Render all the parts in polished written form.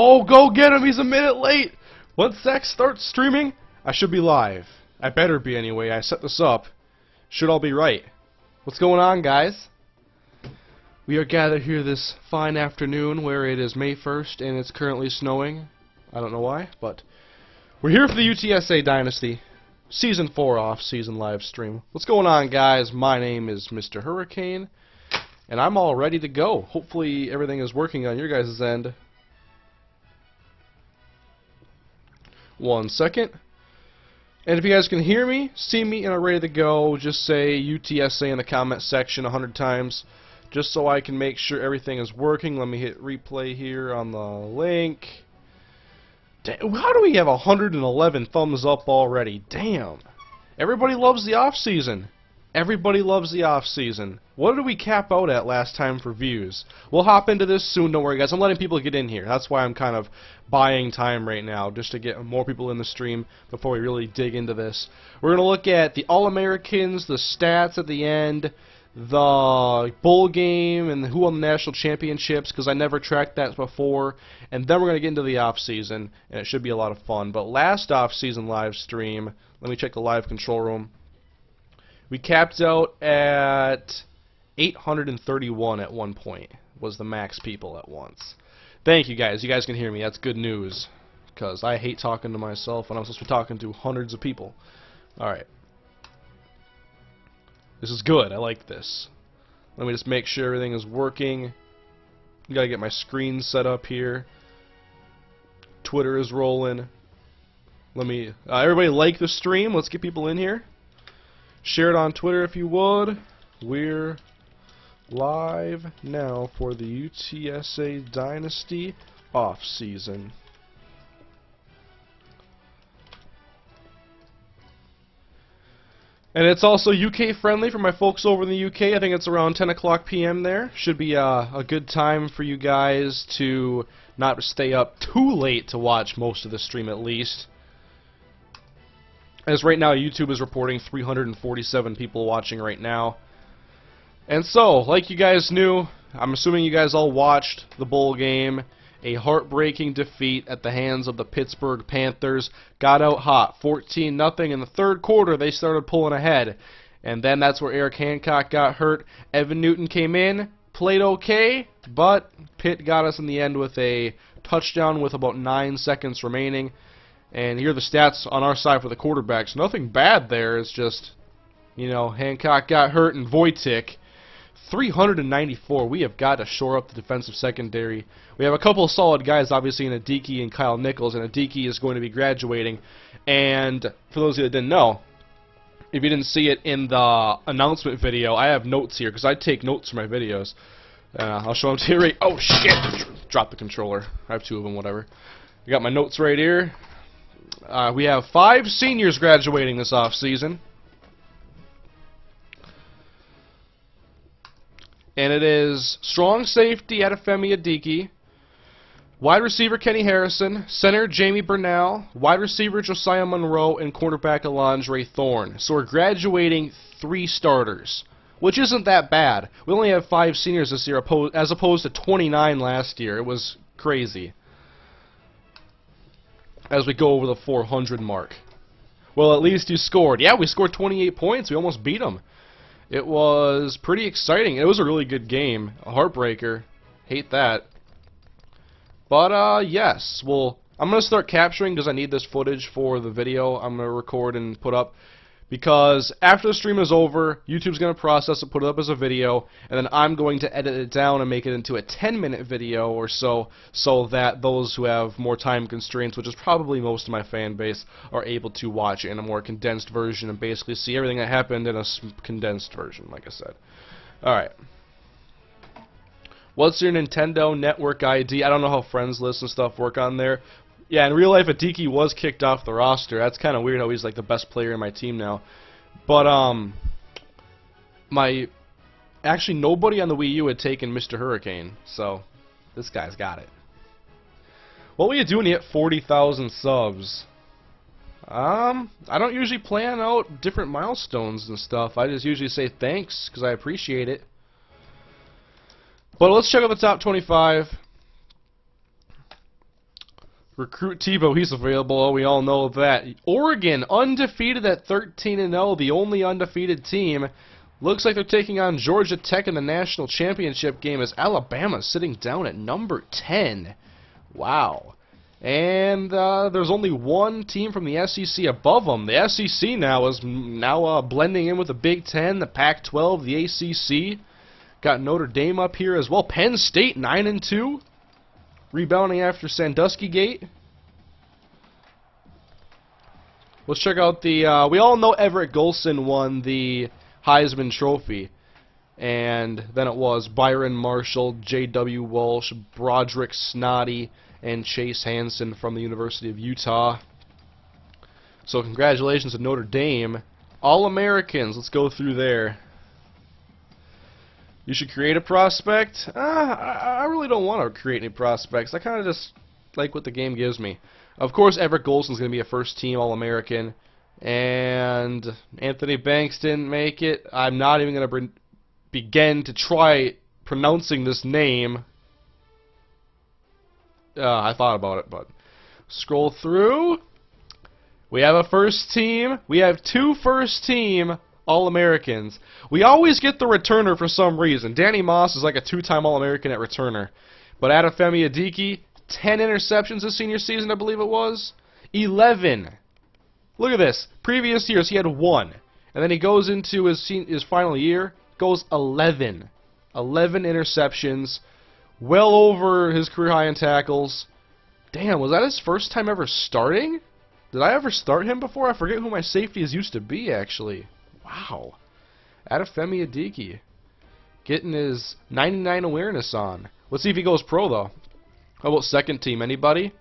Oh, go get him! He's a minute late! Once Zach starts streaming, I should be live. I better be anyway. I set this up. Should all be right. What's going on, guys? We are gathered here this fine afternoon where it is May 1st and it's currently snowing. I don't know why, but we're here for the UTSA Dynasty Season 4 Offseason Livestream. What's going on, guys? My name is MrHurriicane, and I'm all ready to go. Hopefully everything is working on your guys' end. 1 second. And if you guys can hear me, see me, and are ready to go, just say UTSA in the comment section 100 times, just so I can make sure everything is working. Let me hit replay here on the link. Damn, how do we have 111 thumbs up already? Damn. Everybody loves the off-season. Everybody loves the off-season. What did we cap out at last time for views? We'll hop into this soon, don't worry guys. I'm letting people get in here. That's why I'm kind of buying time right now, just to get more people in the stream before we really dig into this. We're going to look at the All-Americans, the stats at the end, the bowl game, and who won the national championships, because I never tracked that before. And then we're going to get into the off-season, and it should be a lot of fun. But last off-season live stream, let me check the live control room. We capped out at 831 at one point, was the max people at once. Thank you guys. You guys can hear me. That's good news, because I hate talking to myself when I'm supposed to be talking to hundreds of people. Alright. This is good. I like this. Let me just make sure everything is working. Gotta get my screen set up here. Twitter is rolling. Let me... everybody like the stream. Let's get people in here. Share it on Twitter if you would. We're live now for the UTSA Dynasty off-season. And it's also UK friendly for my folks over in the UK. I think it's around 10 o'clock p.m. there. Should be a good time for you guys to not stay up too late to watch most of the stream at least. As right now, YouTube is reporting 347 people watching right now. And so, like you guys knew, I'm assuming you guys all watched the bowl game. A heartbreaking defeat at the hands of the Pittsburgh Panthers. Got out hot, 14-0. In the third quarter, they started pulling ahead. And then that's where Eric Hancock got hurt. Evan Newton came in, played okay, but Pitt got us in the end with a touchdown with about 9 seconds remaining. And here are the stats on our side for the quarterbacks. Nothing bad there. It's just, you know, Hancock got hurt and Wojcik. 394. We have got to shore up the defensive secondary. We have a couple of solid guys, obviously, in Adiki and Kyle Nichols, and Adiki is going to be graduating. And for those of you that didn't know, if you didn't see it in the announcement video, I have notes here, because I take notes for my videos. I'll show them to you right... Oh, shit! Drop the controller. I have 2 of them, whatever. I got my notes right here. We have 5 seniors graduating this off-season. And it is strong safety Adefemi Adiki, wide receiver Kenny Harrison, center Jamie Bernal, wide receiver Josiah Monroe, and cornerback Alondre Thorne. So we're graduating 3 starters, which isn't that bad. We only have 5 seniors this year as opposed to 29 last year. It was crazy. As we go over the 400 mark. Well, at least you scored. Yeah, we scored 28 points. We almost beat them. It was pretty exciting. It was a really good game. A heartbreaker. Hate that. But, yes. Well, I'm going to start capturing because I need this footage for the video I'm going to record and put up. Because after the stream is over, YouTube's going to process it, put it up as a video, and then I'm going to edit it down and make it into a 10-minute video or so, so that those who have more time constraints, which is probably most of my fan base, are able to watch it in a more condensed version and basically see everything that happened in a condensed version, like I said. Alright. What's your Nintendo Network ID? I don't know how friends lists and stuff work on there. Yeah, in real life, Adiki was kicked off the roster. That's kind of weird how he's like the best player in my team now. But, actually, nobody on the Wii U had taken MrHurriicane, so this guy's got it. What will you do when you hit 40,000 subs? I don't usually plan out different milestones and stuff. I just usually say thanks, because I appreciate it. But let's check out the top 25. Recruit Tebow, he's available. Oh, we all know that. Oregon, undefeated at 13-0, the only undefeated team. Looks like they're taking on Georgia Tech in the national championship game as Alabama sitting down at number 10. Wow. And there's only one team from the SEC above them. The SEC now is blending in with the Big Ten, the Pac-12, the ACC. Got Notre Dame up here as well. Penn State 9-2. Rebounding after Sandusky Gate. Let's check out the... we all know Everett Golson won the Heisman Trophy. And then it was Byron Marshall, J.W. Walsh, Broderick Snoddy, and Chase Hansen from the University of Utah. So congratulations to Notre Dame. All-Americans, let's go through there. You should create a prospect? I really don't want to create any prospects. I kind of just like what the game gives me. Of course, Everett Golson's going to be a first-team All-American. And Anthony Banks didn't make it. I'm not even going to begin to try pronouncing this name. I thought about it, but scroll through. We have a first team. We have two first-team All-Americans. We always get the returner for some reason. Danny Moss is like a two-time All-American at returner. But Adefemi Adiki, 10 interceptions this senior season, I believe it was. 11. Look at this. Previous years, he had 1. And then he goes into his final year, goes 11. 11 interceptions. Well over his career high in tackles. Damn, was that his first time ever starting? Did I ever start him before? I forget who my safeties used to be, actually. Wow. Adefemi Adiki. Getting his 99 awareness on. Let's see if he goes pro, though. How about second team? Anybody?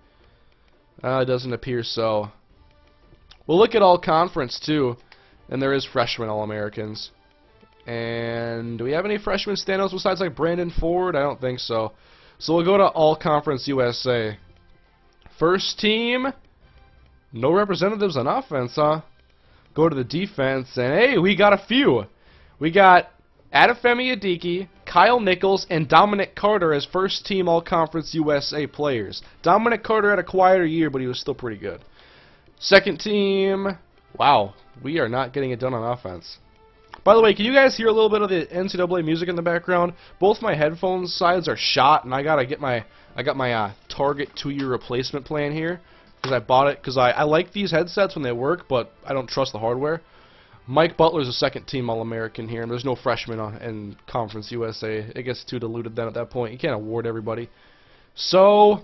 It doesn't appear so. We'll look at all conference, too. And there is freshman All-Americans. And do we have any freshman standouts besides like Brandon Ford? I don't think so. So we'll go to All Conference USA. First team. No representatives on offense, huh? Go to the defense, and hey, we got a few. We got Adefemi Adiki, Kyle Nichols, and Dominic Carter as first-team All-Conference USA players. Dominic Carter had a quieter year, but he was still pretty good. Second team, wow, we are not getting it done on offense. By the way, can you guys hear a little bit of the NCAA music in the background? Both my headphones sides are shot, and I got my Target 2-year replacement plan here. Because I bought it, because I like these headsets when they work, but I don't trust the hardware. Mike Butler's a second-team All-American here, and there's no freshman in Conference USA. It gets too diluted then at that point. You can't award everybody. So,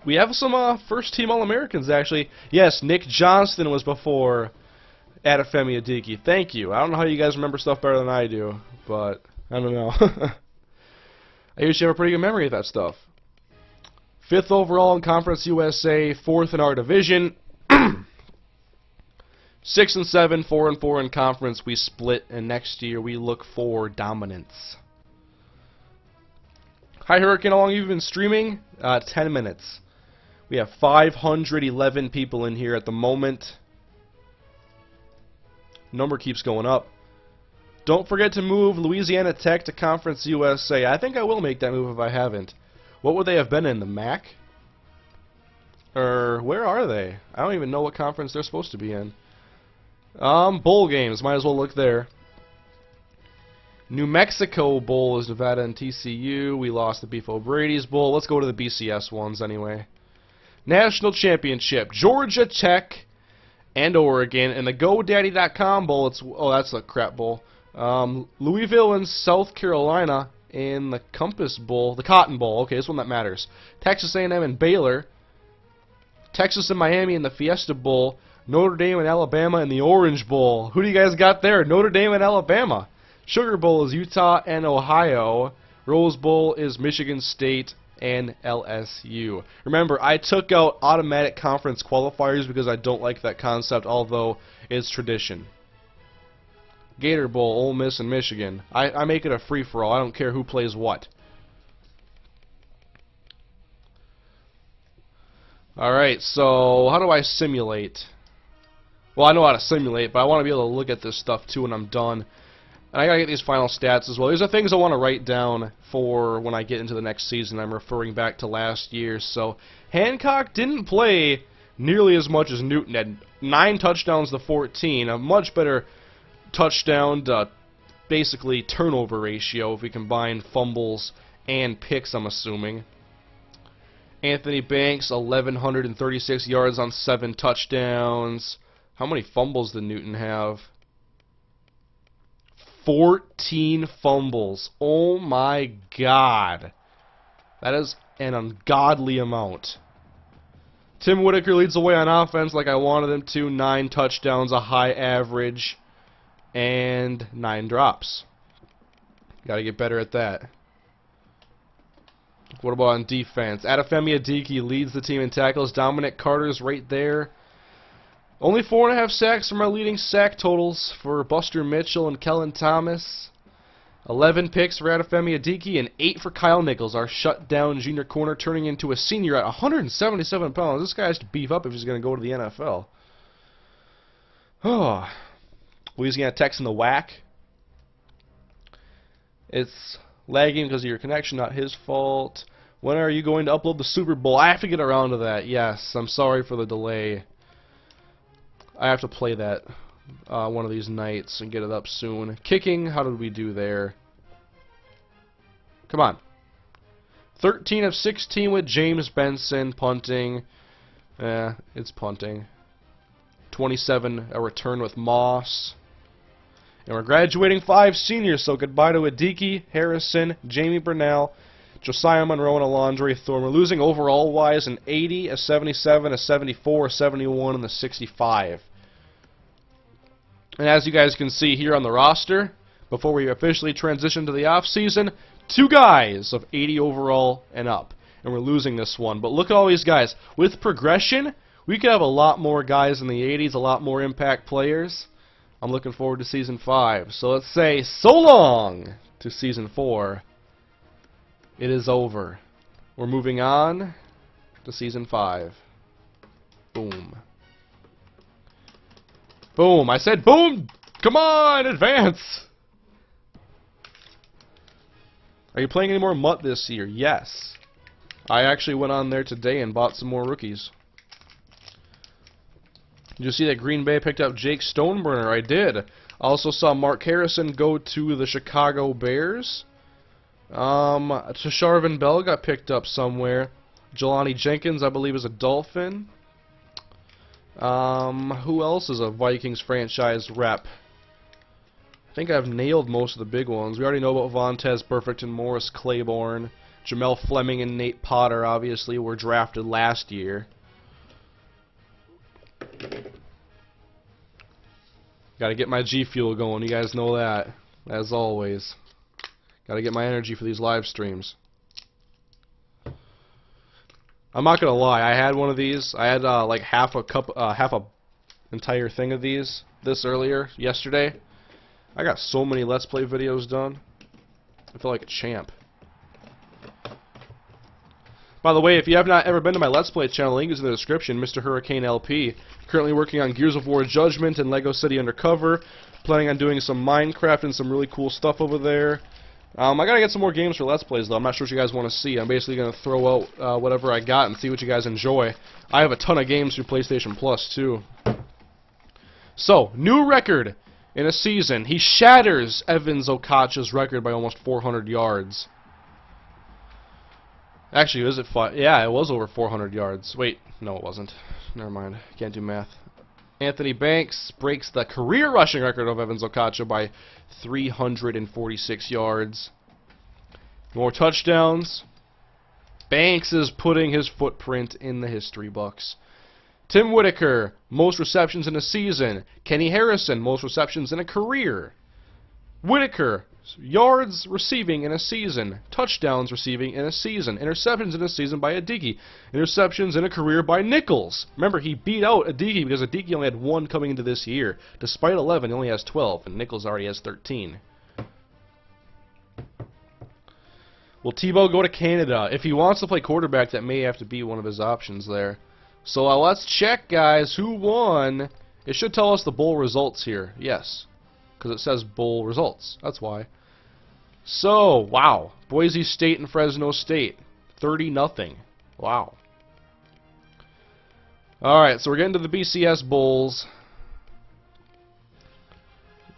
we have some first-team All-Americans, actually. Yes, Nick Johnston was before Adefemi Adiki. Thank you. I don't know how you guys remember stuff better than I do, but I don't know. I usually have a pretty good memory of that stuff. 5th overall in Conference USA, 4th in our division. 6 and 7, 4 and 4 in conference. We split, and next year we look for dominance. Hi Hurricane, how long have you been streaming? 10 minutes. We have 511 people in here at the moment. Number keeps going up. Don't forget to move Louisiana Tech to Conference USA. I think I will make that move if I haven't. What would they have been in, the MAC? Or where are they? I don't even know what conference they're supposed to be in. Bowl games, might as well look there. New Mexico Bowl is Nevada and TCU. We lost the Beef O'Brady's Bowl. Let's go to the BCS ones anyway. National Championship, Georgia Tech and Oregon. And the GoDaddy.com Bowl, that's a crap bowl. Louisville and South Carolina in the Compass Bowl, the Cotton Bowl. Okay, this one that matters. Texas A&M and Baylor. Texas and Miami in the Fiesta Bowl. Notre Dame and Alabama in the Orange Bowl. Who do you guys got there? Notre Dame and Alabama. Sugar Bowl is Utah and Ohio. Rose Bowl is Michigan State and LSU. Remember, I took out automatic conference qualifiers because I don't like that concept, although it's tradition. Gator Bowl, Ole Miss and Michigan. I make it a free-for-all. I don't care who plays what. Alright, so how do I simulate? Well, I know how to simulate, but I want to be able to look at this stuff too when I'm done. And I gotta get these final stats as well. These are things I want to write down for when I get into the next season. I'm referring back to last year. So Hancock didn't play nearly as much as Newton. Had 9 touchdowns to 14, a much better touchdown to basically turnover ratio if we combine fumbles and picks, I'm assuming. Anthony Banks, 1,136 yards on 7 touchdowns. How many fumbles did Newton have? 14 fumbles. Oh my God. That is an ungodly amount. Tim Whitaker leads the way on offense like I wanted him to. 9 touchdowns, a high average, and 9 drops. Gotta get better at that. What about on defense? Adefemi Adiki leads the team in tackles. Dominic Carter's right there. Only 4.5 sacks from our leading sack totals for Buster Mitchell and Kellen Thomas. 11 picks for Adefemi Adiki and 8 for Kyle Nichols, our shutdown junior corner, turning into a senior at 177 pounds. This guy has to beef up if he's going to go to the NFL. Oh. Louisiana Tech's in the whack. It's lagging because of your connection, not his fault. When are you going to upload the Super Bowl? I have to get around to that, yes. I'm sorry for the delay. I have to play that one of these nights and get it up soon. Kicking, how did we do there? Come on. 13 of 16 with James Benson. Punting. It's punting. 27 a return with Moss. And we're graduating 5 seniors, so goodbye to Adiki, Harrison, Jamie Burnell, Josiah Monroe, and Alondre Thorne. We're losing overall-wise an 80, a 77, a 74, a 71, and a 65. And as you guys can see here on the roster, before we officially transition to the offseason, 2 guys of 80 overall and up. And we're losing this one. But look at all these guys. With progression, we could have a lot more guys in the 80s, a lot more impact players. I'm looking forward to Season 5. So let's say so long to Season 4. It is over. We're moving on to Season 5. Boom. Boom. I said boom! Come on, advance! Are you playing any more MUT this year? Yes. I actually went on there today and bought some more rookies. Did you see that Green Bay picked up Jake Stoneburner? I did. I also saw Mark Harrison go to the Chicago Bears. Tasharvin Bell got picked up somewhere. Jelani Jenkins, I believe, is a Dolphin. Who else is a Vikings franchise rep? I think I've nailed most of the big ones. We already know about Vontez Perfect and Morris Claiborne. Jamel Fleming and Nate Potter, obviously, were drafted last year. Gotta get my G Fuel going, you guys know that, as always. Gotta get my energy for these live streams. I'm not gonna lie, I had one of these. I had like half a entire thing of these yesterday. I got so many Let's Play videos done. I feel like a champ. By the way, if you have not ever been to my Let's Play channel, link is in the description. MrHurriicane LP. Currently working on Gears of War Judgment and Lego City Undercover. Planning on doing some Minecraft and some really cool stuff over there. I gotta get some more games for Let's Plays though. I'm not sure what you guys want to see. I'm basically gonna throw out whatever I got and see what you guys enjoy. I have a ton of games through PlayStation Plus too. So, new record in a season. He shatters Evans Okacha's record by almost 400 yards. Actually, was it yeah, it was over 400 yards. Wait, no it wasn't. Never mind. Can't do math. Anthony Banks breaks the career rushing record of Evans Okacha by 346 yards. More touchdowns. Banks is putting his footprint in the history books. Tim Whitaker, most receptions in a season. Kenny Harrison, most receptions in a career. Whitaker, yards receiving in a season. Touchdowns receiving in a season. Interceptions in a season by Adiki. Interceptions in a career by Nichols. Remember, he beat out Adiki because Adiki only had 1 coming into this year. Despite 11, he only has 12, and Nichols already has 13. Will Tebow go to Canada? If he wants to play quarterback, that may have to be one of his options there. So let's check, guys, who won. It should tell us the bowl results here. Yes. because it says bowl results. That's why. So, wow. Boise State and Fresno State. 30-0. Wow. Alright, so we're getting to the BCS Bowls.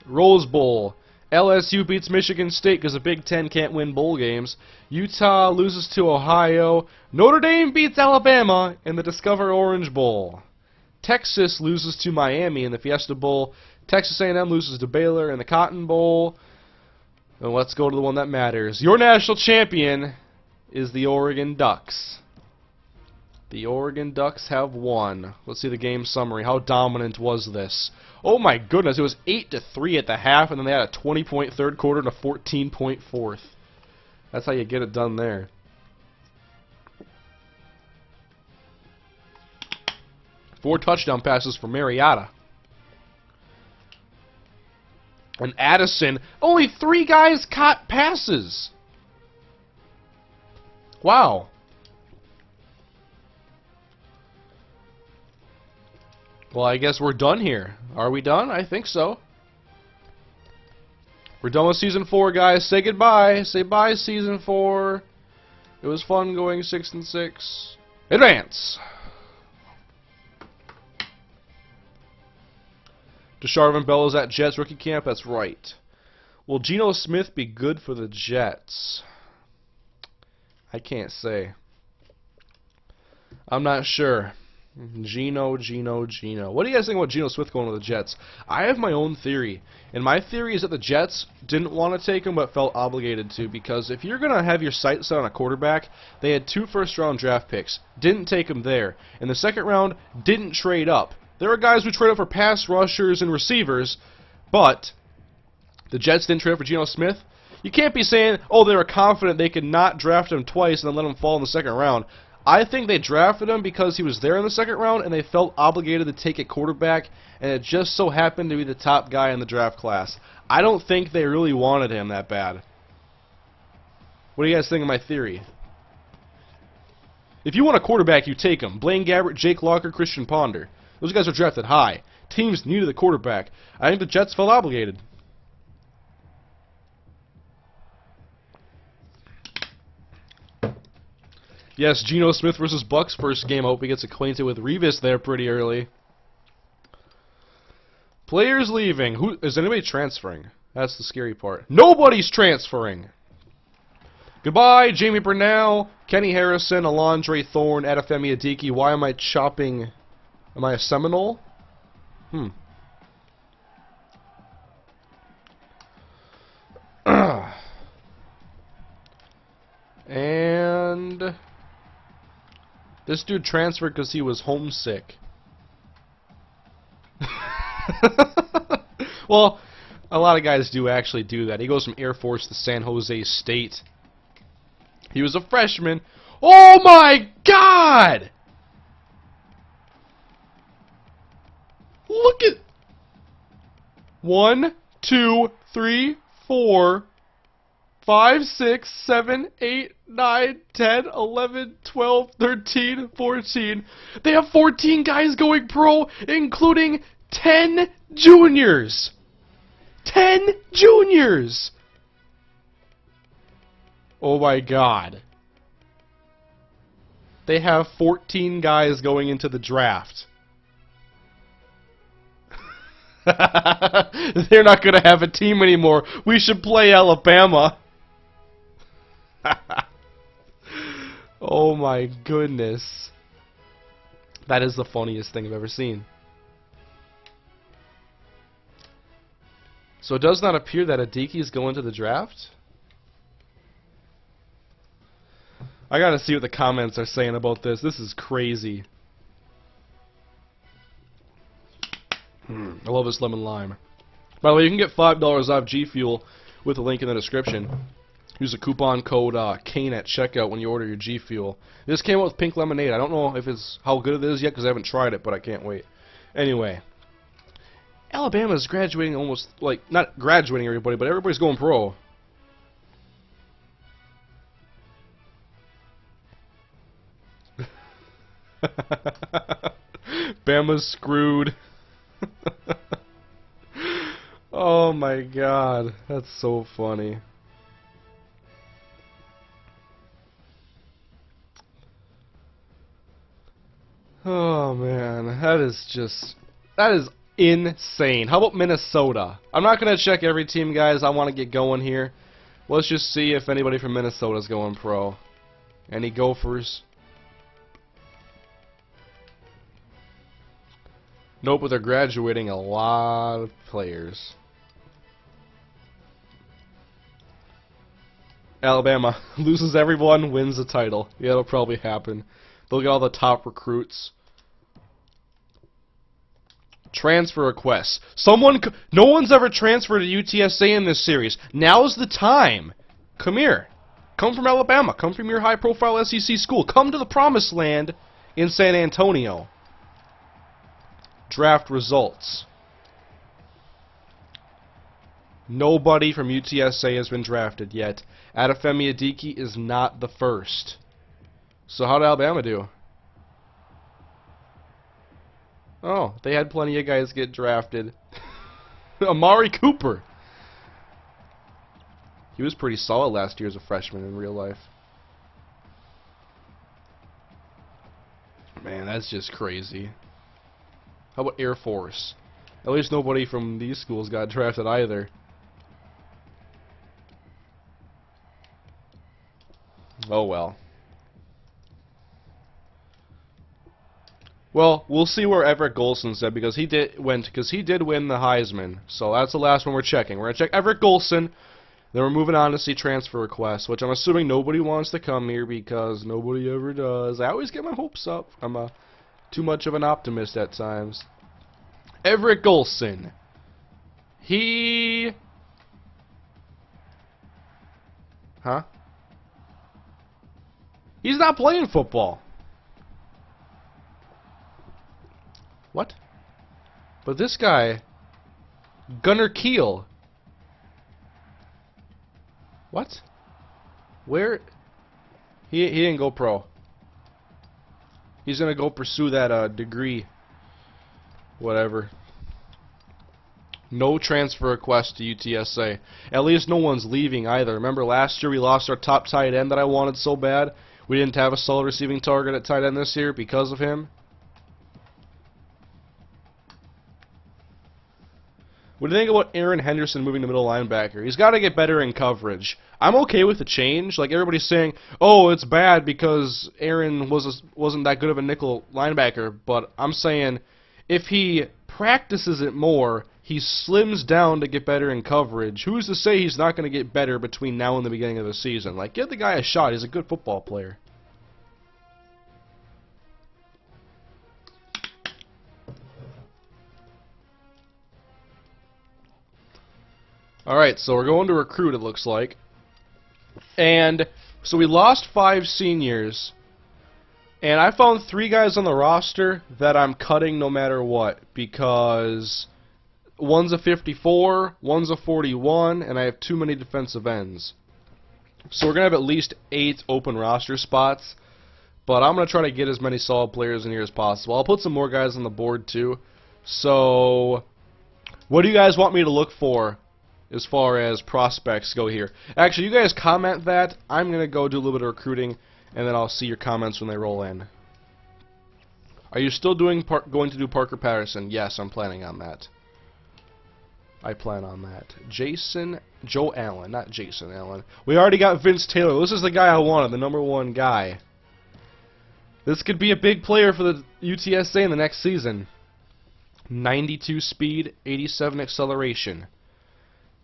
Rose Bowl. LSU beats Michigan State because the Big Ten can't win bowl games. Utah loses to Ohio. Notre Dame beats Alabama in the Discover Orange Bowl. Texas loses to Miami in the Fiesta Bowl. Texas A&M loses to Baylor in the Cotton Bowl. And let's go to the one that matters. Your national champion is the Oregon Ducks. The Oregon Ducks have won. Let's see the game summary. How dominant was this? Oh my goodness, it was 8-3 at the half, and then they had a 20-point third quarter and a 14-point fourth. That's how you get it done there. Four touchdown passes for Mariota. And Addison, only 3 guys caught passes. Wow. Well, I guess we're done here. Are we done? I think so. We're done with Season 4, guys. Say goodbye. Say bye, Season 4. It was fun going 6-6. Advance! DeSharvin Bell is at Jets rookie camp. That's right. Will Geno Smith be good for the Jets? I can't say. I'm not sure. Geno. What do you guys think about Geno Smith going to the Jets? I have my own theory. And my theory is that the Jets didn't want to take him but felt obligated to, because if you're going to have your sights set on a quarterback, they had 2 first-round draft picks. Didn't take him there. In the second round, didn't trade up. There are guys who trade up for pass rushers and receivers, but the Jets didn't trade up for Geno Smith. You can't be saying, oh, they were confident they could not draft him twice and then let him fall in the second round. I think they drafted him because he was there in the second round and they felt obligated to take a quarterback, and it just so happened to be the top guy in the draft class. I don't think they really wanted him that bad. What do you guys think of my theory? If you want a quarterback, you take him. Blaine Gabbert, Jake Locker, Christian Ponder. Those guys are drafted high. Teams needed the quarterback. I think the Jets felt obligated. Yes, Geno Smith versus Bucks first game. I hope he gets acquainted with Revis there pretty early. Players leaving. Who is anybody transferring? That's the scary part. Nobody's transferring. Goodbye, Jamie Burnell, Kenny Harrison, Alondre Thorne, Adefemi Adiki. Why am I chopping? Am I a Seminole? And this dude transferred because he was homesick. Well, a lot of guys do actually do that. He goes from Air Force to San Jose State. He was a freshman. Oh my God! Look at 1, 2, 3, 4, 5, 6, 7, 8, 9, 10, 11, 12, 13, 14. They have 14 guys going pro, including 10 juniors. 10 juniors! Oh my God. They have 14 guys going into the draft. They're not going to have a team anymore. We should play Alabama. Oh my goodness. That is the funniest thing I've ever seen. So it does not appear that Adiki is going to the draft? I gotta see what the comments are saying about this. This is crazy. I love this lemon lime. By the way, you can get $5 off G Fuel with a link in the description. Use the coupon code Kane at checkout when you order your G Fuel. This came out with pink lemonade. I don't know if it's how good it is yet because I haven't tried it, but I can't wait. Anyway, Alabama's graduating almost, like, not graduating everybody, but everybody's going pro. Bama's screwed. Oh Oh my god, that's so funny. Oh man, that is insane. How about Minnesota? I'm not gonna check every team, guys. I want to get going here. Let's just see if anybody from Minnesota is going pro. Any Gophers? Nope, but they're graduating a lot of players. Alabama loses everyone, wins the title. Yeah, it'll probably happen. They'll get all the top recruits. Transfer requests. No one's ever transferred to UTSA in this series. Now's the time. Come here. Come from Alabama. Come from your high-profile SEC school. Come to the promised land in San Antonio. Draft results. Nobody from UTSA has been drafted yet. Adefemi Adiki is not the first. So how did Alabama do? Oh, they had plenty of guys get drafted. Amari Cooper. He was pretty solid last year as a freshman in real life. Man, that's just crazy. How about Air Force? At least nobody from these schools got drafted either. Oh well. Well, we'll see where Everett Golson's at because he did win the Heisman. So that's the last one we're checking. We're gonna check Everett Golson. Then we're moving on to see transfer requests, which I'm assuming nobody wants to come here because nobody ever does. I always get my hopes up. I'm too much of an optimist at times. Everett Golson. He's not playing football. What? But this guy, Gunnar Kiel. What? Where? He didn't go pro. He's gonna go pursue that degree. Whatever. No transfer request to UTSA. At least no one's leaving either. Remember last year we lost our top tight end that I wanted so bad? We didn't have a solid receiving target at tight end this year because of him. What do you think about Aaron Henderson moving to middle linebacker? He's got to get better in coverage. I'm okay with the change. Like everybody's saying, oh, it's bad because Aaron wasn't that good of a nickel linebacker. But I'm saying if he practices it more, he slims down to get better in coverage. Who's to say he's not going to get better between now and the beginning of the season? Like, give the guy a shot. He's a good football player. Alright, so we're going to recruit, it looks like. And so we lost 5 seniors. And I found 3 guys on the roster that I'm cutting no matter what. Because one's a 54, one's a 41, and I have too many defensive ends. So we're going to have at least 8 open roster spots. But I'm going to try to get as many solid players in here as possible. I'll put some more guys on the board too. So what do you guys want me to look for as far as prospects go here? Actually, you guys comment that. I'm going to go do a little bit of recruiting, and then I'll see your comments when they roll in. Are you still going to do Parker Patterson? Yes, I'm planning on that. I plan on that. Joe Allen, not Jason Allen. We already got Vince Taylor. This is the guy I wanted, the #1 guy. This could be a big player for the UTSA in the next season. 92 speed, 87 acceleration.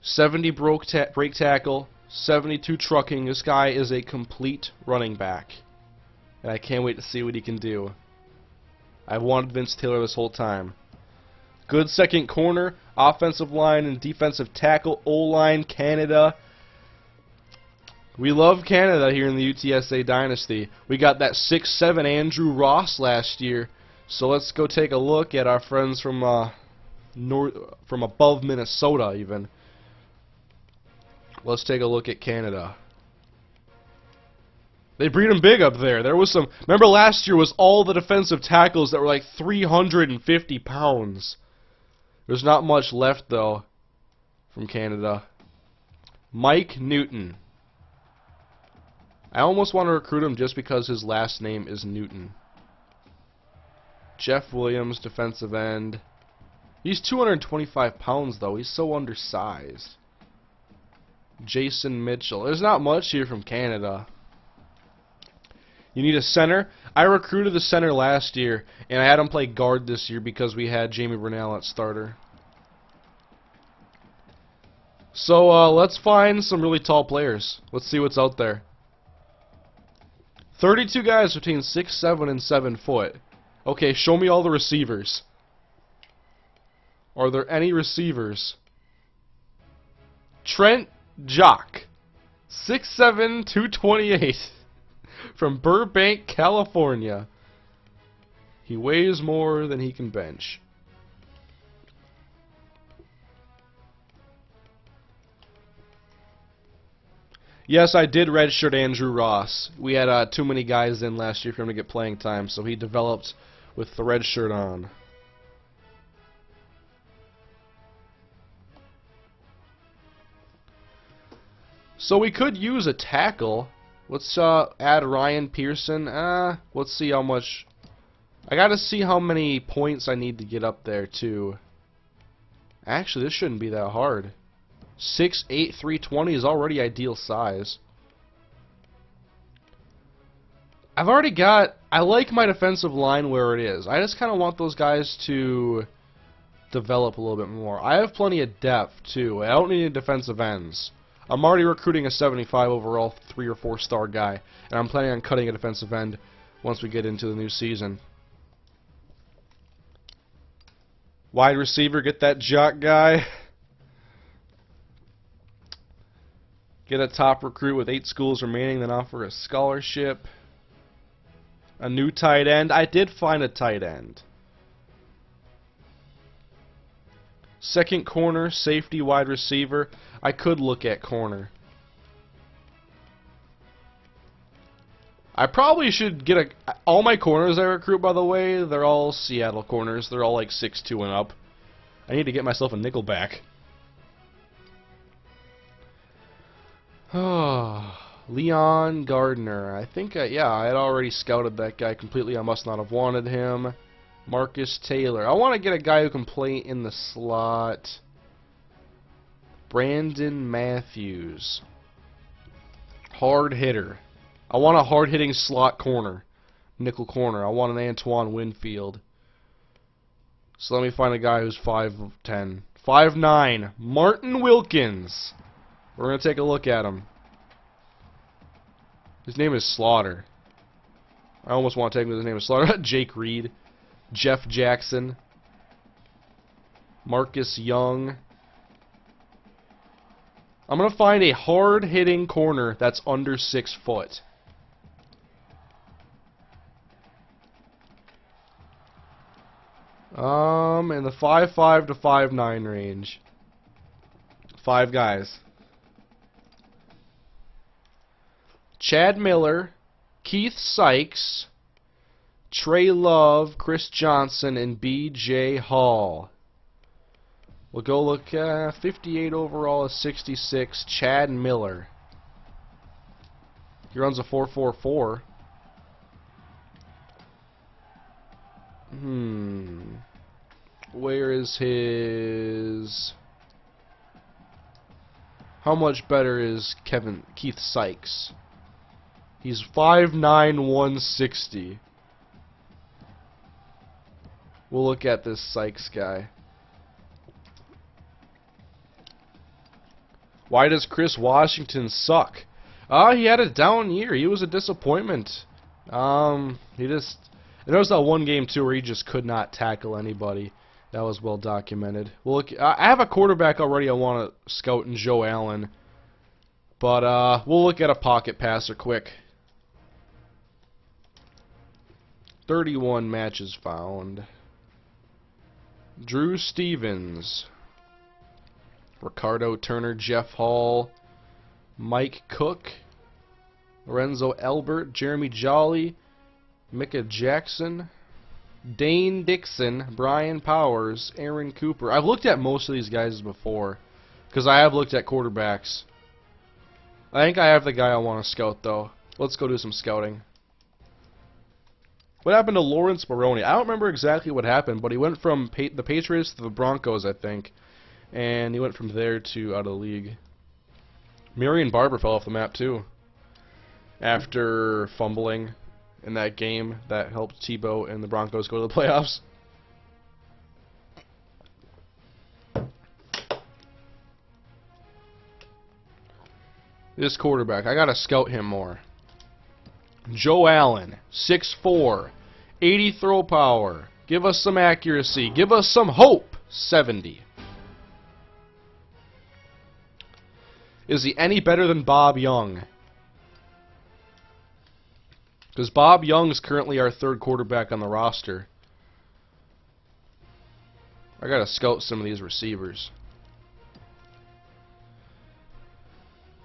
70 break tackle, 72 trucking. This guy is a complete running back. And I can't wait to see what he can do. I've wanted Vince Taylor this whole time. Good second corner, offensive line and defensive tackle, O-line, Canada. We love Canada here in the UTSA Dynasty. We got that 6'7" Andrew Ross last year. So let's go take a look at our friends from above Minnesota even. Let's take a look at Canada. They breed them big up there. There was some. Remember last year was all the defensive tackles that were like 350 pounds. There's not much left though. from Canada. Mike Newton. I almost want to recruit him just because his last name is Newton. Jeff Williams, defensive end. He's 225 pounds, though. He's so undersized. Jason Mitchell. There's not much here from Canada. You need a center. I recruited the center last year, and I had him play guard this year because we had Jamie Brunell at starter. So let's find some really tall players. Let's see what's out there. 32 guys between 6'7" and 7 foot. Okay, show me all the receivers. Are there any receivers? Trent Jock, 6'7", 228, from Burbank, California. He weighs more than he can bench. Yes, I did redshirt Andrew Ross. We had too many guys in last year for him to get playing time, so he developed with the red shirt on. So we could use a tackle. Let's add Ryan Pearson. Let's see how much. I gotta see how many points I need to get up there too. Actually, this shouldn't be that hard. 6'8", 320 is already ideal size. I've already got. I like my defensive line where it is. I just kind of want those guys to develop a little bit more. I have plenty of depth too. I don't need any defensive ends. I'm already recruiting a 75 overall 3 or 4 star guy, and I'm planning on cutting a defensive end once we get into the new season. Wide receiver, get that Jock guy. Get a top recruit with 8 schools remaining, then offer a scholarship. A new tight end. I did find a tight end. Second corner, safety, wide receiver. I could look at corner. I probably should get all my corners I recruit, by the way, they're all Seattle corners. They're all like 6'2" and up. I need to get myself a nickel back. Leon Gardner. I think, yeah, I had already scouted that guy completely. I must not have wanted him. Marcus Taylor. I want to get a guy who can play in the slot. Brandon Matthews. Hard hitter. I want a hard-hitting slot corner. Nickel corner. I want an Antoine Winfield. So let me find a guy who's 5'10". 5'9". Martin Wilkins. We're going to take a look at him. His name is Slaughter. I almost want to take him because his name is Slaughter. Jake Reed. Jeff Jackson. Marcus Young. I'm going to find a hard-hitting corner that's under 6 foot. In the 5'5" to 5'9" range. 5 guys. Chad Miller, Keith Sykes, Trey Love, Chris Johnson, and B.J. Hall. We'll go look at 58 overall, a 66, Chad Miller. He runs a 4.44. Where is his... How much better is Keith Sykes? He's 5'9", 160. We'll look at this Sykes guy. Why does Chris Washington suck? He had a down year. He was a disappointment. There was that one game too where he just could not tackle anybody. That was well documented. We'll look. I have a quarterback already I want to scout in Joe Allen. But we'll look at a pocket passer quick. 31 matches found. Drew Stevens. Ricardo Turner, Jeff Hall, Mike Cook, Lorenzo Elbert, Jeremy Jolly, Micah Jackson, Dane Dixon, Brian Powers, Aaron Cooper. I've looked at most of these guys before, Because I have looked at quarterbacks. I think I have the guy I want to scout, though. Let's go do some scouting. What happened to Lawrence Maroney? I don't remember exactly what happened, but he went from the Patriots to the Broncos, I think. And he went from there to out of the league. Marion Barber fell off the map, too. After fumbling in that game that helped Tebow and the Broncos go to the playoffs. This quarterback, I gotta scout him more. Joe Allen, 6'4", 80 throw power. Give us some accuracy. Give us some hope. 70. Is he any better than Bob Young? Because Bob Young is currently our third quarterback on the roster. I gotta scout some of these receivers.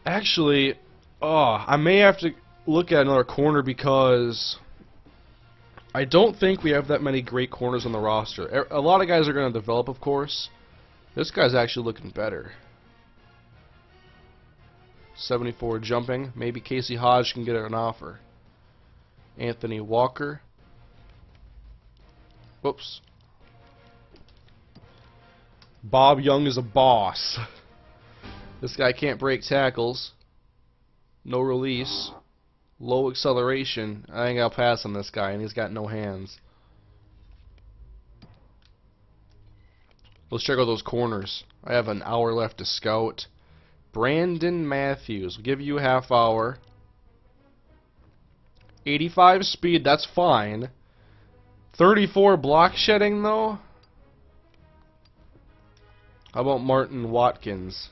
Actually, I may have to look at another corner because I don't think we have that many great corners on the roster. A lot of guys are going to develop, of course. This guy's actually looking better. 74 jumping. Maybe Casey Hodge can get an offer. Anthony Walker. Whoops. Bob Young is a boss. This guy can't break tackles. No release. Low acceleration. I think I'll pass on this guy, and he's got no hands. Let's check out those corners. I have an hour left to scout. Brandon Matthews. We'll give you a half hour. 85 speed, that's fine. 34 block shedding, though? How about Martin Watkins?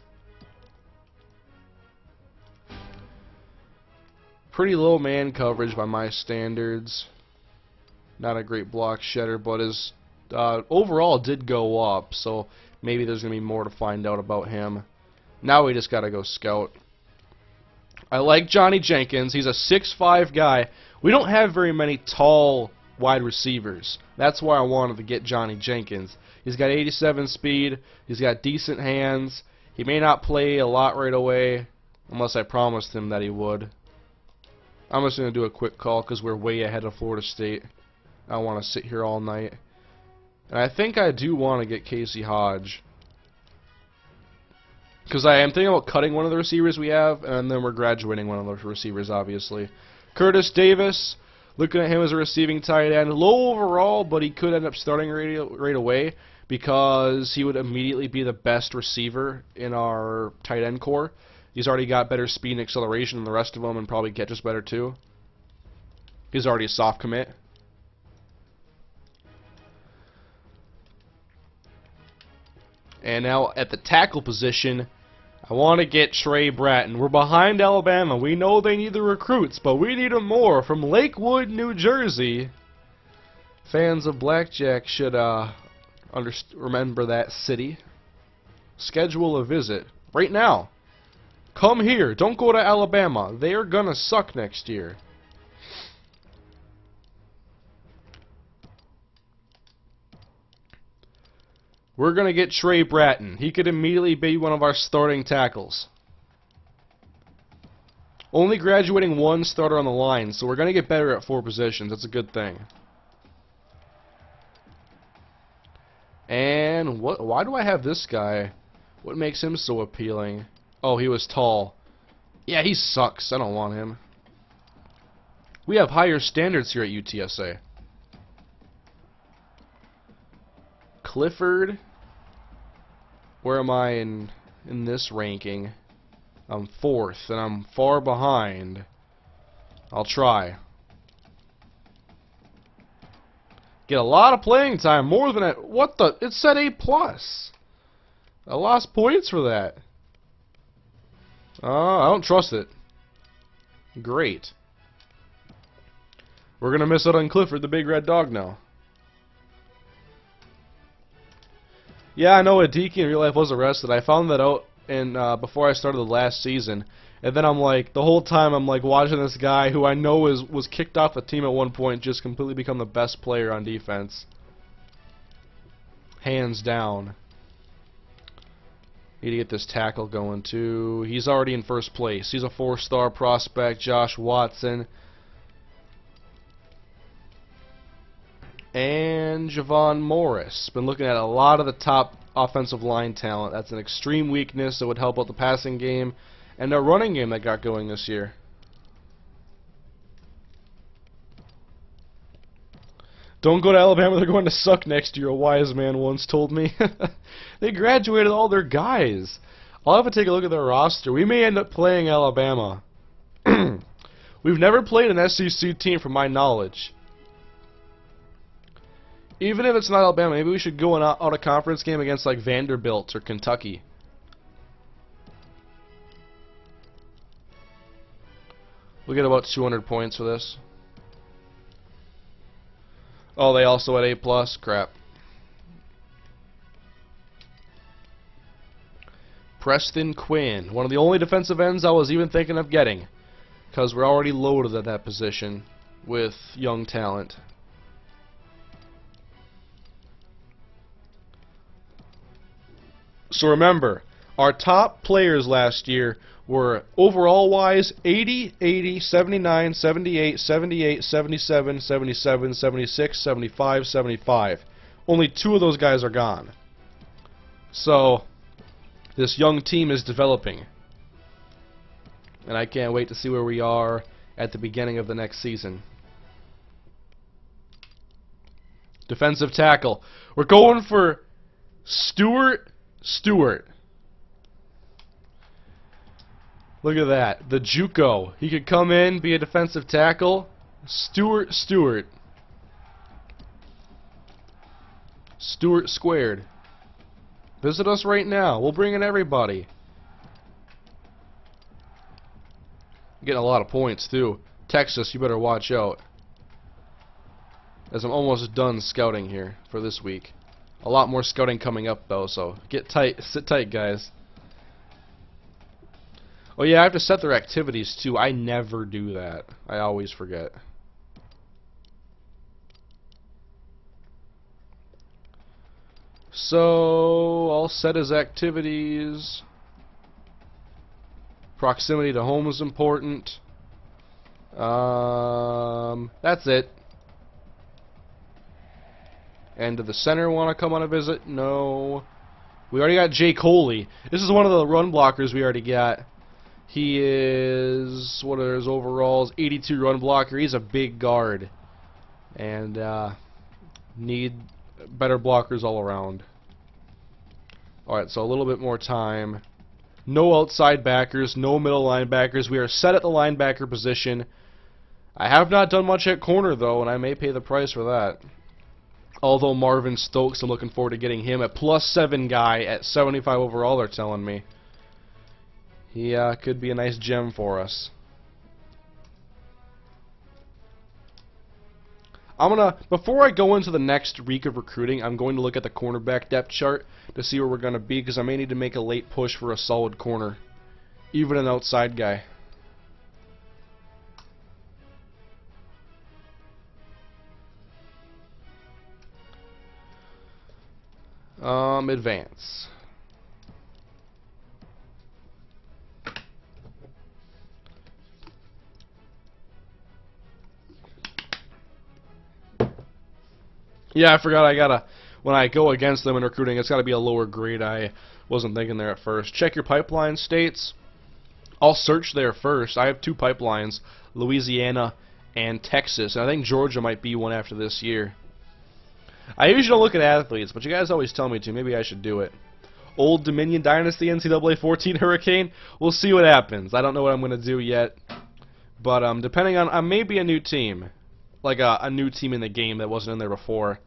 Pretty low man coverage by my standards. Not a great block shedder, but his overall did go up, so maybe there's going to be more to find out about him. Now we just got to go scout. I like Johnny Jenkins. He's a 6'5" guy. We don't have very many tall wide receivers. That's why I wanted to get Johnny Jenkins. He's got 87 speed. He's got decent hands. He may not play a lot right away, unless I promised him that he would. I'm just going to do a quick call because we're way ahead of Florida State. I don't want to sit here all night. And I think I do want to get Casey Hodge. Because I am thinking about cutting one of the receivers we have, and then we're graduating one of those receivers, obviously. Curtis Davis, looking at him as a receiving tight end. Low overall, but he could end up starting right away because he would immediately be the best receiver in our tight end core. He's already got better speed and acceleration than the rest of them, and probably catches better too. He's already a soft commit. And now at the tackle position, I want to get Trey Bratton. We're behind Alabama. We know they need the recruits, but we need them more. From Lakewood, New Jersey. Fans of Blackjack should remember that city. Schedule a visit right now. Come here. Don't go to Alabama. They are gonna suck next year. We're going to get Trey Bratton. He could immediately be one of our starting tackles. Only graduating one starter on the line, so we're going to get better at 4 positions. That's a good thing. And why do I have this guy? What makes him so appealing? Oh, he was tall. Yeah, he sucks. I don't want him. We have higher standards here at UTSA. Clifford. Where am I in this ranking? I'm 4th, and I'm far behind. I'll try. Get a lot of playing time, more than what the? It said A+. I lost points for that. I don't trust it. Great. We're gonna miss out on Clifford, the big red dog now. Yeah, I know a Deacon in real life was arrested. I found that out before I started the last season. And then I'm like, the whole time I'm like watching this guy who I know was kicked off the team at one point just completely become the best player on defense. Hands down. Need to get this tackle going too. He's already in first place. He's a 4-star prospect, Josh Watson. And Javon Morris. Been looking at a lot of the top offensive line talent. That's an extreme weakness that would help out the passing game and the running game that got going this year. Don't go to Alabama, they're going to suck next year, a wise man once told me. They graduated all their guys. I'll have to take a look at their roster. We may end up playing Alabama. We've never played an SEC team from my knowledge. Even if it's not Alabama, maybe we should go an out-of-conference game against like Vanderbilt or Kentucky. We'll get about 200 points for this. Oh, they also had A+. Crap. Preston Quinn. One of the only defensive ends I was even thinking of getting. Because we're already loaded at that position with young talent. So remember, our top players last year were overall-wise 80, 80, 79, 78, 78, 77, 77, 76, 75, 75. Only 2 of those guys are gone. So, this young team is developing. And I can't wait to see where we are at the beginning of the next season. Defensive tackle. We're going for Stewart. Look at that. The JUCO. He could come in, be a defensive tackle. Stewart. Stewart squared. Visit us right now. We'll bring in everybody. Getting a lot of points, too. Texas, you better watch out. As I'm almost done scouting here for this week. A lot more scouting coming up, though, so get tight. Sit tight, guys. Oh yeah, I have to set their activities too. I never do that. I always forget. So, I'll set his activities. Proximity to home is important. That's it. And do the center want to come on a visit? No. We already got Jake Coley. This is one of the run blockers we already got. He is, what are his overalls? 82 run blocker. He's a big guard. And need better blockers all around. Alright, so a little bit more time. No outside backers, no middle linebackers. We are set at the linebacker position. I have not done much at corner, though, and I may pay the price for that. Although Marvin Stokes, I'm looking forward to getting him. A +7 guy at 75 overall, they're telling me. He could be a nice gem for us. Before I go into the next week of recruiting, I'm going to look at the cornerback depth chart to see where we're going to be, because I may need to make a late push for a solid corner. Even an outside guy. Advance. Yeah, I forgot when I go against them in recruiting, it's gotta be a lower grade. I wasn't thinking there at first. Check your pipeline states. I'll search there first. I have 2 pipelines, Louisiana and Texas, and I think Georgia might be one after this year. I usually don't look at athletes, but you guys always tell me to. Maybe I should do it. Old Dominion Dynasty NCAA 14 Hurricane. We'll see what happens. I don't know what I'm going to do yet. But depending on, maybe a new team. Like a new team in the game that wasn't in there before.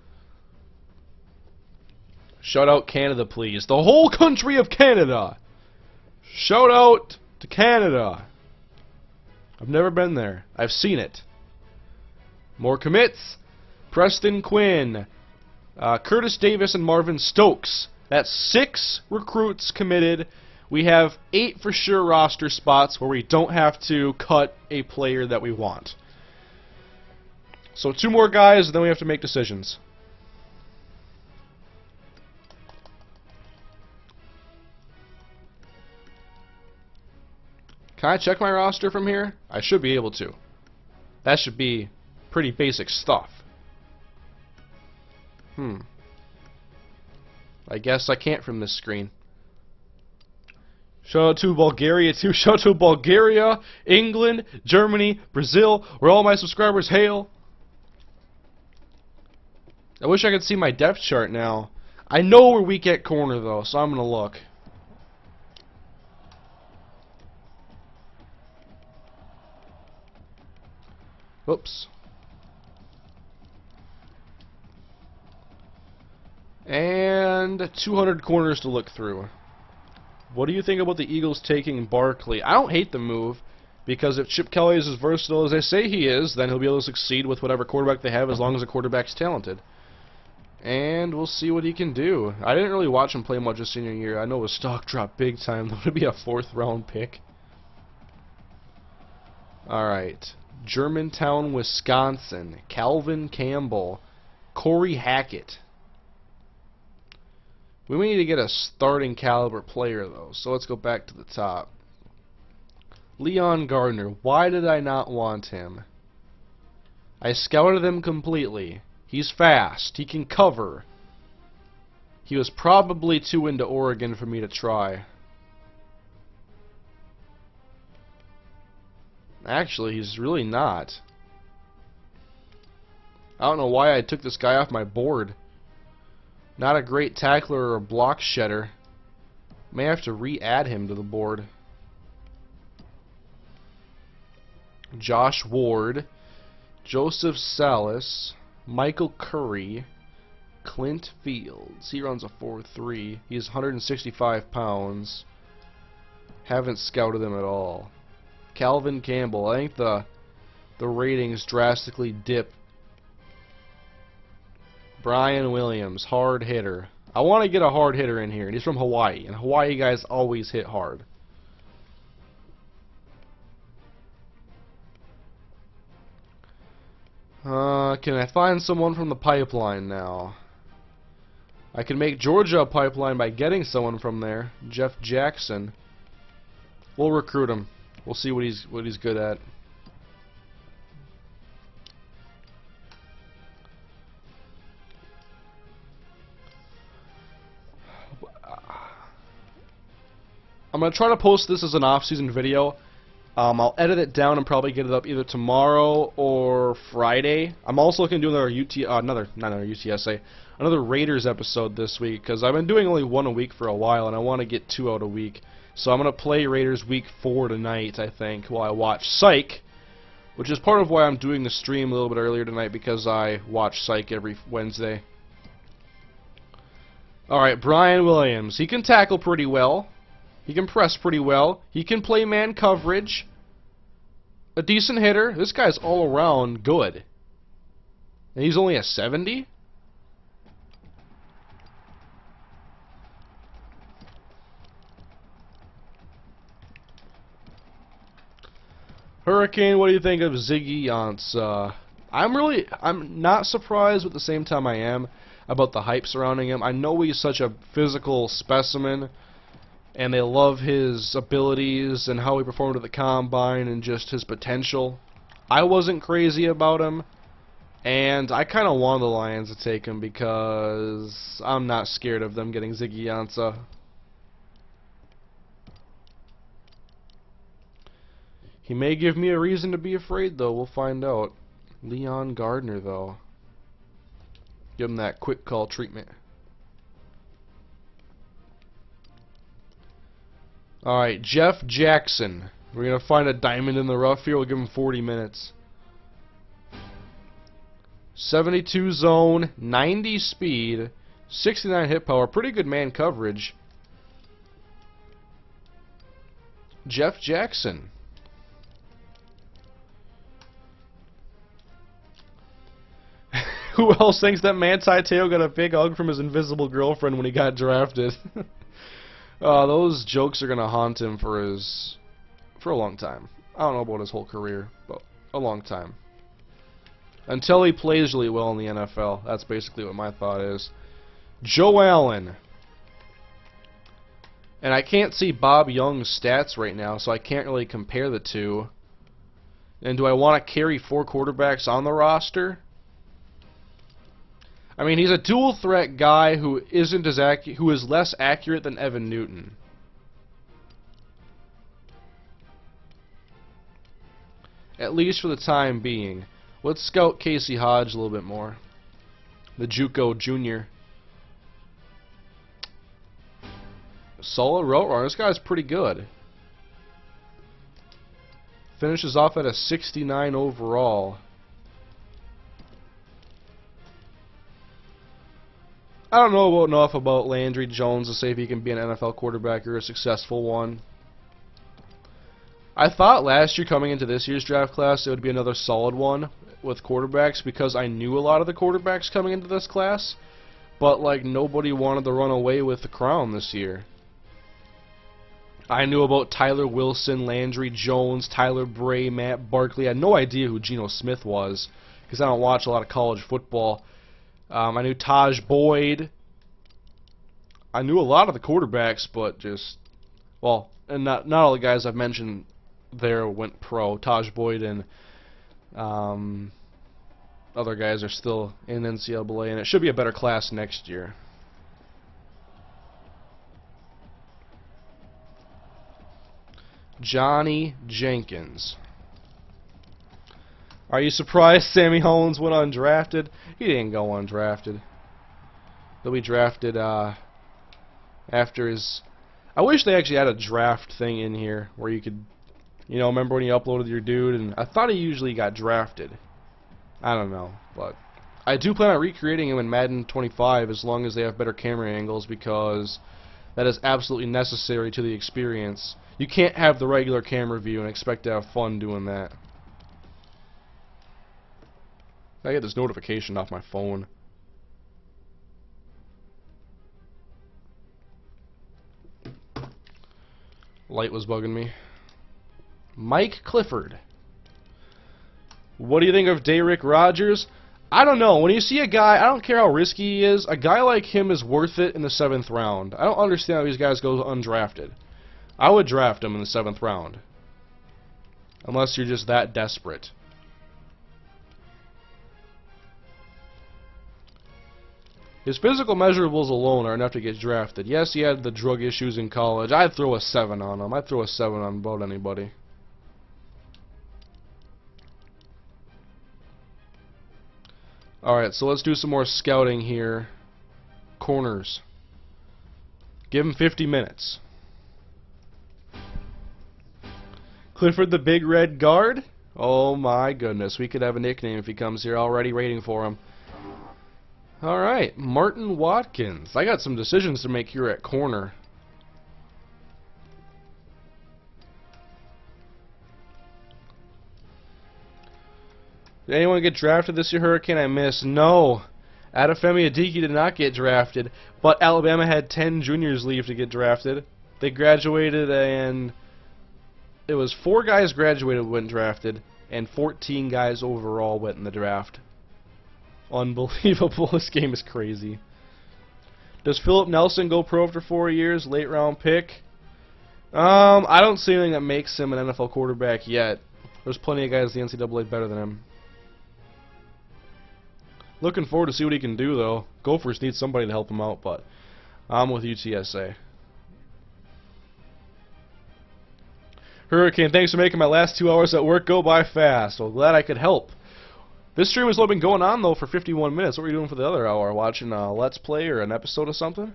Shout out Canada, please. The whole country of Canada. Shout out to Canada. I've never been there. I've seen it. More commits. Preston Quinn. Curtis Davis and Marvin Stokes. That's 6 recruits committed. We have 8 for sure roster spots where we don't have to cut a player that we want. So 2 more guys, and then we have to make decisions. Can I check my roster from here? I should be able to. That should be pretty basic stuff. I guess I can't from this screen. Shout out to Bulgaria too. Shout out to Bulgaria, England, Germany, Brazil, where all my subscribers hail. I wish I could see my depth chart now. I know we're weak at corner though, so I'm gonna look. Whoops. And 200 corners to look through. What do you think about the Eagles taking Barkley? I don't hate the move, because if Chip Kelly is as versatile as they say he is, then he'll be able to succeed with whatever quarterback they have as long as the quarterback's talented. And we'll see what he can do. I didn't really watch him play much his senior year. I know his stock dropped big time. That would be a 4th round pick. Alright. Germantown, Wisconsin. Calvin Campbell. Corey Hackett. We need to get a starting caliber player though, so let's go back to the top. Leon Gardner. Why did I not want him? I scouted him completely. He's fast. He can cover. He was probably too into Oregon for me to try. Actually, he's really not. I don't know why I took this guy off my board. Not a great tackler or a block shedder. May have to re-add him to the board. Josh Ward, Joseph Salas, Michael Curry, Clint Fields. He runs a 4.3. He's 165 pounds. Haven't scouted him at all. Calvin Campbell. I think the ratings drastically dip. Brian Williams, hard hitter. I want to get a hard hitter in here, and he's from Hawaii, and Hawaii guys always hit hard. Can I find someone from the pipeline now? I can make Georgia a pipeline by getting someone from there. Jeff Jackson. We'll recruit him. We'll see what he's good at. I'm going to try to post this as an off-season video. I'll edit it down and probably get it up either tomorrow or Friday. I'm also looking to do another Raiders episode this week, because I've been doing only one a week for a while, and I want to get 2 out a week. So I'm going to play Raiders Week 4 tonight, I think, while I watch Psych, which is part of why I'm doing the stream a little bit earlier tonight, because I watch Psych every Wednesday. Alright, Brian Williams. He can tackle pretty well. He can press pretty well. He can play man coverage. A decent hitter. This guy's all around good. And he's only a 70? Hurricane, what do you think of Ziggy Ansah? I'm not surprised, but at the same time I am, about the hype surrounding him. I know he's such a physical specimen, and they love his abilities and how he performed at the Combine and just his potential. I wasn't crazy about him, and I kind of wanted the Lions to take him because I'm not scared of them getting Ziggy Ansah. He may give me a reason to be afraid, though. We'll find out. Leon Gardner, though. Give him that quick call treatment. Alright, Jeff Jackson. We're going to find a diamond in the rough here. We'll give him 40 minutes. 72 zone, 90 speed, 69 hit power. Pretty good man coverage. Jeff Jackson. Who else thinks that Manti Te'o got a big hug from his invisible girlfriend when he got drafted? Those jokes are gonna haunt him for a long time. I don't know about his whole career, but a long time. Until he plays really well in the NFL. That's basically what my thought is. Joe Allen. And I can't see Bob Young's stats right now, so I can't really compare the two. And do I want to carry 4 quarterbacks on the roster? I mean, he's a dual threat guy who who is less accurate than Evan Newton. At least for the time being. Let's scout Casey Hodge a little bit more. The JUCO junior. Solid route runner. This guy's pretty good. Finishes off at a 69 overall. I don't know enough about Landry Jones to say if he can be an NFL quarterback or a successful one. I thought last year coming into this year's draft class it would be another solid one with quarterbacks because I knew a lot of the quarterbacks coming into this class, but like nobody wanted to run away with the crown this year. I knew about Tyler Wilson, Landry Jones, Tyler Bray, Matt Barkley. I had no idea who Geno Smith was because I don't watch a lot of college football. I knew Taj Boyd. I knew a lot of the quarterbacks, but just, well, and not all the guys I've mentioned there went pro. Taj Boyd and other guys are still in NCAA, and it should be a better class next year. Johnny Jenkins. Are you surprised Sammy Hollins went undrafted? He didn't go undrafted. He'll be drafted after his... I wish they actually had a draft thing in here where you could, you know, remember when you uploaded your dude, and I thought he usually got drafted. I don't know, but I do plan on recreating him in Madden 25 as long as they have better camera angles because that is absolutely necessary to the experience. You can't have the regular camera view and expect to have fun doing that. I get this notification off my phone. Light was bugging me. Mike Clifford. What do you think of Derrick Rogers? I don't know. When you see a guy, I don't care how risky he is, a guy like him is worth it in the 7th round. I don't understand how these guys go undrafted. I would draft him in the 7th round. Unless you're just that desperate. His physical measurables alone are enough to get drafted. Yes, he had the drug issues in college. I'd throw a 7 on him. I'd throw a 7 on about anybody. Alright, so let's do some more scouting here. Corners. Give him 50 minutes. Clifford the Big Red Guard? Oh my goodness, we could have a nickname if he comes here. Already waiting for him. Alright, Martin Watkins. I got some decisions to make here at corner. Did anyone get drafted this year, Hurricane? I missed. No. Adefemi Adiki did not get drafted, but Alabama had 10 juniors leave to get drafted. They graduated and it was 4 guys graduated went drafted, and 14 guys overall went in the draft. Unbelievable. This game is crazy. Does Philip Nelson go pro after 4 years? Late round pick? I don't see anything that makes him an NFL quarterback yet. There's plenty of guys in the NCAA better than him. Looking forward to see what he can do, though. Gophers need somebody to help him out, but I'm with UTSA. Hurricane, thanks for making my last 2 hours at work go by fast. Well, glad I could help. This stream has been going on, though, for 51 minutes. What were you doing for the other hour? Watching a Let's Play or an episode of something?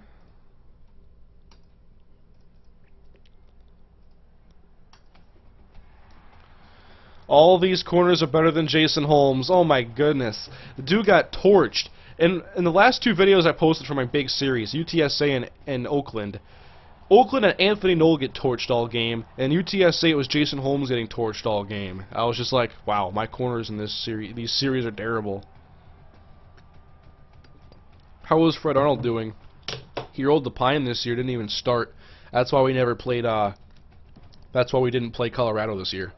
All these corners are better than Jason Holmes. Oh my goodness. The dude got torched. In the last 2 videos I posted for my big series, UTSA and Oakland, Oakland and Anthony Knoll get torched all game, and UTSA it was Jason Holmes getting torched all game. I was just like, wow, my corners in these series are terrible. How was Fred Arnold doing? He rolled the pine this year, didn't even start. That's why we never played, that's why we didn't play Colorado this year.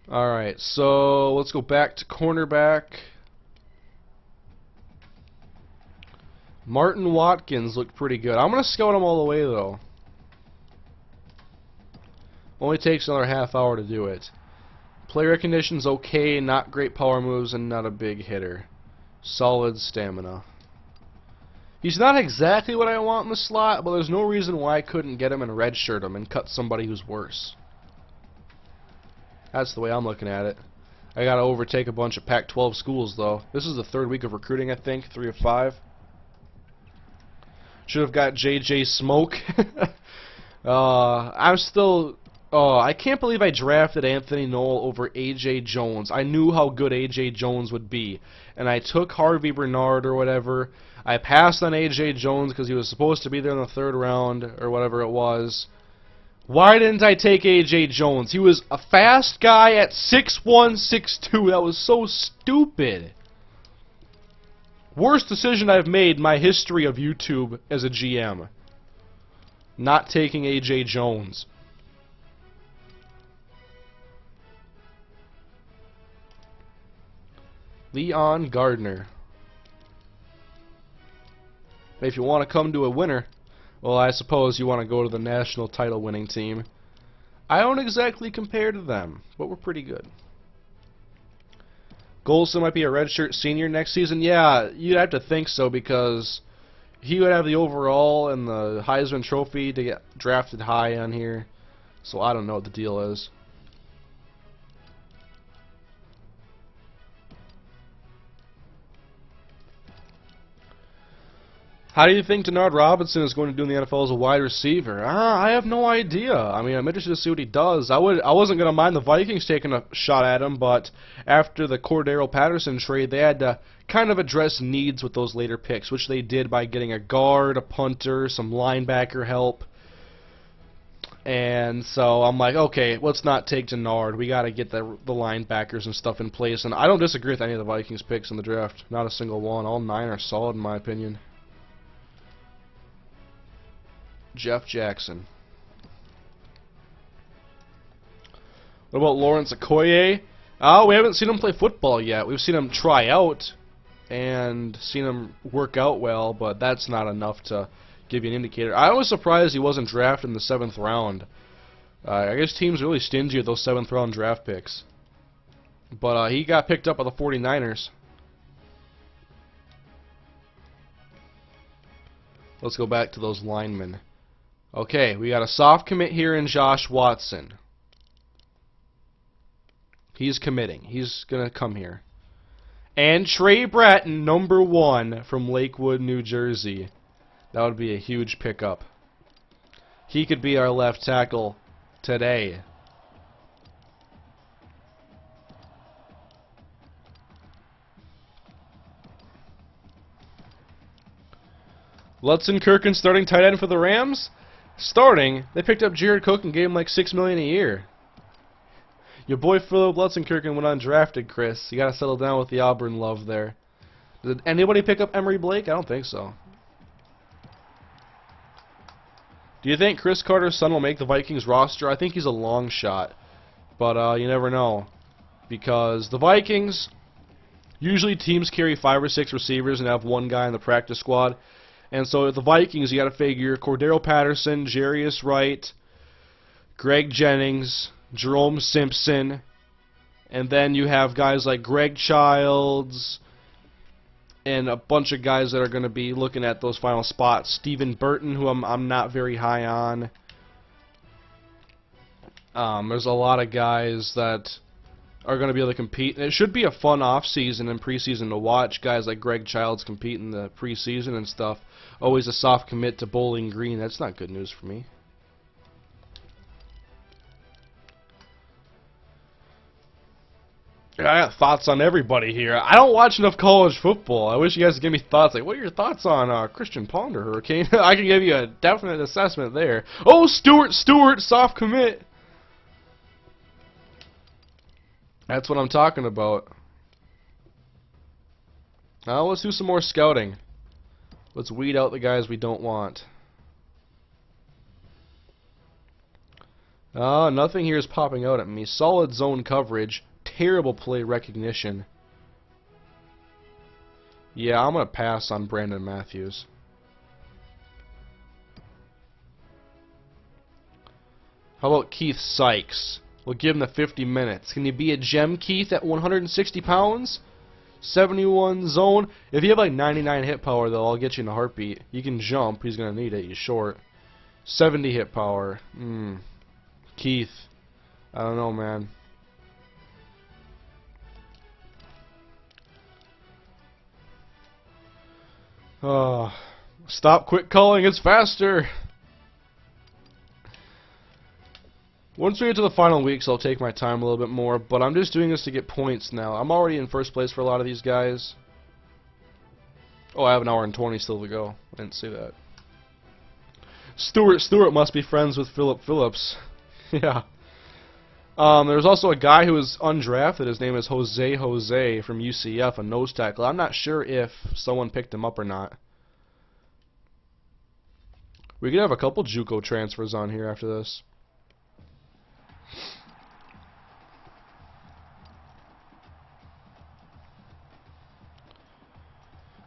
Alright, so let's go back to cornerback. Martin Watkins looked pretty good. I'm going to scout him all the way, though. Only takes another half hour to do it. Play recognition's okay, not great power moves, and not a big hitter. Solid stamina. He's not exactly what I want in the slot, but there's no reason why I couldn't get him and redshirt him and cut somebody who's worse. That's the way I'm looking at it. I gotta overtake a bunch of Pac-12 schools, though. This is the 3rd week of recruiting, I think. 3 or 5. Should have got JJ Smoke. I'm still... I can't believe I drafted Anthony Noel over A.J. Jones. I knew how good A.J. Jones would be. And I took Harvey Bernard or whatever. I passed on A.J. Jones because he was supposed to be there in the 3rd round or whatever it was. Why didn't I take A.J. Jones? He was a fast guy at 6'1", 6'2". That was so stupid. Worst decision I've made in my history of YouTube as a GM. Not taking A.J. Jones. Leon Gardner. If you want to come to a winner, well, I suppose you want to go to the national title winning team. I don't exactly compare to them, but we're pretty good. Golson might be a redshirt senior next season. Yeah, you'd have to think so because he would have the overall and the Heisman Trophy to get drafted high on here. So I don't know what the deal is. How do you think Denard Robinson is going to do in the NFL as a wide receiver? I have no idea. I mean, I'm interested to see what he does. I wasn't going to mind the Vikings taking a shot at him, but after the Cordero Patterson trade, they had to kind of address needs with those later picks, which they did by getting a guard, a punter, some linebacker help. And so I'm like, okay, let's not take Denard. We got to get the linebackers and stuff in place. And I don't disagree with any of the Vikings picks in the draft. Not a single one. All 9 are solid in my opinion. Jeff Jackson. What about Lawrence Okoye? We haven't seen him play football yet. We've seen him try out and seen him work out well, but that's not enough to give you an indicator. I was surprised he wasn't drafted in the 7th round. I guess teams are really stingy with those 7th round draft picks. But he got picked up by the 49ers. Let's go back to those linemen. Okay, we got a soft commit here in Josh Watson. He's committing. He's going to come here. And Trey Bratton, number 1 from Lakewood, New Jersey. That would be a huge pickup. He could be our left tackle today. Lutzenkirchen starting tight end for the Rams? Starting, they picked up Jared Cook and gave him like $6 million a year. Your boy Philip Lutzenkirchen went undrafted, Chris. You gotta settle down with the Auburn love there. Did anybody pick up Emery Blake? I don't think so. Do you think Chris Carter's son will make the Vikings roster? I think he's a long shot. But you never know. Because the Vikings, usually teams carry 5 or 6 receivers and have 1 guy in the practice squad. And so at the Vikings, you got to figure Cordero Patterson, Jarius Wright, Greg Jennings, Jerome Simpson, and then you have guys like Greg Childs and a bunch of guys that are going to be looking at those final spots. Stephen Burton, who I'm not very high on. There's a lot of guys that are going to be able to compete. And it should be a fun off-season and preseason to watch guys like Greg Childs compete in the preseason and stuff. Always a soft commit to Bowling Green. That's not good news for me. I got thoughts on everybody here. I don't watch enough college football. I wish you guys would give me thoughts. Like, what are your thoughts on Christian Ponder, Hurricane? I can give you a definite assessment there. Oh, Stewart, soft commit. That's what I'm talking about. Now let's do some more scouting. Let's weed out the guys we don't want. Nothing here is popping out at me. Solid zone coverage. Terrible play recognition. Yeah, I'm going to pass on Brandon Matthews. How about Keith Sykes? We'll give him the 50 minutes. Can you be a gem, Keith, at 160 pounds? 71 zone. If you have like 99 hit power, though, I'll get you in a heartbeat. You can jump. He's going to need it. He's short. 70 hit power. Keith. I don't know, man. Stop quick calling. It's faster. Once we get to the final weeks, I'll take my time a little bit more, but I'm just doing this to get points now. I'm already in first place for a lot of these guys. Oh, I have an hour and 20 still to go. I didn't see that. Stewart must be friends with Phillip Phillips. Yeah. There's also a guy who is undrafted. His name is Jose from UCF, a nose tackle. I'm not sure if someone picked him up or not. We could have a couple JUCO transfers on here after this.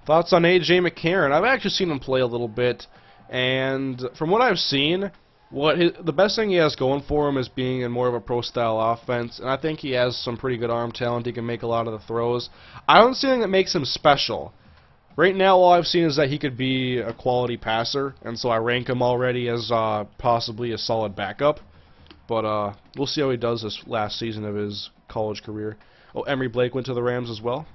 Thoughts on A.J. McCarron? I've actually seen him play a little bit, and from what I've seen, the best thing he has going for him is being in more of a pro-style offense, and I think he has some pretty good arm talent. He can make a lot of the throws. I don't see anything that makes him special. Right now, all I've seen is that he could be a quality passer, and so I rank him already as possibly a solid backup. But we'll see how he does this last season of his college career. Oh, Emery Blake went to the Rams as well.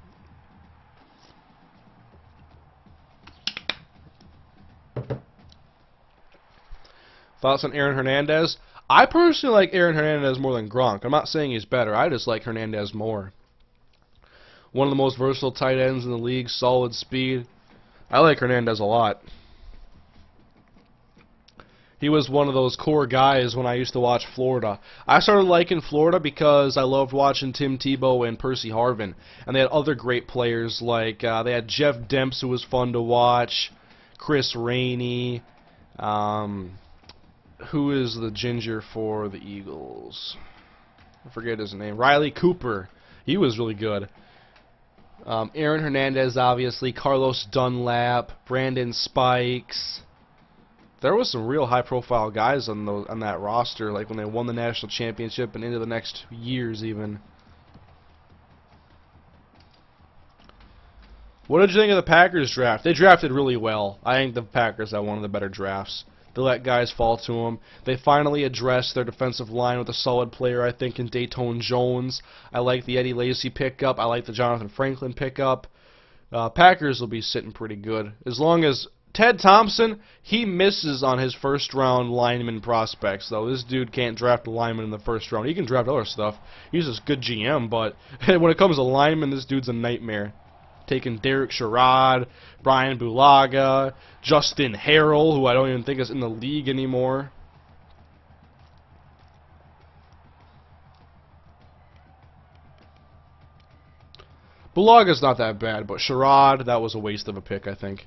Thoughts on Aaron Hernandez? I personally like Aaron Hernandez more than Gronk. I'm not saying he's better. I just like Hernandez more. One of the most versatile tight ends in the league. Solid speed. I like Hernandez a lot. He was one of those core guys when I used to watch Florida. I started liking Florida because I loved watching Tim Tebow and Percy Harvin. And they had other great players like they had Jeff Demps, who was fun to watch. Chris Rainey. Who is the ginger for the Eagles? I forget his name. Riley Cooper. He was really good. Aaron Hernandez, obviously. Carlos Dunlap. Brandon Spikes. There was some real high-profile guys on that roster, like when they won the national championship and into the next years even. What did you think of the Packers draft? They drafted really well. I think the Packers had one of the better drafts. They let guys fall to them. They finally addressed their defensive line with a solid player, I think, in Dayton Jones. I like the Eddie Lacy pickup. I like the Jonathan Franklin pickup. Packers will be sitting pretty good. As long as Ted Thompson, he misses on his first-round lineman prospects, though. This dude can't draft a lineman in the first round. He can draft other stuff. He's a good GM, but when it comes to linemen, this dude's a nightmare. Taking Derek Sherrod, Brian Bulaga, Justin Harrell, who I don't even think is in the league anymore. Bulaga's not that bad, but Sherrod, that was a waste of a pick, I think.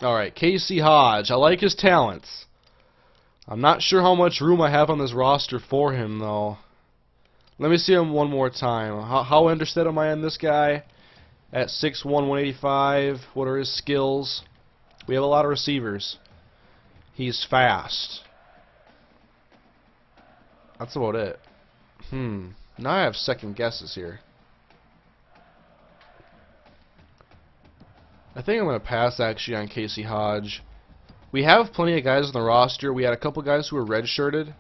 Alright, Casey Hodge. I like his talents. I'm not sure how much room I have on this roster for him, though. Let me see him one more time. How interested am I in this guy? At 6'1", 185. What are his skills? We have a lot of receivers. He's fast. That's about it. Now I have second guesses here. I think I'm going to pass, actually, on Casey Hodge. We have plenty of guys on the roster. We had a couple guys who were redshirted.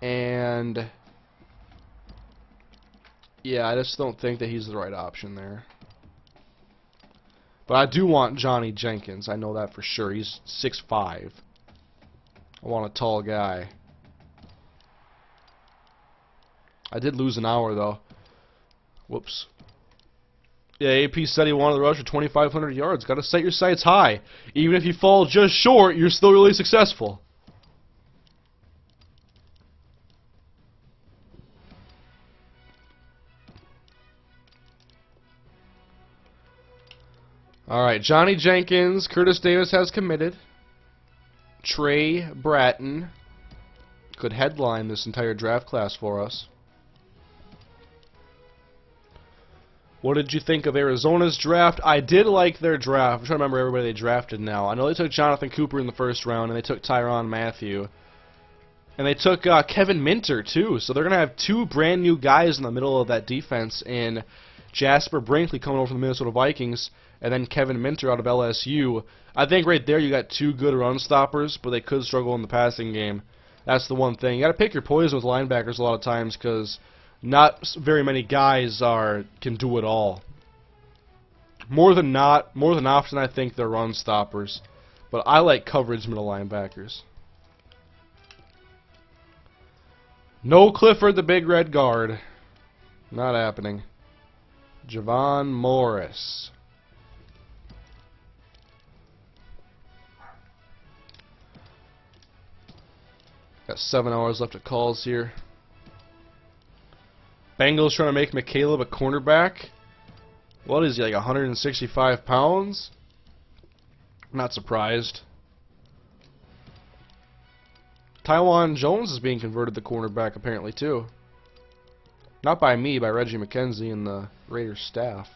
And yeah, I just don't think that he's the right option there. But I do want Johnny Jenkins. I know that for sure. He's 6'5". I want a tall guy. I did lose an hour, though. Whoops. Yeah, AP said he wanted to rush for 2,500 yards. Got to set your sights high. Even if you fall just short, you're still really successful. Alright, Johnny Jenkins, Curtis Davis has committed. Trey Bratton could headline this entire draft class for us. What did you think of Arizona's draft? I did like their draft. I'm trying to remember everybody they drafted now. I know they took Jonathan Cooper in the first round, and they took Tyrann Mathieu. And they took Kevin Minter, too. So they're going to have two brand new guys in the middle of that defense in Jasper Brinkley coming over from the Minnesota Vikings, and then Kevin Minter out of LSU. I think right there you got two good run stoppers, but they could struggle in the passing game. That's the one thing. You got to pick your poison with linebackers a lot of times because not very many guys can do it all. More than often, I think they're run stoppers, but I like coverage middle linebackers. No Clifford, the big red guard. Not happening. Javon Morris. Got 7 hours left of calls here. Bengals trying to make McCaleb a cornerback. What is he, like 165 pounds? Not surprised. Tywan Jones is being converted to cornerback apparently too. Not by me, by Reggie McKenzie and the Raiders staff.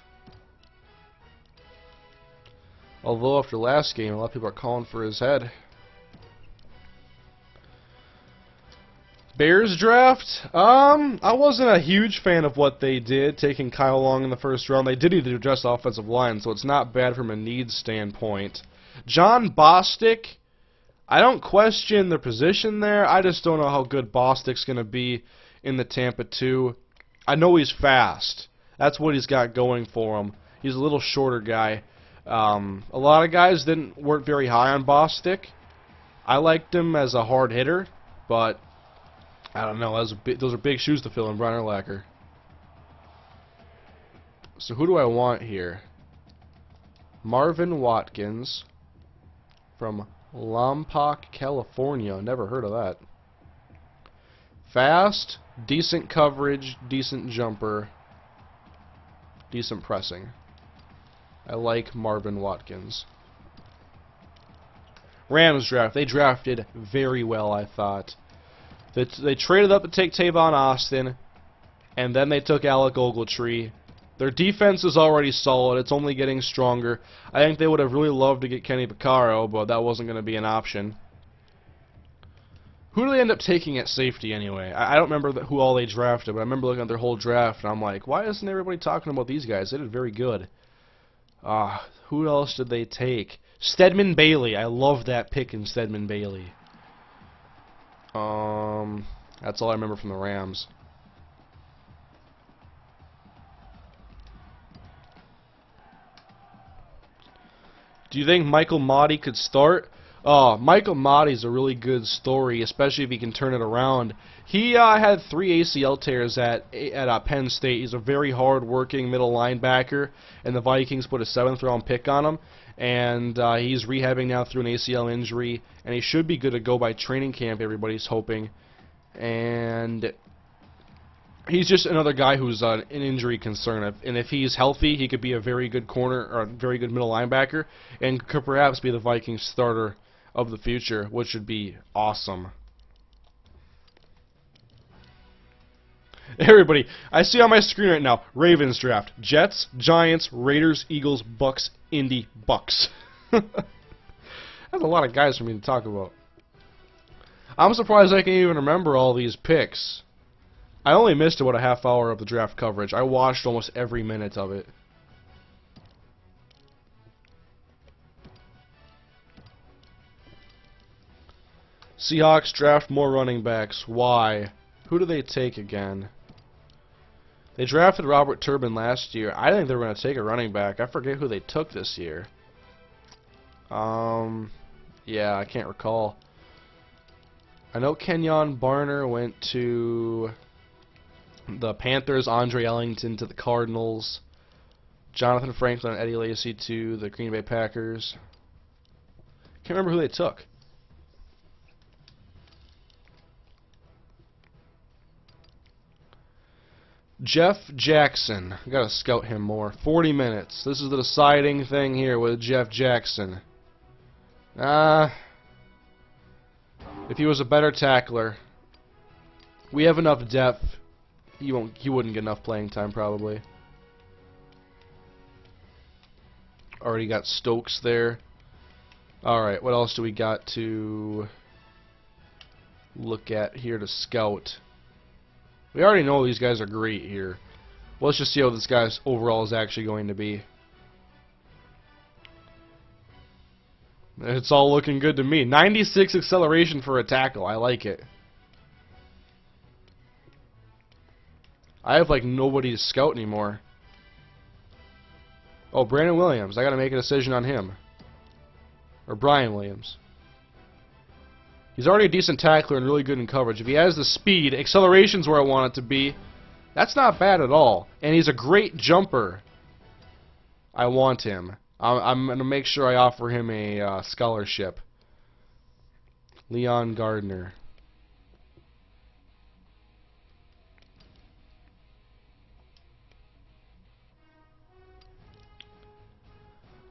Although after last game, a lot of people are calling for his head. Bears draft? I wasn't a huge fan of what they did, taking Kyle Long in the first round. They did need to address the offensive line, so it's not bad from a needs standpoint. John Bostic, I don't question their position there. I just don't know how good Bostic's going to be in the Tampa 2. I know he's fast. That's what he's got going for him. He's a little shorter guy. A lot of guys weren't very high on Bostic. I liked him as a hard hitter, but I don't know. Those are big shoes to fill in Brian Urlacher. So who do I want here? Marvin Watkins from Lompoc, California. Never heard of that. Fast, decent coverage, decent jumper, decent pressing. I like Marvin Watkins. Rams draft. They drafted very well, I thought. They traded up to take Tavon Austin, and then they took Alec Ogletree. Their defense is already solid. It's only getting stronger. I think they would have really loved to get Kenny Vaccaro, but that wasn't going to be an option. Who do they end up taking at safety anyway? I don't remember who all they drafted, but I remember looking at their whole draft, and I'm like, why isn't everybody talking about these guys? They did very good. Who else did they take? Stedman Bailey. I love that pick in Stedman Bailey. That's all I remember from the Rams. Do you think Michael Motti could start? Michael Motti's a really good story, especially if he can turn it around. He had 3 ACL tears at Penn State. He's a very hard-working middle linebacker, and the Vikings put a 7th-round pick on him. And he's rehabbing now through an ACL injury, and he should be good to go by training camp, everybody's hoping. And he's just another guy who's an injury concern. And if he's healthy, he could be a very good corner or a very good middle linebacker, and could perhaps be the Vikings starter of the future, which would be awesome. Everybody, I see on my screen right now, Ravens draft. Jets, Giants, Raiders, Eagles, Bucks, Indy, Bucks. That's a lot of guys for me to talk about. I'm surprised I can even remember all these picks. I only missed about a half hour of the draft coverage. I watched almost every minute of it. Seahawks draft more running backs. Why? Who do they take again? They drafted Robert Turbin last year. I think they were going to take a running back. I forget who they took this year. Yeah, I can't recall. I know Kenyon Barner went to the Panthers, Andre Ellington to the Cardinals, Jonathan Franklin and Eddie Lacy to the Green Bay Packers. Can't remember who they took. Jeff Jackson. We gotta scout him more. 40 minutes. This is the deciding thing here with Jeff Jackson. If he was a better tackler, we have enough depth. He wouldn't get enough playing time probably. Already got Stokes there. Alright, what else do we got to look at here to scout? We already know these guys are great here. Well, let's just see how this guy's overall is actually going to be. It's all looking good to me. 96 acceleration for a tackle. I like it. I have like nobody to scout anymore. Oh, Brandon Williams. I gotta make a decision on him. Or Brian Williams. He's already a decent tackler and really good in coverage. If he has the speed, acceleration's where I want it to be. That's not bad at all. And he's a great jumper. I want him. I'm going to make sure I offer him a scholarship. Leon Gardner.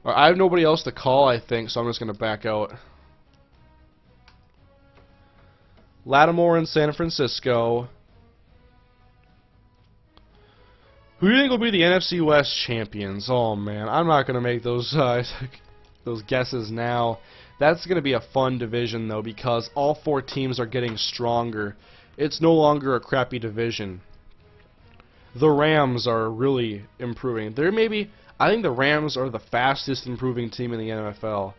I have nobody else to call, I think, so I'm just going to back out. Lattimore in San Francisco. Who do you think will be the NFC West champions? Oh man, I'm not gonna make those guesses now. That's gonna be a fun division though because all 4 teams are getting stronger. It's no longer a crappy division. The Rams are really improving. I think the Rams are the fastest improving team in the NFL.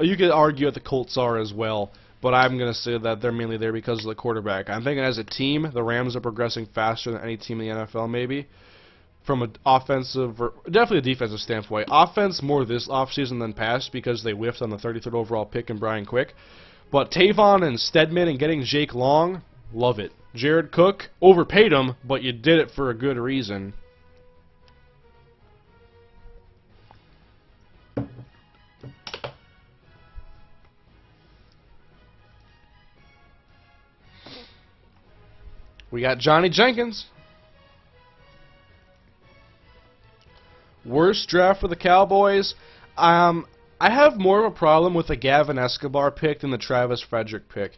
You could argue that the Colts are as well. But I'm going to say that they're mainly there because of the quarterback. I'm thinking as a team, the Rams are progressing faster than any team in the NFL, maybe. From an offensive, or definitely a defensive standpoint. Offense more this offseason than past because they whiffed on the 33rd overall pick in Brian Quick. But Tavon and Stedman and getting Jake Long, love it. Jared Cook, overpaid him, but you did it for a good reason. We got Johnny Jenkins. Worst draft for the Cowboys. I have more of a problem with the Gavin Escobar pick than the Travis Frederick pick.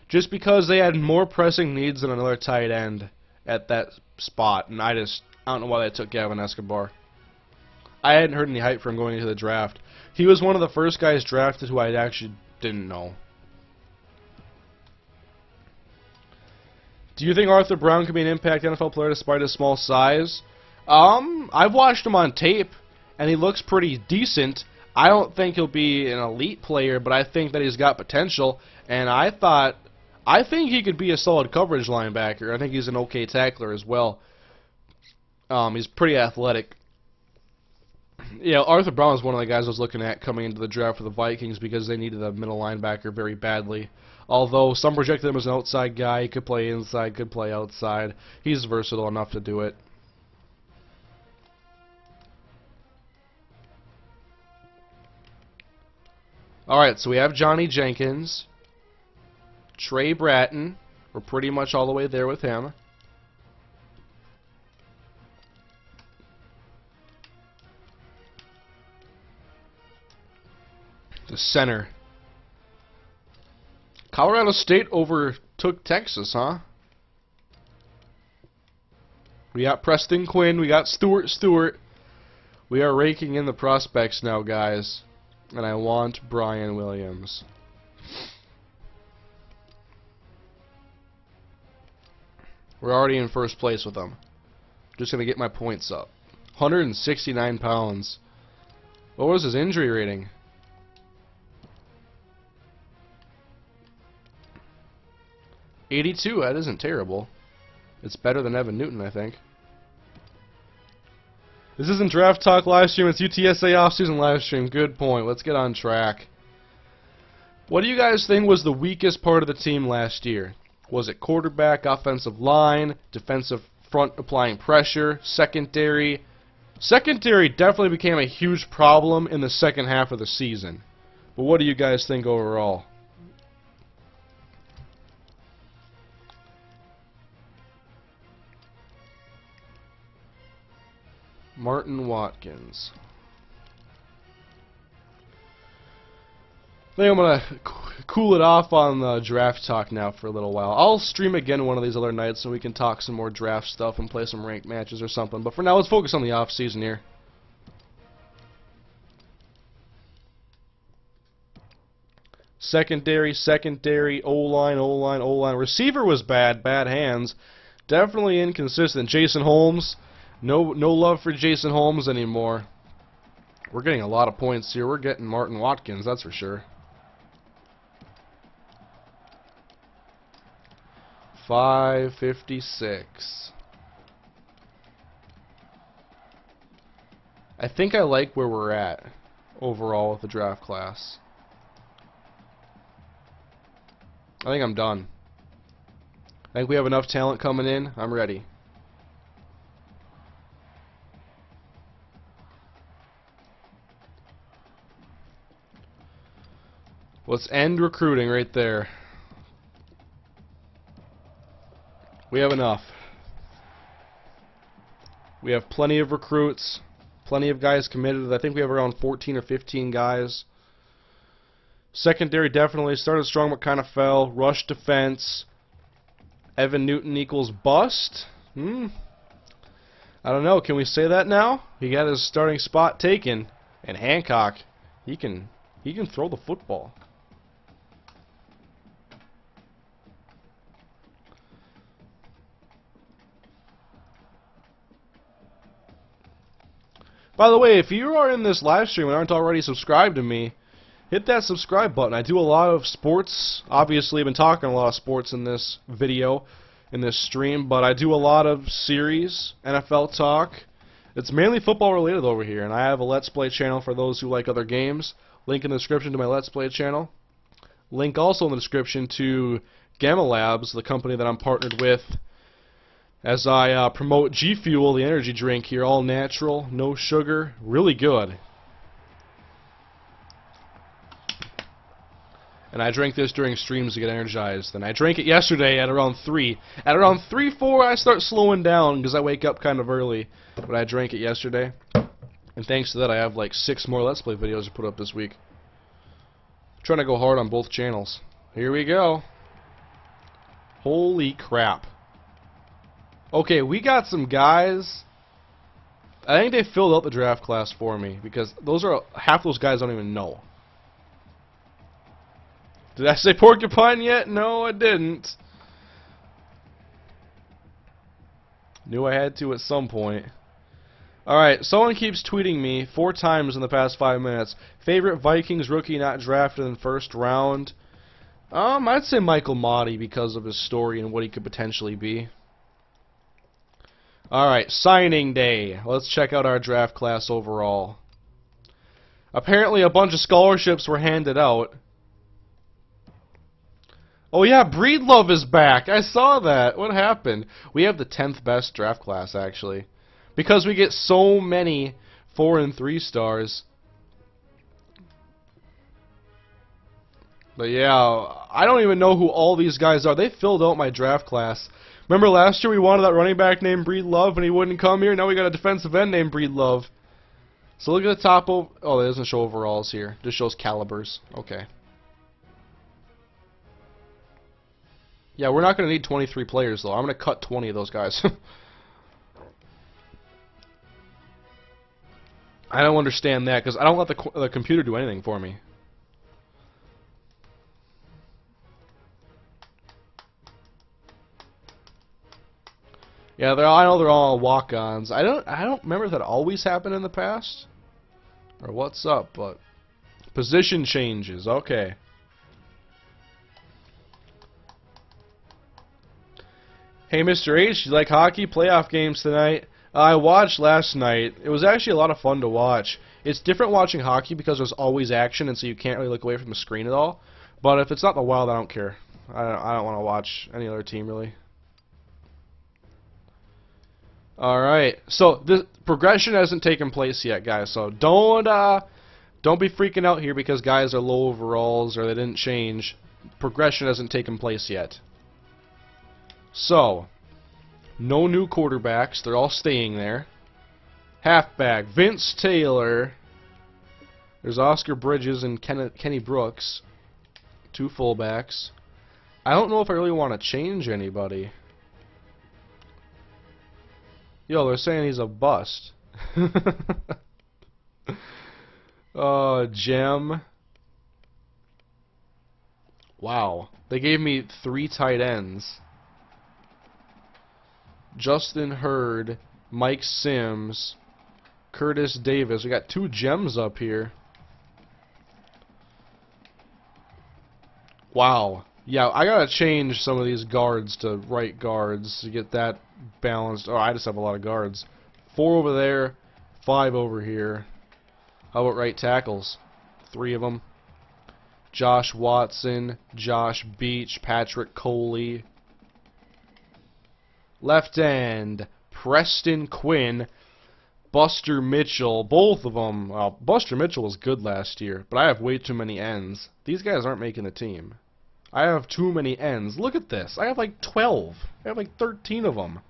Just because they had more pressing needs than another tight end at that spot. And I don't know why they took Gavin Escobar. I hadn't heard any hype from going into the draft. He was one of the first guys drafted who I actually didn't know. Do you think Arthur Brown can be an impact NFL player despite his small size? I've watched him on tape, and he looks pretty decent. I don't think he'll be an elite player, but I think that he's got potential, and I think he could be a solid coverage linebacker. I think he's an okay tackler as well. He's pretty athletic. Yeah, Arthur Brown is one of the guys I was looking at coming into the draft for the Vikings because they needed a middle linebacker very badly. Although some projected him as an outside guy, he could play inside, could play outside. He's versatile enough to do it. Alright, so we have Johnny Jenkins. Trey Bratton. We're pretty much all the way there with him. The center. Colorado State overtook Texas, huh? We got Preston Quinn. We got Stewart. We are raking in the prospects now, guys. And I want Brian Williams. We're already in first place with them. Just going to get my points up. 169 pounds. What was his injury rating? .82, that isn't terrible. It's better than Evan Newton, I think. This isn't Draft Talk Livestream, it's UTSA Offseason Livestream. Good point. Let's get on track. What do you guys think was the weakest part of the team last year? Was it quarterback, offensive line, defensive front applying pressure, secondary? Secondary definitely became a huge problem in the second half of the season. But what do you guys think overall? Martin Watkins. I think I'm going to cool it off on the draft talk now for a little while. I'll stream again one of these other nights so we can talk some more draft stuff and play some ranked matches or something. But for now, let's focus on the off-season here. Secondary, O-line, O-line, O-line. Receiver was bad hands. Definitely inconsistent. Jason Holmes, no love for Jason Holmes anymore. We're getting a lot of points here. We're getting Martin Watkins, that's for sure. 556. I think I like where we're at overall with the draft class. I think I'm done. I think we have enough talent coming in. I'm ready. Let's end recruiting right there. We have enough. We have plenty of recruits, plenty of guys committed. I think we have around 14 or 15 guys. Secondary definitely started strong but kind of fell. Rush defense. Evan Newton equals bust? I don't know. Can we say that now? He got his starting spot taken. And Hancock, he can throw the football. By the way, if you are in this live stream and aren't already subscribed to me, hit that subscribe button. I do a lot of sports. Obviously, I've been talking a lot of sports in this video, in this stream, but I do a lot of series, NFL talk. It's mainly football related over here, and I have a Let's Play channel for those who like other games. Link in the description to my Let's Play channel. Link also in the description to Gamma Labs, the company that I'm partnered with, as I promote G Fuel, the energy drink here, all natural, no sugar, really good. And I drink this during streams to get energized. And I drank it yesterday at around 3. At around 3, 4, I start slowing down because I wake up kind of early. But I drank it yesterday. And thanks to that, I have like 6 more Let's Play videos to put up this week. I'm trying to go hard on both channels. Here we go. Holy crap. Okay, we got some guys. I think they filled out the draft class for me because those are half those guys I don't even know. Did I say porcupine yet? No, I didn't. Knew I had to at some point. Alright, someone keeps tweeting me 4 times in the past 5 minutes. Favorite Vikings rookie not drafted in the first round? I'd say Michael Motti because of his story and what he could potentially be. Alright, signing day. Let's check out our draft class overall. Apparently a bunch of scholarships were handed out. Oh yeah, Breedlove is back. I saw that. What happened? We have the 10th best draft class, actually. Because we get so many 4 and 3 stars. But yeah, I don't even know who all these guys are. They filled out my draft class. Remember last year we wanted that running back named Breedlove and he wouldn't come here? Now we got a defensive end named Breedlove. So look at the top of... Oh, it doesn't show overalls here. It just shows calibers. Okay. Yeah, we're not going to need 23 players, though. I'm going to cut 20 of those guys. I don't understand that, because I don't let the computer do anything for me. Yeah, I know they're all walk-ons. I don't remember if that always happened in the past, or what's up, but position changes. Okay. Hey, Mr. H, you like hockey? Playoff games tonight. I watched last night. It was actually a lot of fun to watch. It's different watching hockey because there's always action, and so you can't really look away from the screen at all. But if it's not the Wild, I don't care. I don't want to watch any other team, really. Alright, so the progression hasn't taken place yet, guys. So don't be freaking out here because guys are low overalls or they didn't change. Progression hasn't taken place yet. So, no new quarterbacks. They're all staying there. Halfback, Vince Taylor. There's Oscar Bridges and Kenny Brooks. 2 fullbacks. I don't know if I really want to change anybody. Yo, they're saying he's a bust. Gem. Wow. They gave me 3 tight ends. Justin Hurd, Mike Sims, Curtis Davis. We got 2 gems up here. Wow. Yeah, I gotta change some of these guards to right guards to get that balanced. Oh, I just have a lot of guards. 4 over there, 5 over here. How about right tackles? 3 of them. Josh Watson, Josh Beach, Patrick Coley. Left end, Preston Quinn, Buster Mitchell. Both of them. Well, Buster Mitchell was good last year, but I have way too many ends. These guys aren't making the team. I have too many ends. Look at this. I have like 12. I have like 13 of them.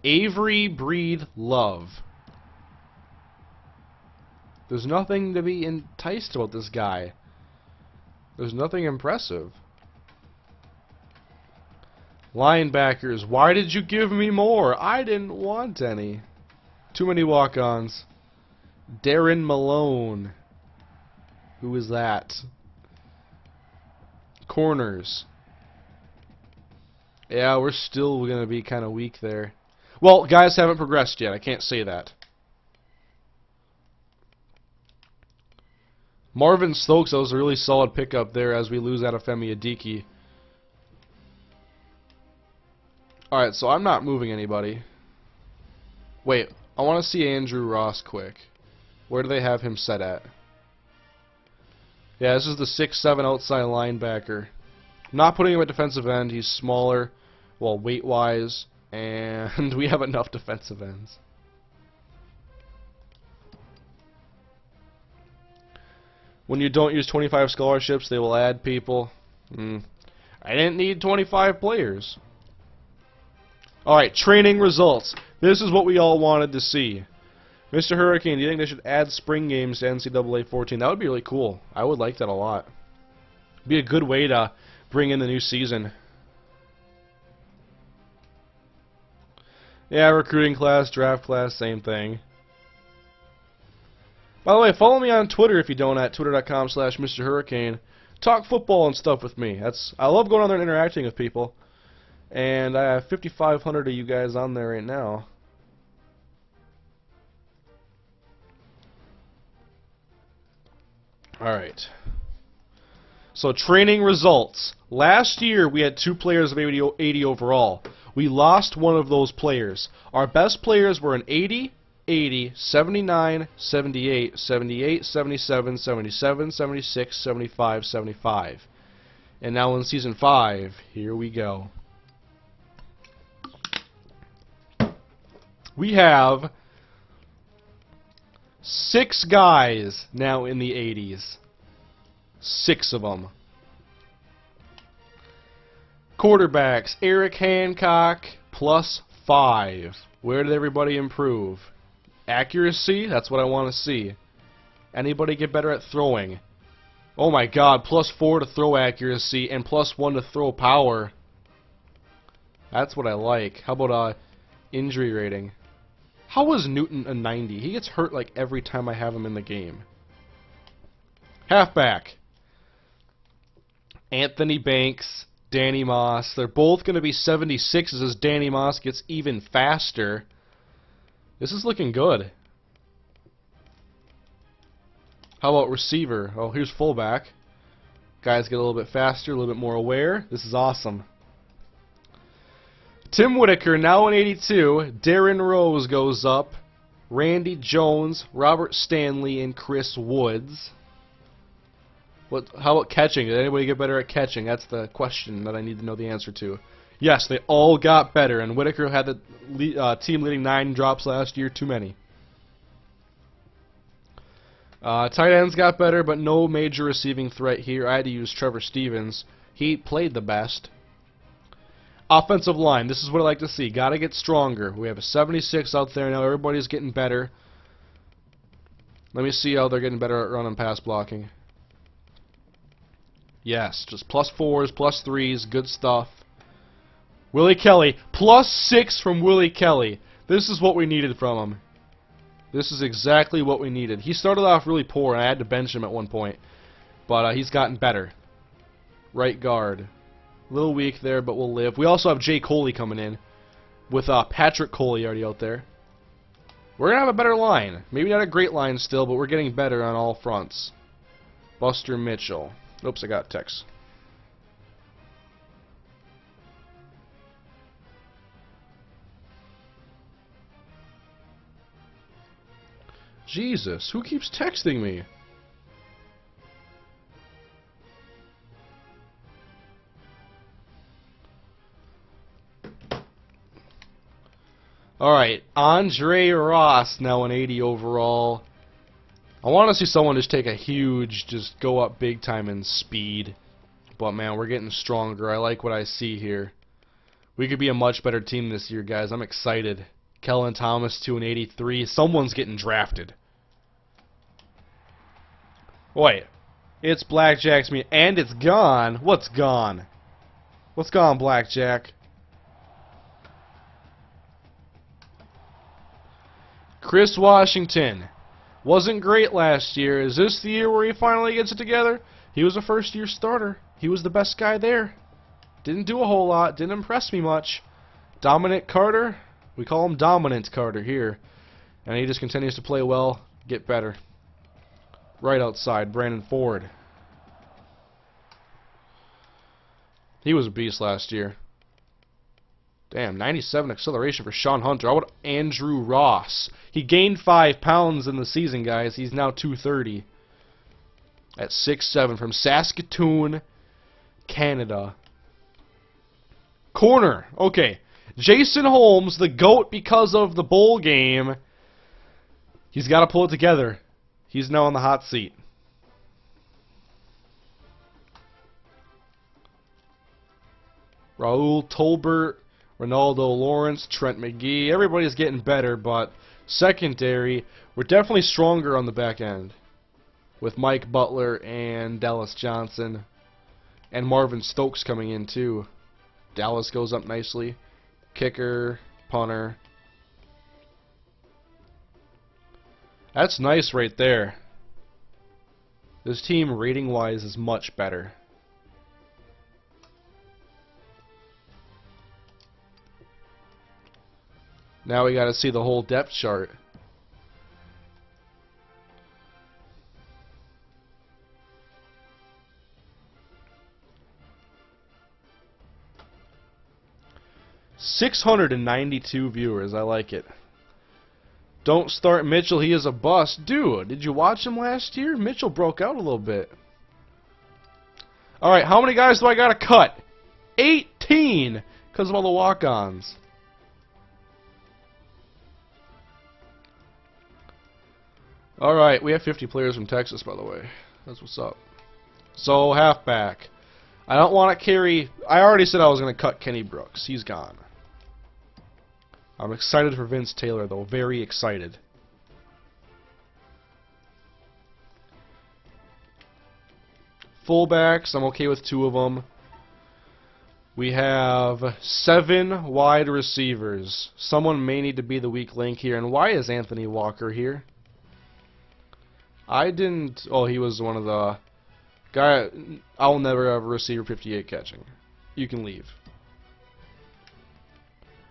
Avery Breed Love. There's nothing to be enticed about this guy. There's nothing impressive. Linebackers. Why did you give me more? I didn't want any. Too many walk-ons. Darren Malone. Who is that? Corners. Yeah, we're still going to be kind of weak there. Well, guys haven't progressed yet. I can't say that. Marvin Stokes, that was a really solid pickup there as we lose out of Femi Adiki. Alright, so I'm not moving anybody. Wait, I want to see Andrew Ross quick. Where do they have him set at? Yeah, this is the 6'7" outside linebacker. Not putting him at defensive end. He's smaller, well, weight-wise, and we have enough defensive ends. When you don't use 25 scholarships, they will add people. I didn't need 25 players. Alright, training results. This is what we all wanted to see. MrHurriicane, do you think they should add spring games to NCAA 14? That would be really cool. I would like that a lot. Be a good way to bring in the new season. Yeah, recruiting class, draft class, same thing. By the way, follow me on Twitter if you don't at twitter.com/MrHurriicane. Talk football and stuff with me. I love going on there and interacting with people. And I have 5,500 of you guys on there right now. Alright. So training results. Last year we had 2 players of 80 overall. We lost one of those players. Our best players were an 80, 80, 79, 78, 78, 77, 77, 76, 75, 75. And now in Season 5, here we go. We have 6 guys now in the 80s. 6 of them. Quarterbacks, Eric Hancock, +5. Where did everybody improve? Accuracy, that's what I want to see. Anybody get better at throwing? Oh my god, +4 to throw accuracy and +1 to throw power. That's what I like. How about injury rating? How was Newton a 90? He gets hurt like every time I have him in the game. Halfback. Anthony Banks, Danny Moss. They're both going to be 76s as Danny Moss gets even faster. This is looking good. How about receiver? Oh, here's fullback. Guys get a little bit faster, a little bit more aware. This is awesome. Tim Whitaker, now in 82. Darren Rose goes up. Randy Jones, Robert Stanley, and Chris Woods. How about catching? Did anybody get better at catching? That's the question that I need to know the answer to. Yes, they all got better, and Whitaker had the team leading 9 drops last year. Too many. Tight ends got better, but no major receiving threat here. I had to use Trevor Stevens. He played the best. Offensive line. This is what I like to see. Got to get stronger. We have a 76 out there now. Everybody's getting better. Let me see how they're getting better at run and pass blocking. Yes, just +4s, +3s. Good stuff. Willie Kelly. +6 from Willie Kelly. This is what we needed from him. This is exactly what we needed. He started off really poor, and I had to bench him at one point. But he's gotten better. Right guard. A little weak there, but we'll live. We also have Jay Coley coming in. With Patrick Coley already out there. We're going to have a better line. Maybe not a great line still, but we're getting better on all fronts. Buster Mitchell. Oops, I got a text. Jesus, who keeps texting me? Alright, Andre Ross now an 80 overall. I want to see someone just take a huge, just go up big time in speed. But man, we're getting stronger. I like what I see here. We could be a much better team this year, guys. I'm excited. Kellen Thomas to an 83. Someone's getting drafted. Wait, it's Blackjack's me, and it's gone. What's gone? What's gone, Blackjack? Chris Washington. Wasn't great last year. Is this the year where he finally gets it together? He was a first-year starter. He was the best guy there. Didn't do a whole lot. Didn't impress me much. Dominant Carter. We call him Dominant Carter here. And he just continues to play well, get better. Right outside, Brandon Ford. He was a beast last year. Damn, 97 acceleration for Sean Hunter. How about Andrew Ross? He gained 5 pounds in the season, guys. He's now 230. At 6'7", from Saskatoon, Canada. Corner. Okay. Jason Holmes, the GOAT because of the bowl game. He's got to pull it together. He's now on the hot seat. Raul Tolbert, Ronaldo Lawrence, Trent McGee. Everybody's getting better, but secondary, we're definitely stronger on the back end. With Mike Butler and Dallas Johnson. And Marvin Stokes coming in too. Dallas goes up nicely. Kicker, punter. That's nice right there. This team rating-wise is much better. Now we got to see the whole depth chart. $692 viewers. I like it. Don't start Mitchell. He is a bust. Dude, did you watch him last year? Mitchell broke out a little bit. Alright, how many guys do I got to cut? 18! Because of all the walk-ons. Alright, we have 50 players from Texas, by the way. That's what's up. So, halfback. I don't want to carry... I already said I was going to cut Kenny Brooks. He's gone. I'm excited for Vince Taylor, though. Very excited. Fullbacks, I'm okay with 2 of them. We have 7 wide receivers. Someone may need to be the weak link here. And why is Anthony Walker here? I didn't... Oh, he was one of the... Guy... I'll never have a receiver 58 catching. You can leave.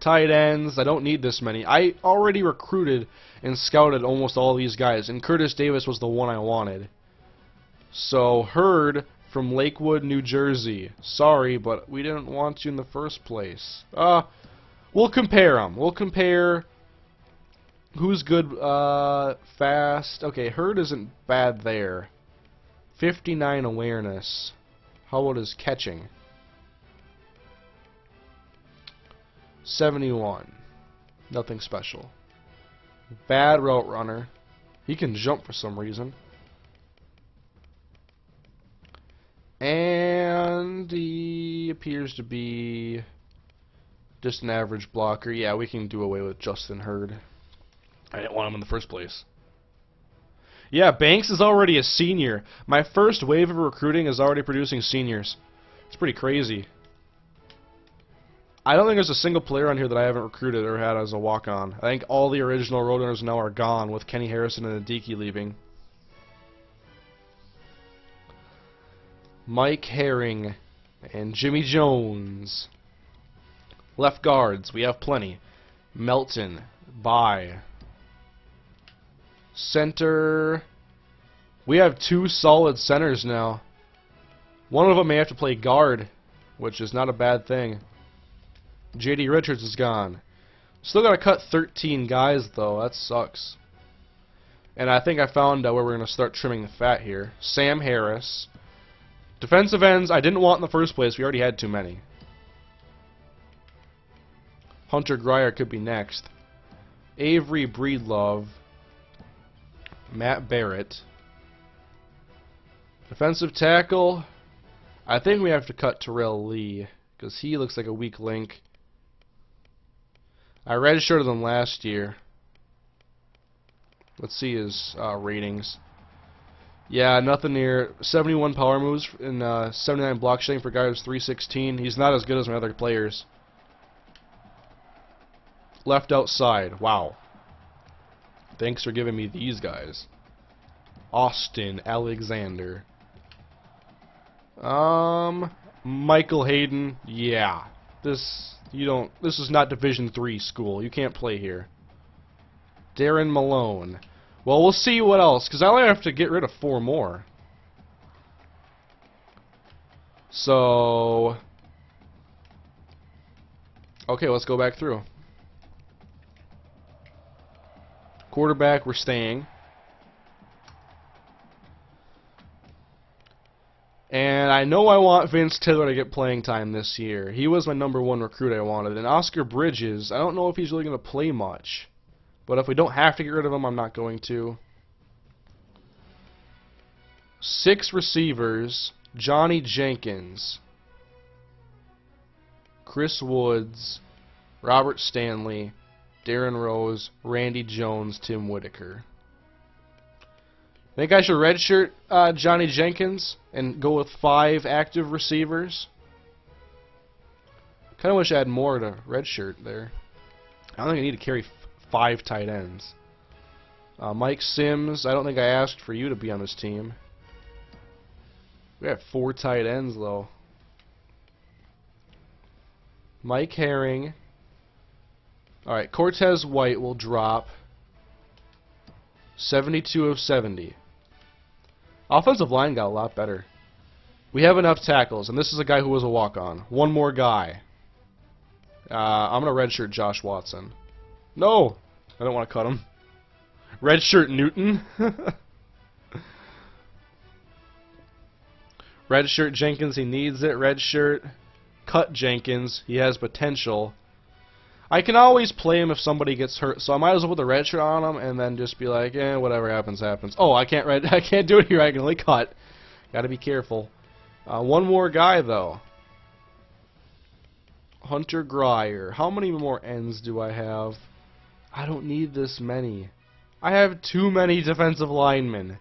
Tight ends, I don't need this many. I already recruited and scouted almost all these guys, and Curtis Davis was the one I wanted. So, Hurd from Lakewood, New Jersey. Sorry, but we didn't want you in the first place. We'll compare them. We'll compare who's good fast. Okay, Hurd isn't bad there. 59 awareness. How about his catching? 71. Nothing special. Bad route runner. He can jump for some reason. And he appears to be Just an average blocker. Yeah, we can do away with Justin Hurd. I didn't want him in the first place. Yeah, Banks is already a senior. My first wave of recruiting is already producing seniors. It's pretty crazy. I don't think there's a single player on here that I haven't recruited or had as a walk-on. I think all the original Roadrunners now are gone, with Kenny Harrison and Adiki leaving. Mike Herring and Jimmy Jones. Left guards, we have plenty. Melton, bye. Center, we have 2 solid centers now. One of them may have to play guard, which is not a bad thing. J.D. Richards is gone. Still got to cut 13 guys, though. That sucks. And I think I found where we're going to start trimming the fat here. Sam Harris. Defensive ends, I didn't want in the first place. We already had too many. Hunter Grier could be next. Avery Breedlove. Matt Barrett. Defensive tackle, I think we have to cut Terrell Lee, because he looks like a weak link. I redshirted him last year. Let's see his ratings. Yeah, nothing near 71 power moves and 79 block shedding for a guy who's 316. He's not as good as my other players. Left outside. Wow. Thanks for giving me these guys. Austin Alexander. Michael Hayden. Yeah. This is not Division III school. You can't play here. Darren Malone. Well, we'll see what else, because I only have to get rid of 4 more. So, okay, let's go back through. Quarterback, we're staying. And I know I want Vince Tiller to get playing time this year. He was my #1 recruit I wanted. And Oscar Bridges, I don't know if he's really going to play much. But if we don't have to get rid of him, I'm not going to. 6 receivers. Johnny Jenkins. Chris Woods. Robert Stanley. Darren Rose. Randy Jones. Tim Whitaker. I think I should redshirt Johnny Jenkins and go with 5 active receivers. Kind of wish I had more to redshirt there. I don't think I need to carry 5 tight ends. Mike Sims, I don't think I asked for you to be on this team. We have 4 tight ends, though. Mike Herring. Alright, Cortez White will drop. 72 of 70. Offensive line got a lot better. We have enough tackles, and this is a guy who was a walk-on. 1 more guy. I'm going to redshirt Josh Watson. No! I don't want to cut him. Redshirt Newton. Redshirt Jenkins, he needs it. Redshirt. Cut Jenkins, he has potential. I can always play him if somebody gets hurt, so I might as well put the red shirt on him and then just be like, whatever happens, happens. Oh, I can't do it here. I can only cut. Got to be careful. 1 more guy though. Hunter Grier. How many more ends do I have? I don't need this many. I have too many defensive linemen.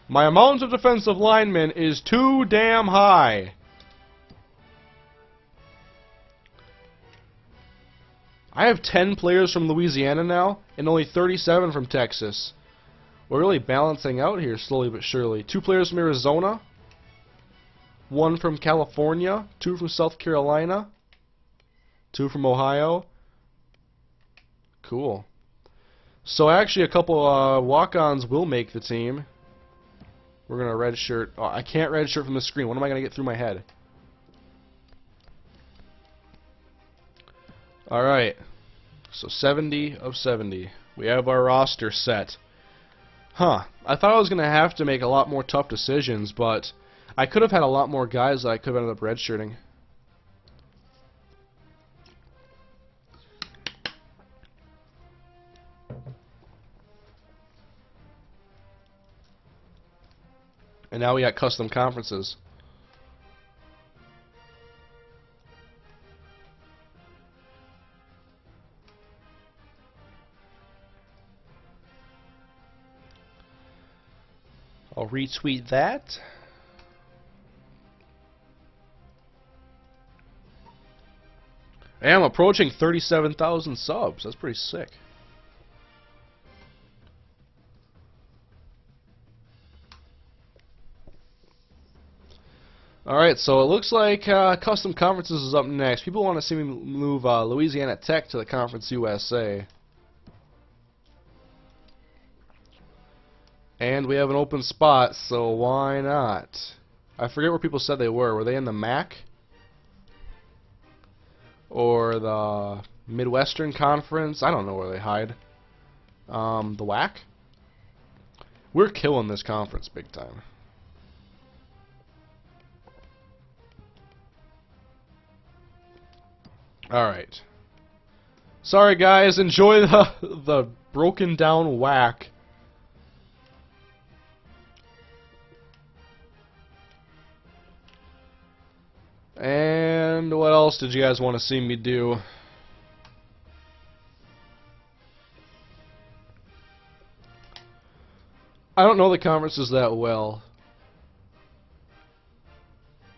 My amount of defensive linemen is too damn high. I have 10 players from Louisiana now, and only 37 from Texas. We're really balancing out here slowly but surely. 2 players from Arizona, 1 from California, 2 from South Carolina, 2 from Ohio. Cool. So actually a couple walk-ons will make the team. We're going to redshirt. Oh, I can't redshirt from the screen. What am I going to get through my head? Alright, so 70 of 70. We have our roster set. Huh, I thought I was going to have to make a lot more tough decisions, but I could have had a lot more guys that I could have ended up redshirting. And now we got custom conferences. I'll retweet that. And I'm approaching 37,000 subs. That's pretty sick. Alright, so it looks like Custom Conferences is up next. People want to see me move Louisiana Tech to the Conference USA. And we have an open spot, so why not? I forget where people said they were. Were they in the MAC? Or the Midwestern Conference? I don't know where they hide. The WAC? We're killing this conference big time. Alright. Sorry guys, enjoy the broken down whack. And what else did you guys want to see me do? I don't know the conferences that well.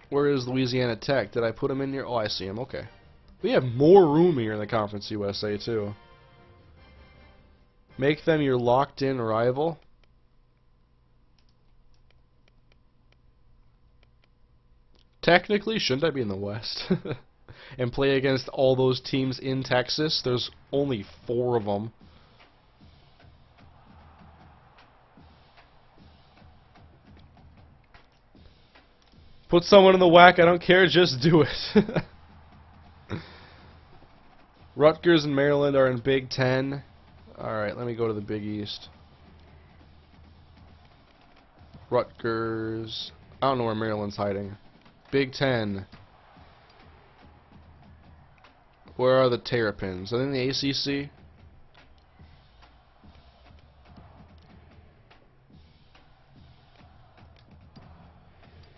Where is Louisiana Tech? Did I put them in here? Oh, I see them. Okay. We have more room here in the Conference USA, too. Make them your locked-in rival. Technically, shouldn't I be in the West? And play against all those teams in Texas? There's only 4 of them. Put someone in the WAC, I don't care, just do it. Rutgers and Maryland are in Big Ten. Alright, let me go to the Big East. Rutgers. I don't know where Maryland's hiding. Big Ten. Where are the Terrapins? Are they in the ACC?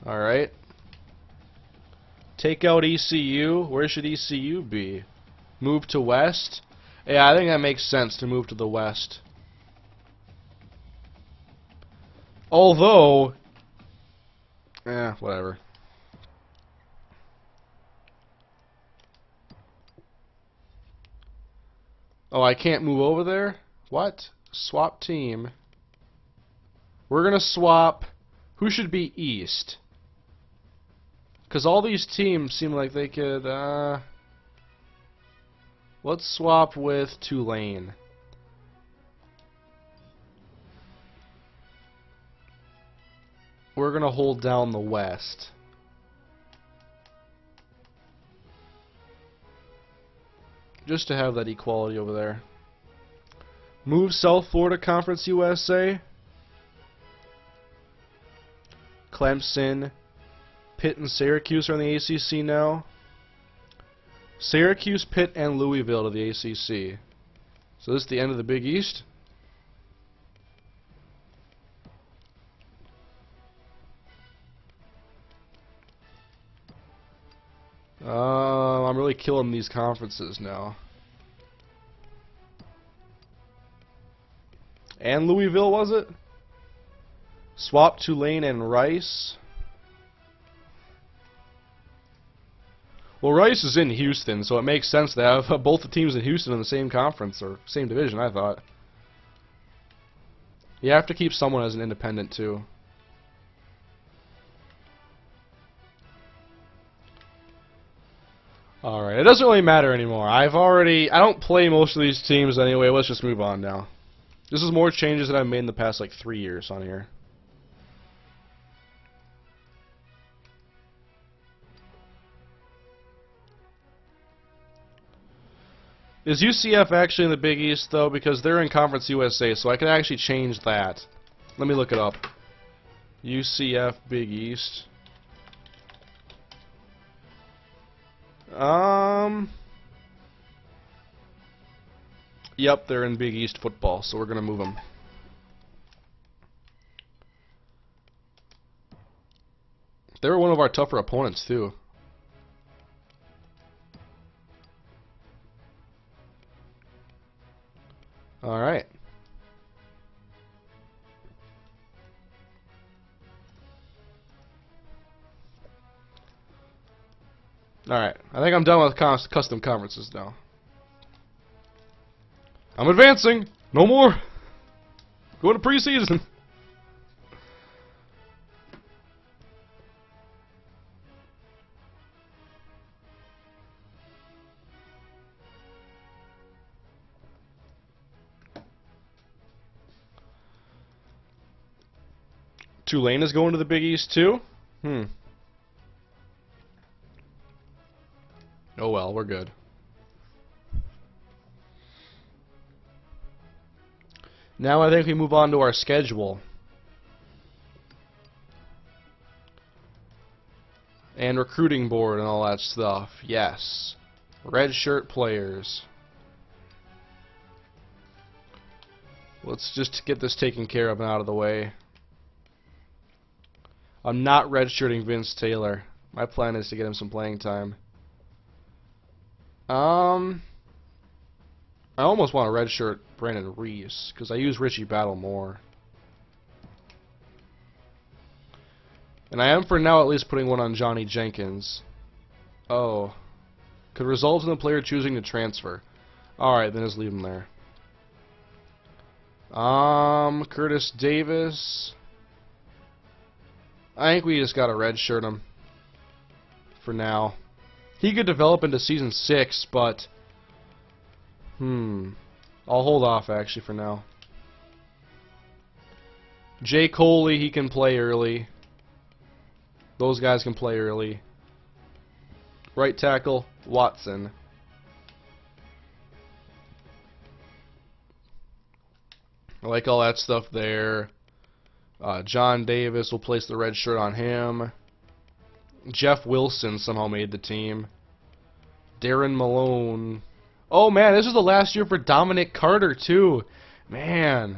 Alright. Take out ECU. Where should ECU be? Move to West? Yeah, I think that makes sense to move to the West. Although, whatever. Oh, I can't move over there? What? Swap team. We're gonna swap. Who should be East? Because all these teams seem like they could, let's swap with Tulane. We're gonna hold down the West. Just to have that equality over there. Move South Florida Conference USA. Clemson. Pitt and Syracuse are in the ACC now. Syracuse, Pitt, and Louisville to the ACC. So this is the end of the Big East. I'm really killing these conferences now. And Louisville, was it? Swap Tulane and Rice. Well, Rice is in Houston, so it makes sense to have both the teams in Houston in the same conference, or same division, I thought. You have to keep someone as an independent, too. Alright, it doesn't really matter anymore. I don't play most of these teams anyway. Let's just move on now. This is more changes that I've made in the past, like, 3 years on here. Is UCF actually in the Big East, though? Because they're in Conference USA, so I can actually change that. Let me look it up. UCF Big East. Yep, they're in Big East football, so we're going to move them. They were one of our tougher opponents, too. Alright. Alright, I think I'm done with custom conferences now. I'm advancing! No more! Going to preseason! Tulane is going to the Big East too? Oh well, we're good. Now I think we move on to our schedule. And recruiting board and all that stuff. Yes. Redshirt players. Let's just get this taken care of and out of the way. I'm not redshirting Vince Taylor. My plan is to get him some playing time. I almost want to redshirt Brandon Reese because I use Richie Battle more. And I am for now at least putting one on Johnny Jenkins. Oh. Could result in the player choosing to transfer. Alright, then just leave him there. Curtis Davis. I think we just gotta redshirt him for now. He could develop into season 6, but I'll hold off actually for now. Jay Coley, he can play early. Those guys can play early. Right tackle, Watson. I like all that stuff there. John Davis will place the red shirt on him. Jeff Wilson somehow made the team. Darren Malone. Oh man, this is the last year for Dominic Carter too. Man,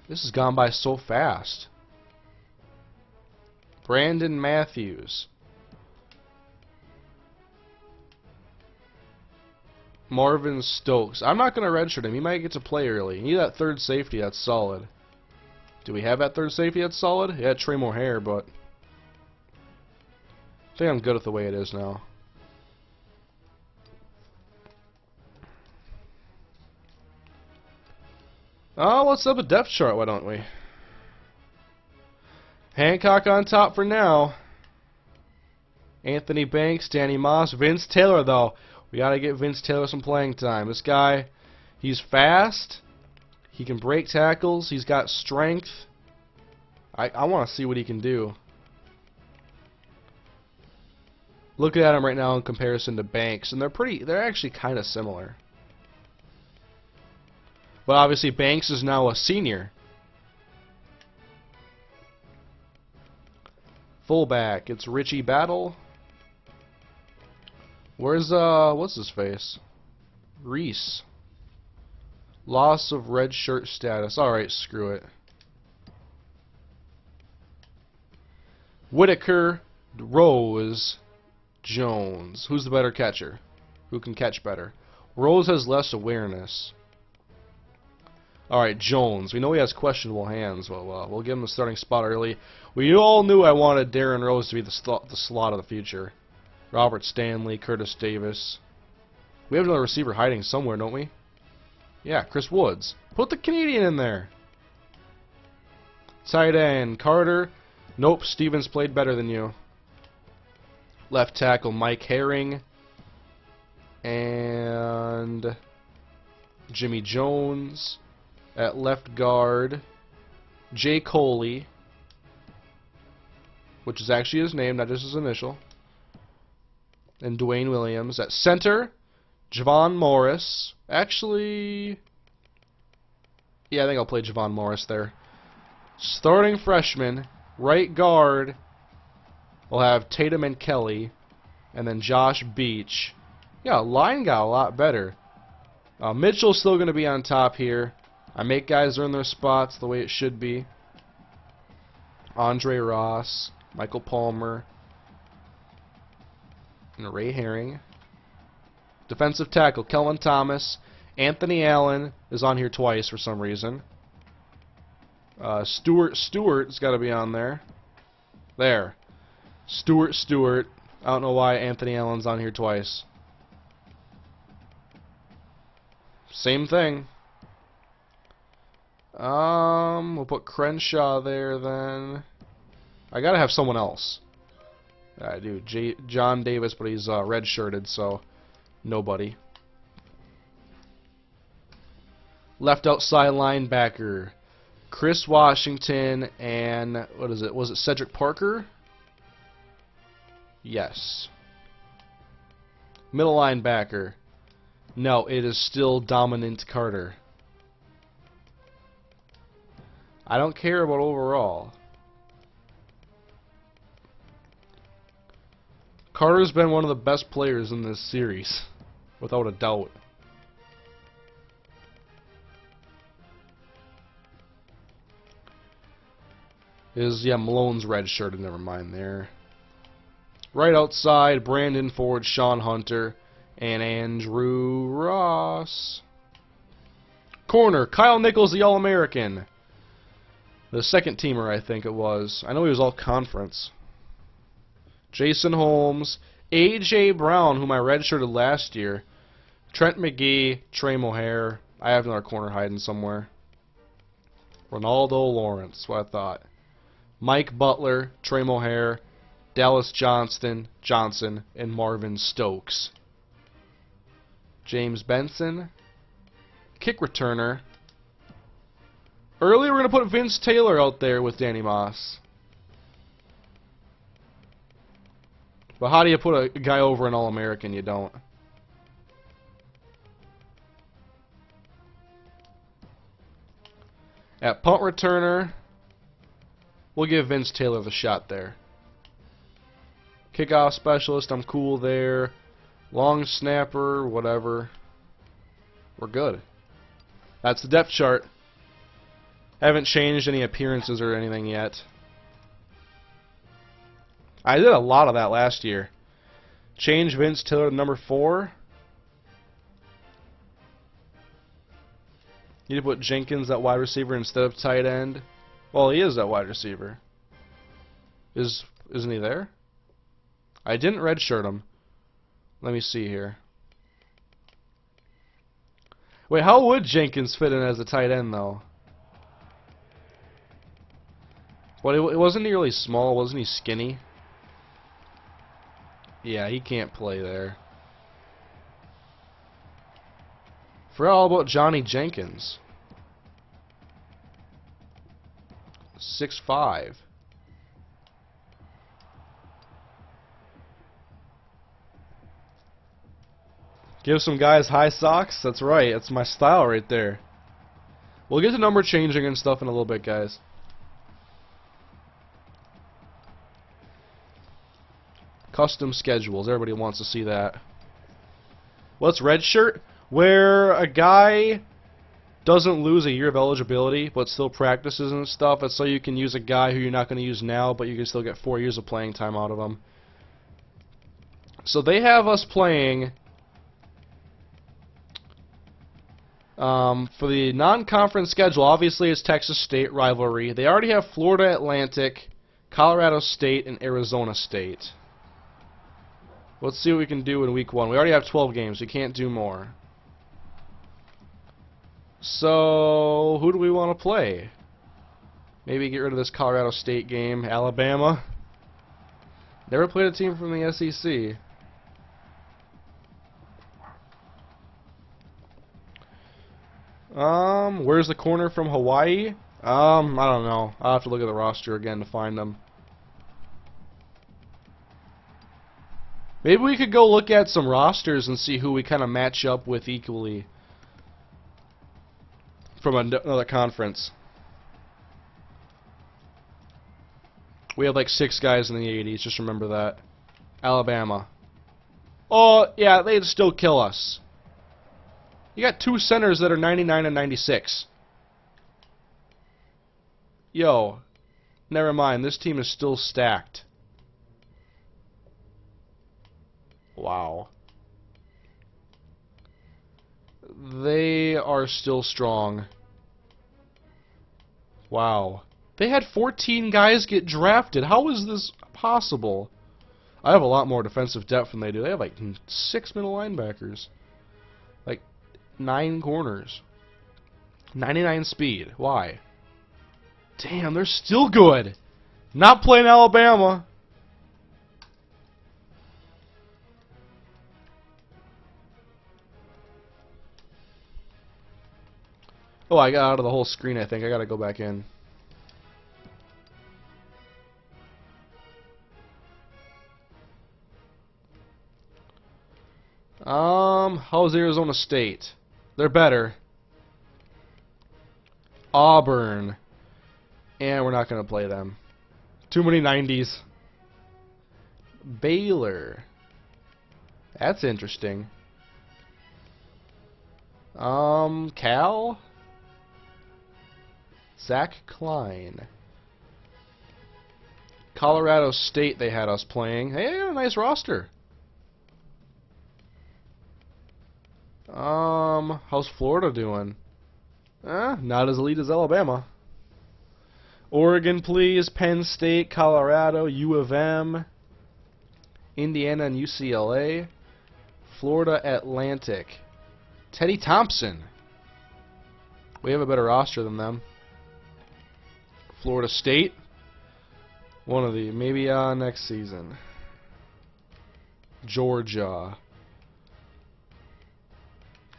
this has gone by so fast. Brandon Matthews. Marvin Stokes. I'm not going to redshirt him. He might get to play early. You need that third safety. That's solid. Do we have that third safety that's solid? Yeah, Trey Moore, but I think I'm good with the way it is now. Oh, let's up a depth chart, why don't we? Hancock on top for now. Anthony Banks, Danny Moss, Vince Taylor though. We gotta get Vince Taylor some playing time. This guy, he's fast. He can break tackles. He's got strength. I want to see what he can do. Look at him right now in comparison to Banks, and they're actually kind of similar. But obviously Banks is now a senior. Fullback, it's Richie Battle. Where's what's his face? Reese. Loss of red shirt status. Alright, screw it. Whitaker, Rose, Jones. Who's the better catcher? Who can catch better? Rose has less awareness. Alright, Jones. We know he has questionable hands. Well, we'll give him the starting spot early. We all knew I wanted Darren Rose to be the slot of the future. Robert Stanley, Curtis Davis. We have another receiver hiding somewhere, don't we? Yeah, Chris Woods. Put the Canadian in there. Tight end, Carter. Nope, Stevens played better than you. Left tackle, Mike Herring. And Jimmy Jones. At left guard, Jay Coley, which is actually his name, not just his initial. And Dwayne Williams. At center, Javon Morris. Actually, yeah, I think I'll play Javon Morris there. Starting freshman, right guard, we'll have Tatum and Kelly. And then Josh Beach. Yeah, line got a lot better. Mitchell's still going to be on top here. I make guys earn their spots the way it should be. Andre Ross, Michael Palmer, and Ray Herring. Defensive tackle, Kellen Thomas. Anthony Allen is on here twice for some reason. Stewart's got to be on there. There. Stewart. I don't know why Anthony Allen's on here twice. Same thing. We'll put Crenshaw there then. I gotta have someone else. I do. John Davis, but he's red-shirted, so nobody. Left outside linebacker. Chris Washington and, what is it? Was it Cedric Parker? Yes. Middle linebacker. No, it is still Dominant Carter. I don't care about overall. Carter's been one of the best players in this series, without a doubt. Malone's red-shirted, never mind there. Right outside, Brandon Ford, Sean Hunter, and Andrew Ross. Corner, Kyle Nichols, the All-American. The second teamer, I think it was. I know he was all-conference. Jason Holmes, A.J. Brown, whom I redshirted last year. Trent McGee, Trey Mohair. I have another corner hiding somewhere. Ronaldo Lawrence, what I thought. Mike Butler, Trey Mohair, Dallas Johnson, and Marvin Stokes. James Benson, kick returner. Earlier we're going to put Vince Taylor out there with Danny Moss. But how do you put a guy over an All-American? You don't. At punt returner, we'll give Vince Taylor the shot there. Kickoff specialist, I'm cool there. Long snapper, whatever. We're good. That's the depth chart. Haven't changed any appearances or anything yet. I did a lot of that last year. Change Vince Taylor to number 4. Need to put Jenkins at wide receiver instead of tight end. Well, he is at wide receiver. Isn't he there? I didn't redshirt him. Let me see here. Wait, how would Jenkins fit in as a tight end, though? Well, it wasn't he really small? Wasn't he skinny? Yeah, he can't play there. Forgot all about Johnny Jenkins. 6'5". Give some guys high socks? That's right, that's my style right there. We'll get to number changing and stuff in a little bit, guys. Custom schedules, everybody wants to see that. What's redshirt? Where a guy doesn't lose a year of eligibility but still practices and stuff. It's so you can use a guy who you're not going to use now, but you can still get 4 years of playing time out of him. So they have us playing for the non-conference schedule. Obviously it's Texas State rivalry. They already have Florida Atlantic, Colorado State, and Arizona State. Let's see what we can do in week 1. We already have 12 games. We can't do more. So, who do we want to play? Maybe get rid of this Colorado State game. Alabama. Never played a team from the SEC. Where's the corner from Hawaii? I don't know. I'll have to look at the roster again to find them. Maybe we could go look at some rosters and see who we kind of match up with equally from another conference. We have like 6 guys in the 80s, just remember that. Alabama. Oh, yeah, they'd still kill us. You got 2 centers that are 99 and 96. Yo, never mind, this team is still stacked. Wow. They are still strong. Wow. They had 14 guys get drafted. How is this possible? I have a lot more defensive depth than they do. They have like 6 middle linebackers. Like 9 corners. 99 speed. Why? Damn, they're still good. Not playing Alabama. Oh, I got out of the whole screen, I think. I gotta go back in. How's Arizona State? They're better. Auburn. And we're not gonna play them. Too many 90s. Baylor. That's interesting. Cal? Zach Klein. Colorado State they had us playing. Hey, they got a nice roster. How's Florida doing? Not as elite as Alabama. Oregon, please. Penn State, Colorado, U of M, Indiana and UCLA. Florida Atlantic. Teddy Thompson. We have a better roster than them. Florida State. One of the, maybe next season. Georgia.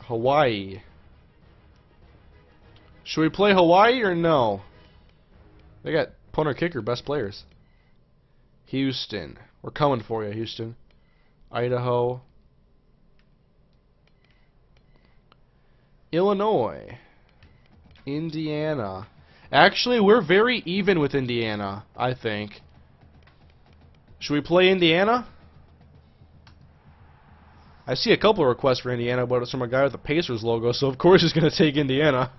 Hawaii. Should we play Hawaii or no? They got punter, kicker, best players. Houston. We're coming for you, Houston. Idaho. Illinois. Indiana. Actually, we're very even with Indiana, I think. Should we play Indiana? I see a couple of requests for Indiana, but it's from a guy with the Pacers logo, so of course he's going to take Indiana.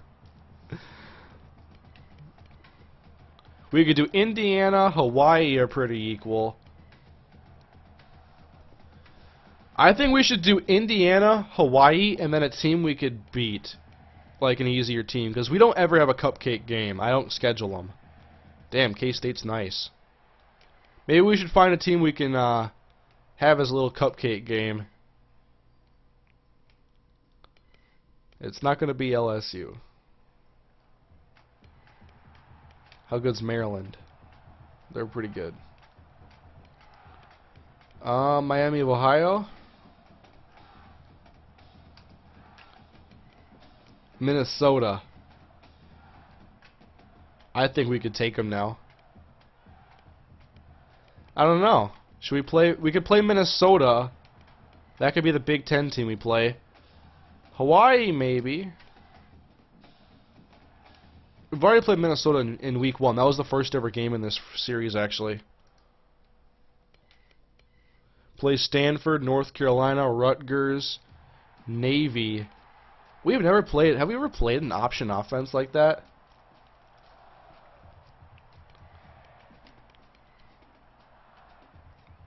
We could do Indiana, Hawaii are pretty equal. I think we should do Indiana, Hawaii, and then a team we could beat. Like an easier team, because we don't ever have a cupcake game. I don't schedule them. Damn, K-State's nice. Maybe we should find a team we can have as a little cupcake game. It's not going to be LSU. How good's Maryland? They're pretty good. Miami of Ohio. Minnesota. I think we could take them now. I don't know. Should we play? We could play Minnesota. That could be the Big Ten team we play. Hawaii, maybe. We've already played Minnesota in week 1. That was the first ever game in this series, actually. Play Stanford, North Carolina, Rutgers, Navy. We've never played. Have we ever played an option offense like that?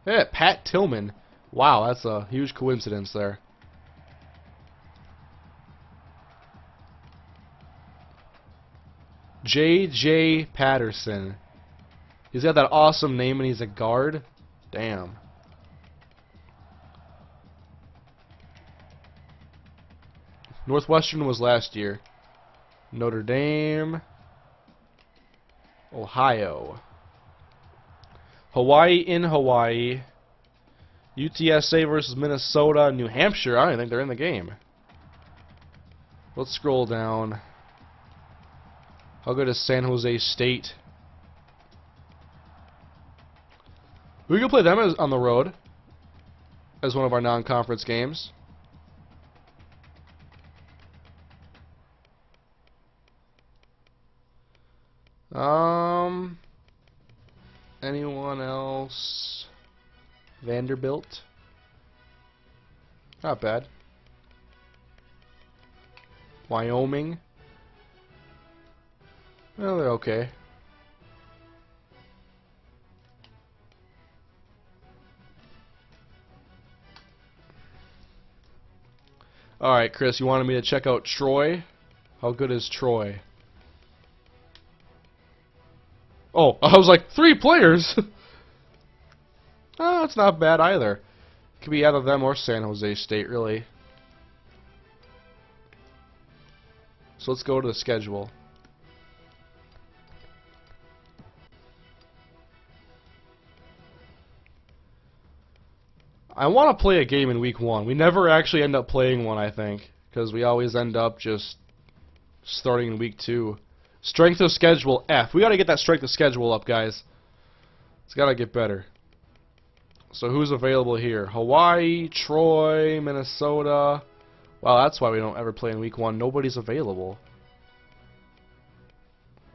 Yeah, Pat Tillman. Wow, that's a huge coincidence there. J.J. Patterson. He's got that awesome name and he's a guard. Damn. Northwestern was last year. Notre Dame. Ohio. Hawaii in Hawaii. UTSA versus Minnesota. New Hampshire. I don't think they're in the game. Let's scroll down. How good is San Jose State? We can play them on the road as one of our non-conference games. Anyone else? Vanderbilt? Not bad. Wyoming? Well, they're okay. Alright, Chris, you wanted me to check out Troy? How good is Troy? Oh, I was like, 3 players? Oh, it's not bad either. Could be either them or San Jose State, really. So let's go to the schedule. I want to play a game in week 1. We never actually end up playing one, I think, because we always end up just starting in week 2. Strength of schedule F. We got to get that strength of schedule up, guys. It's got to get better. So who's available here? Hawaii, Troy, Minnesota. Well, that's why we don't ever play in week 1. Nobody's available.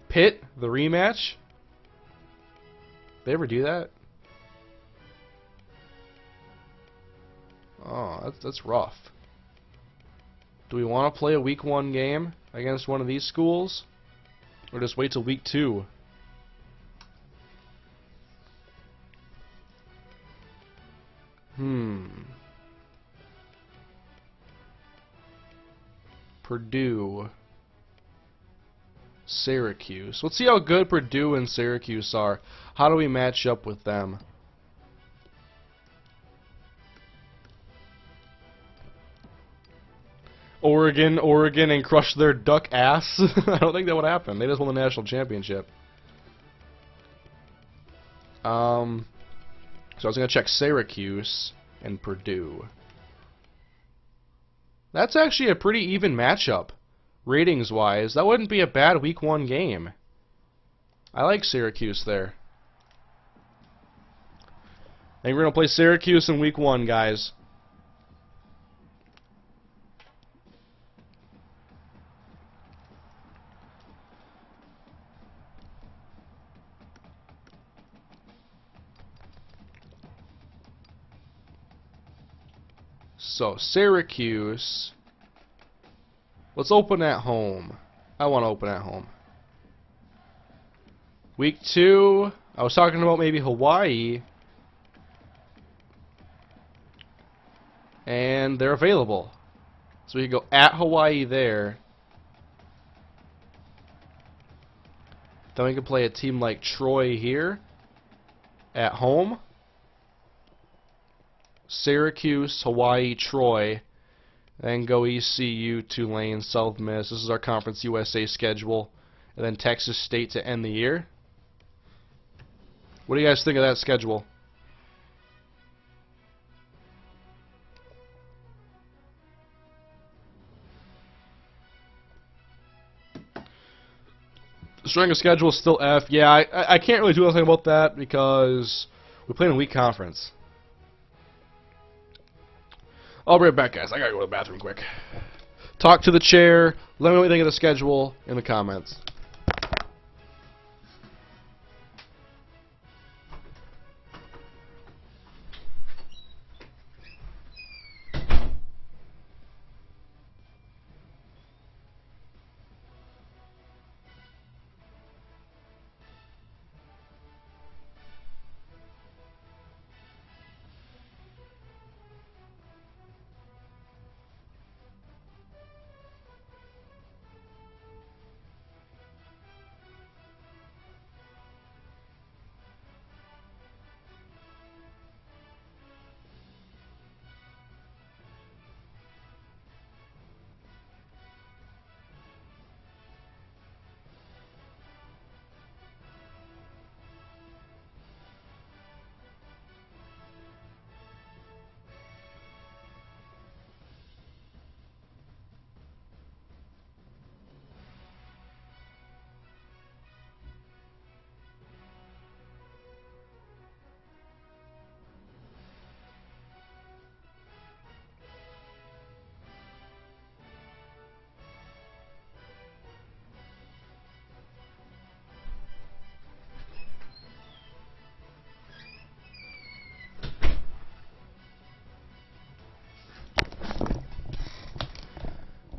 Pitt, the rematch. They ever do that? Oh, that's rough. Do we want to play a week 1 game against one of these schools? Or just wait till week 2? Purdue. Syracuse. Let's see how good Purdue and Syracuse are. How do we match up with them? Oregon, and crush their duck ass? I don't think that would happen. They just won the national championship. So I was going to check Syracuse and Purdue. That's actually a pretty even matchup, ratings-wise. That wouldn't be a bad week 1 game. I like Syracuse there. I think we're going to play Syracuse in week 1, guys. So, Syracuse. Let's open at home. I want to open at home. Week 2, I was talking about maybe Hawaii. And they're available. So we can go at Hawaii there. Then we can play a team like Troy here. At home. Syracuse, Hawaii, Troy, then go ECU, Tulane, South Miss. This is our Conference USA schedule. And then Texas State to end the year. What do you guys think of that schedule? The strength of schedule is still F. Yeah, I can't really do anything about that because we play in a weak conference. I'll be right back, guys. I gotta go to the bathroom quick. Talk to the chair. Let me know what you think of the schedule in the comments.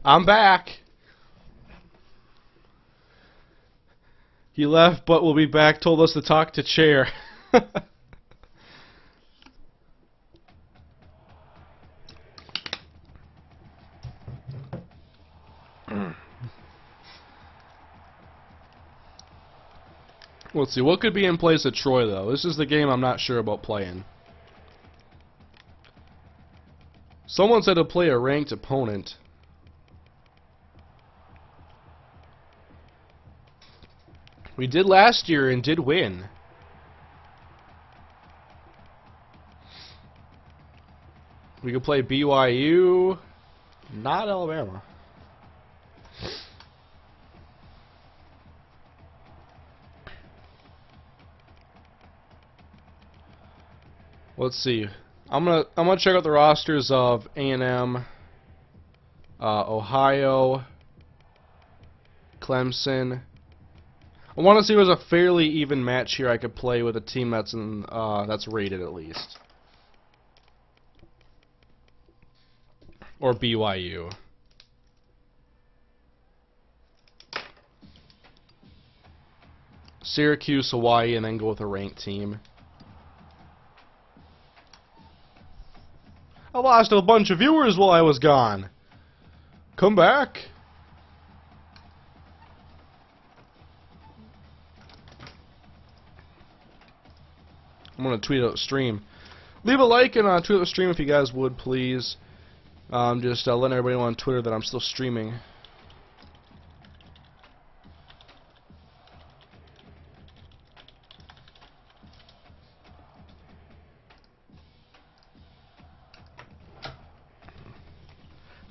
I'm back. He left, but will be back. Told us to talk to chair. Let's see. What could be in place of Troy, though? This is the game I'm not sure about playing. Someone said to play a ranked opponent. We did last year and did win. We could play BYU, not Alabama. Let's see. I'm gonna check out the rosters of A&M, Ohio, Clemson. I want to see if there's a fairly even match here I could play with a team that's that's rated at least. Or BYU. Syracuse, Hawaii, and then go with a ranked team. I lost a bunch of viewers while I was gone. Come back. I'm going to tweet out stream. Leave a like and tweet out the stream if you guys would, please. Just letting everybody know on Twitter that I'm still streaming.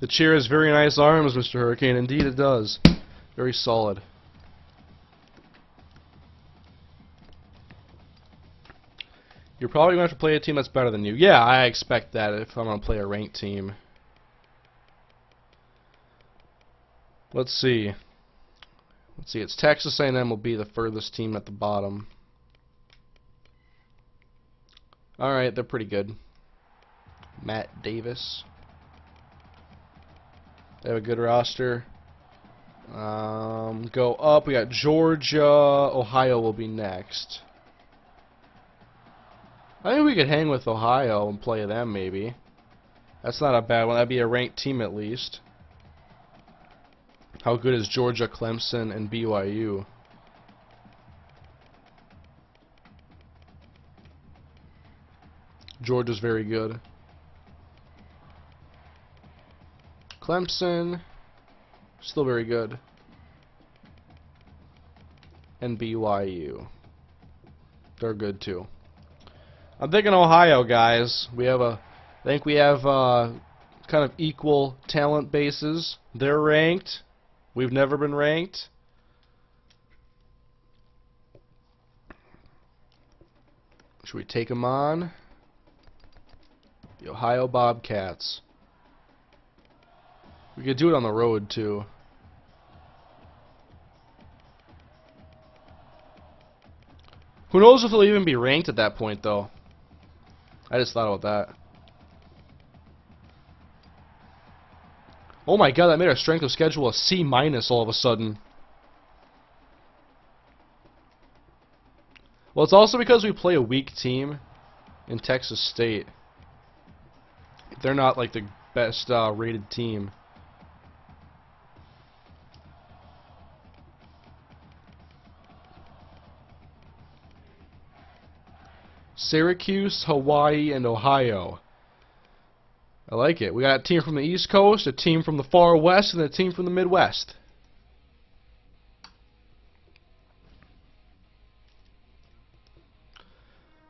The chair has very nice arms, MrHurriicane. Indeed it does. Very solid. You're probably going to have to play a team that's better than you. Yeah, I expect that if I'm going to play a ranked team. Let's see. It's Texas A&M will be the furthest team at the bottom. Alright, they're pretty good. Matt Davis. They have a good roster. Go up. We got Georgia. Ohio will be next. I think we could hang with Ohio and play them maybe. That's not a bad one. That'd be a ranked team at least. How good is Georgia, Clemson, and BYU? Georgia's very good. Clemson, still very good. And BYU. They're good too. I'm thinking Ohio, guys. I think we have kind of equal talent bases. They're ranked. We've never been ranked. Should we take them on? The Ohio Bobcats. We could do it on the road, too. Who knows if they'll even be ranked at that point, though. I just thought about that. Oh my god, that made our strength of schedule a C- all of a sudden. Well, it's also because we play a weak team in Texas State. They're not like the best rated team. Syracuse, Hawaii, and Ohio. I like it. We got a team from the East Coast, a team from the far west, and a team from the Midwest.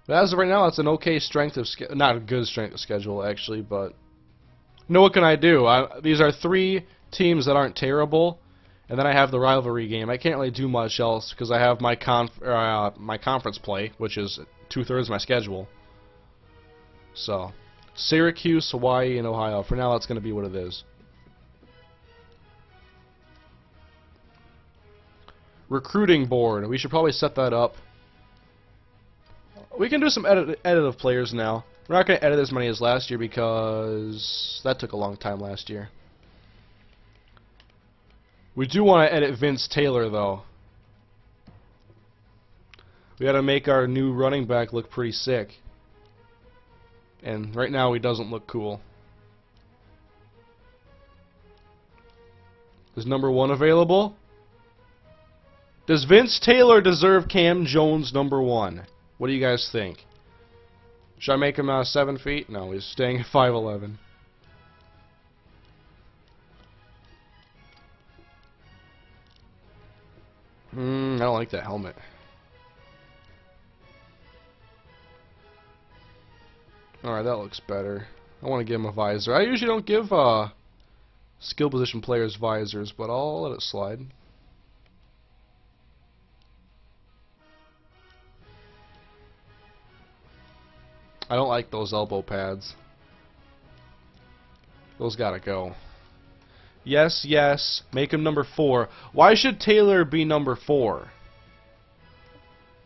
But as of right now, it's an okay strength of schedule. Not a good strength of schedule, actually, but you know what can I do? These are three teams that aren't terrible, and then I have the rivalry game. I can't really do much else because I have my conference play, which is 2/3 of my schedule. So, Syracuse, Hawaii, and Ohio. For now, that's going to be what it is. Recruiting board. We should probably set that up. We can do some edit of players now. We're not going to edit as many as last year because that took a long time last year. We do want to edit Vince Taylor, though. We got to make our new running back look pretty sick. And right now he doesn't look cool. Is #1 available? Does Vince Taylor deserve Cam Jones #1? What do you guys think? Should I make him 7 feet? No, he's staying at 5'11". I don't like that helmet. Alright, that looks better. I want to give him a visor. I usually don't give skill position players visors, but I'll let it slide. I don't like those elbow pads. Those gotta go. Yes, yes. Make him number 4. Why should Taylor be number 4?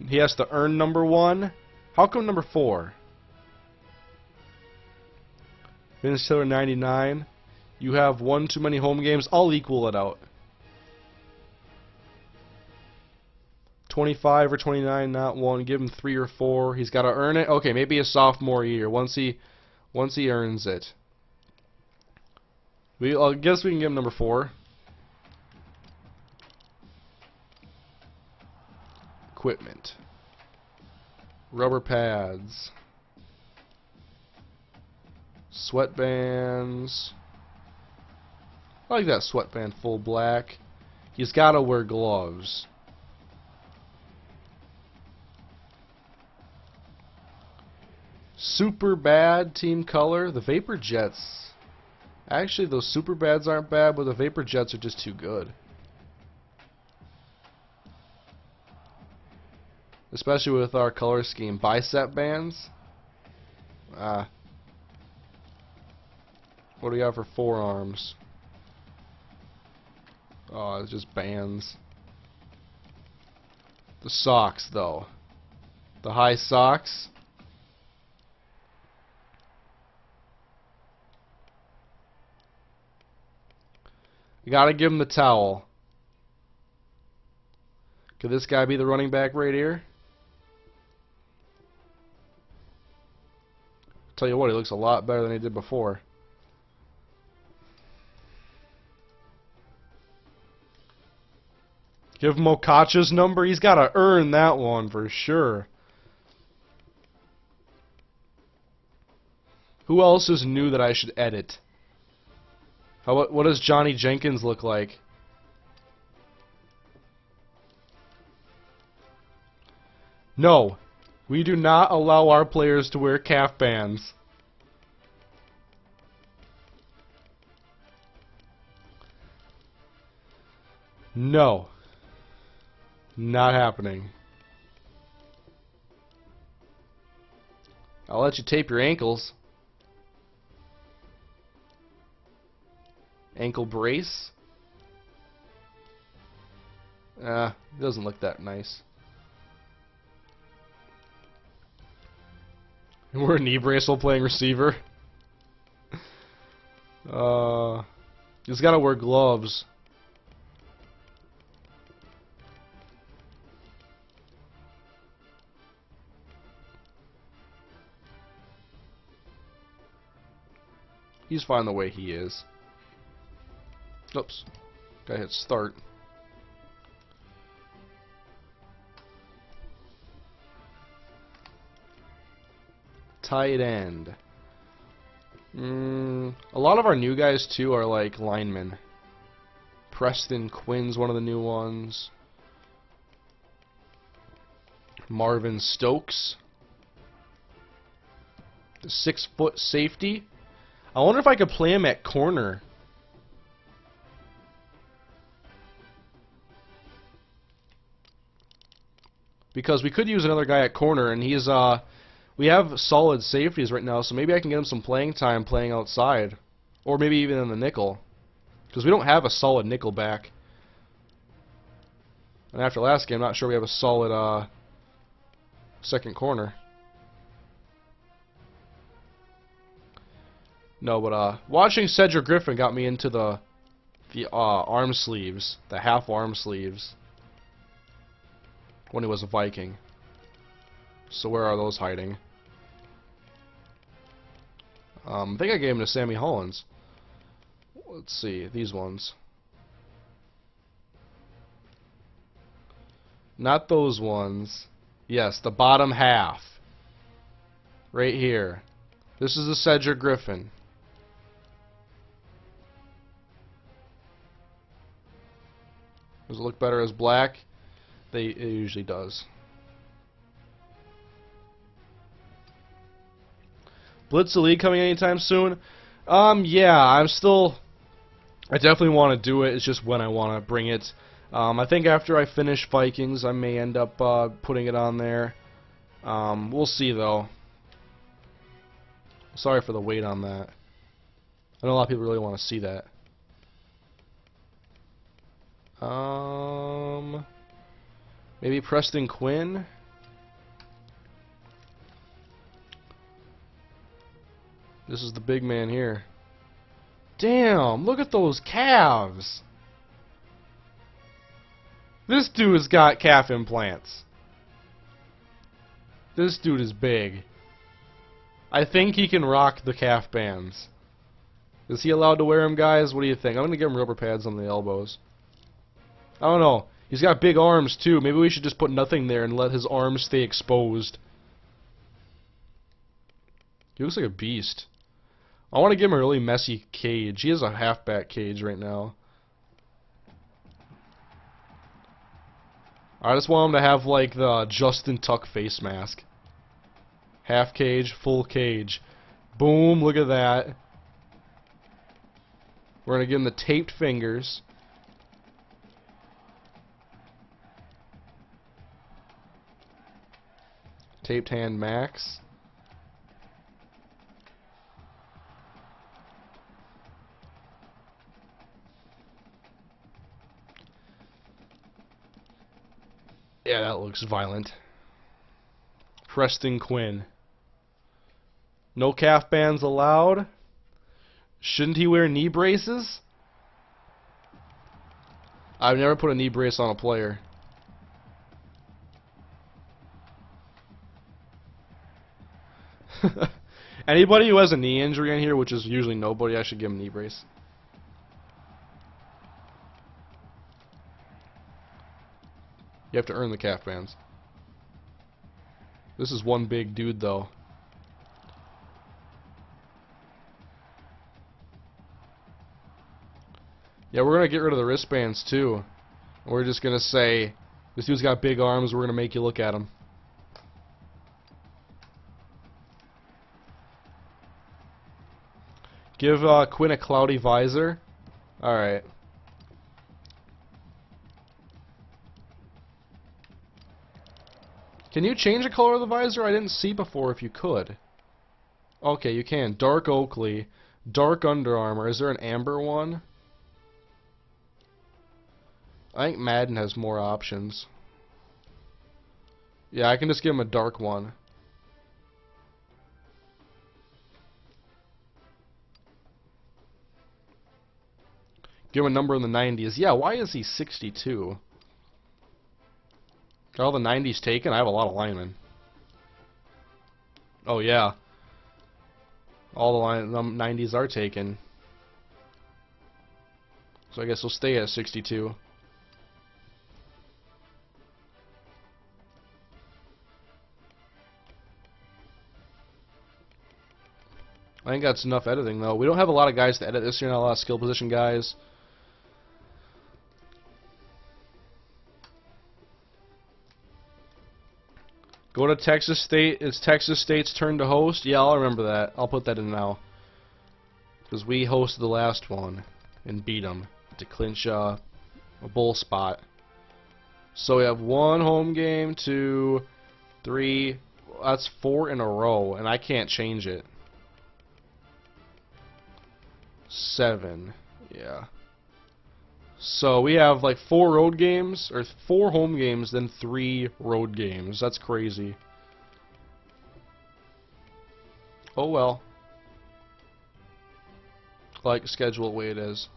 He has to earn number 1? How come number 4? Vince Taylor 99. You have one too many home games. I'll equal it out. 25 or 29, not 1. Give him 3 or 4. He's got to earn it. Okay, maybe a sophomore year. Once he earns it. I guess we can give him number 4. Equipment. Rubber pads. Sweatbands. I like that sweatband full black. He's got to wear gloves. Super bad team color. The Vapor Jets. Actually, those super bads aren't bad, but the Vapor Jets are just too good. Especially with our color scheme. Bicep bands. What do we got for forearms? Oh, it's just bands. The socks, though. The high socks. You gotta give him the towel. Could this guy be the running back right here? Tell you what, he looks a lot better than he did before. Give him Okacha's number. He's got to earn that one for sure. Who else is new that I should edit? What does Johnny Jenkins look like? No. We do not allow our players to wear calf bands. No. Not happening. I'll let you tape your ankles. Ankle brace. It doesn't look that nice. We're a knee brace while playing receiver. He's got to wear gloves. He's fine the way he is. Oops. Gotta hit start. Tight end. A lot of our new guys too are like linemen. Preston Quinn's one of the new ones. Marvin Stokes. The 6-foot safety. I wonder if I could play him at corner. Because we could use another guy at corner, and he's we have solid safeties right now, so maybe I can get him some playing time playing outside, or maybe even in the nickel, because we don't have a solid nickel back. And after last game, I'm not sure we have a solid second corner. No, but watching Cedric Griffin got me into the arm sleeves, the half arm sleeves. When he was a Viking. So where are those hiding? I think I gave him to Sammy Hollins. Let's see, these ones. Not those ones. Yes, the bottom half. Right here. This is the Cedric Griffin. Does it look better as black? It usually does. Blitz the League coming anytime soon? Yeah, I definitely want to do it. It's just when I want to bring it. I think after I finish Vikings, I may end up putting it on there. We'll see, though. Sorry for the wait on that. I know a lot of people really want to see that. Maybe Preston Quinn? This is the big man here. Damn, look at those calves. This dude's got calf implants. This dude is big. I think he can rock the calf bands. Is he allowed to wear them, guys? What do you think? I'm going to give him rubber pads on the elbows. I don't know. He's got big arms, too. Maybe we should just put nothing there and let his arms stay exposed. He looks like a beast. I want to give him a really messy cage. He has a halfback cage right now. I just want him to have, like, the Justin Tuck face mask. Half cage, full cage. Boom, look at that. We're going to give him the taped fingers. Taped hand max. Yeah, that looks violent. Preston Quinn. No calf bands allowed. Shouldn't he wear knee braces? I've never put a knee brace on a player. Anybody who has a knee injury in here, which is usually nobody, I should give him a knee brace. You have to earn the calf bands. This is one big dude, though. Yeah, we're going to get rid of the wristbands, too. We're just going to say, this dude's got big arms, we're going to make you look at him. Give Quinn a cloudy visor. Alright. Can you change the color of the visor? I didn't see before if you could. Okay, you can. Dark Oakley. Dark Under Armour. Is there an amber one? I think Madden has more options. Yeah, I can just give him a dark one. Give him a number in the 90s. Yeah, why is he 62? Got all the 90s taken? I have a lot of linemen. Oh, yeah. All the 90s are taken. So I guess we'll stay at 62. I think that's enough editing, though. We don't have a lot of guys to edit this year, not a lot of skill position guys. Go to Texas State. It's Texas State's turn to host. Yeah, I'll remember that. I'll put that in now. Because we hosted the last one and beat them to clinch a bowl spot. So we have 1 home game, 2, 3. That's 4 in a row, and I can't change it. 7. Yeah. So we have like 4 road games, or 4 home games, then 3 road games. That's crazy. Oh well. Like schedule the way it is.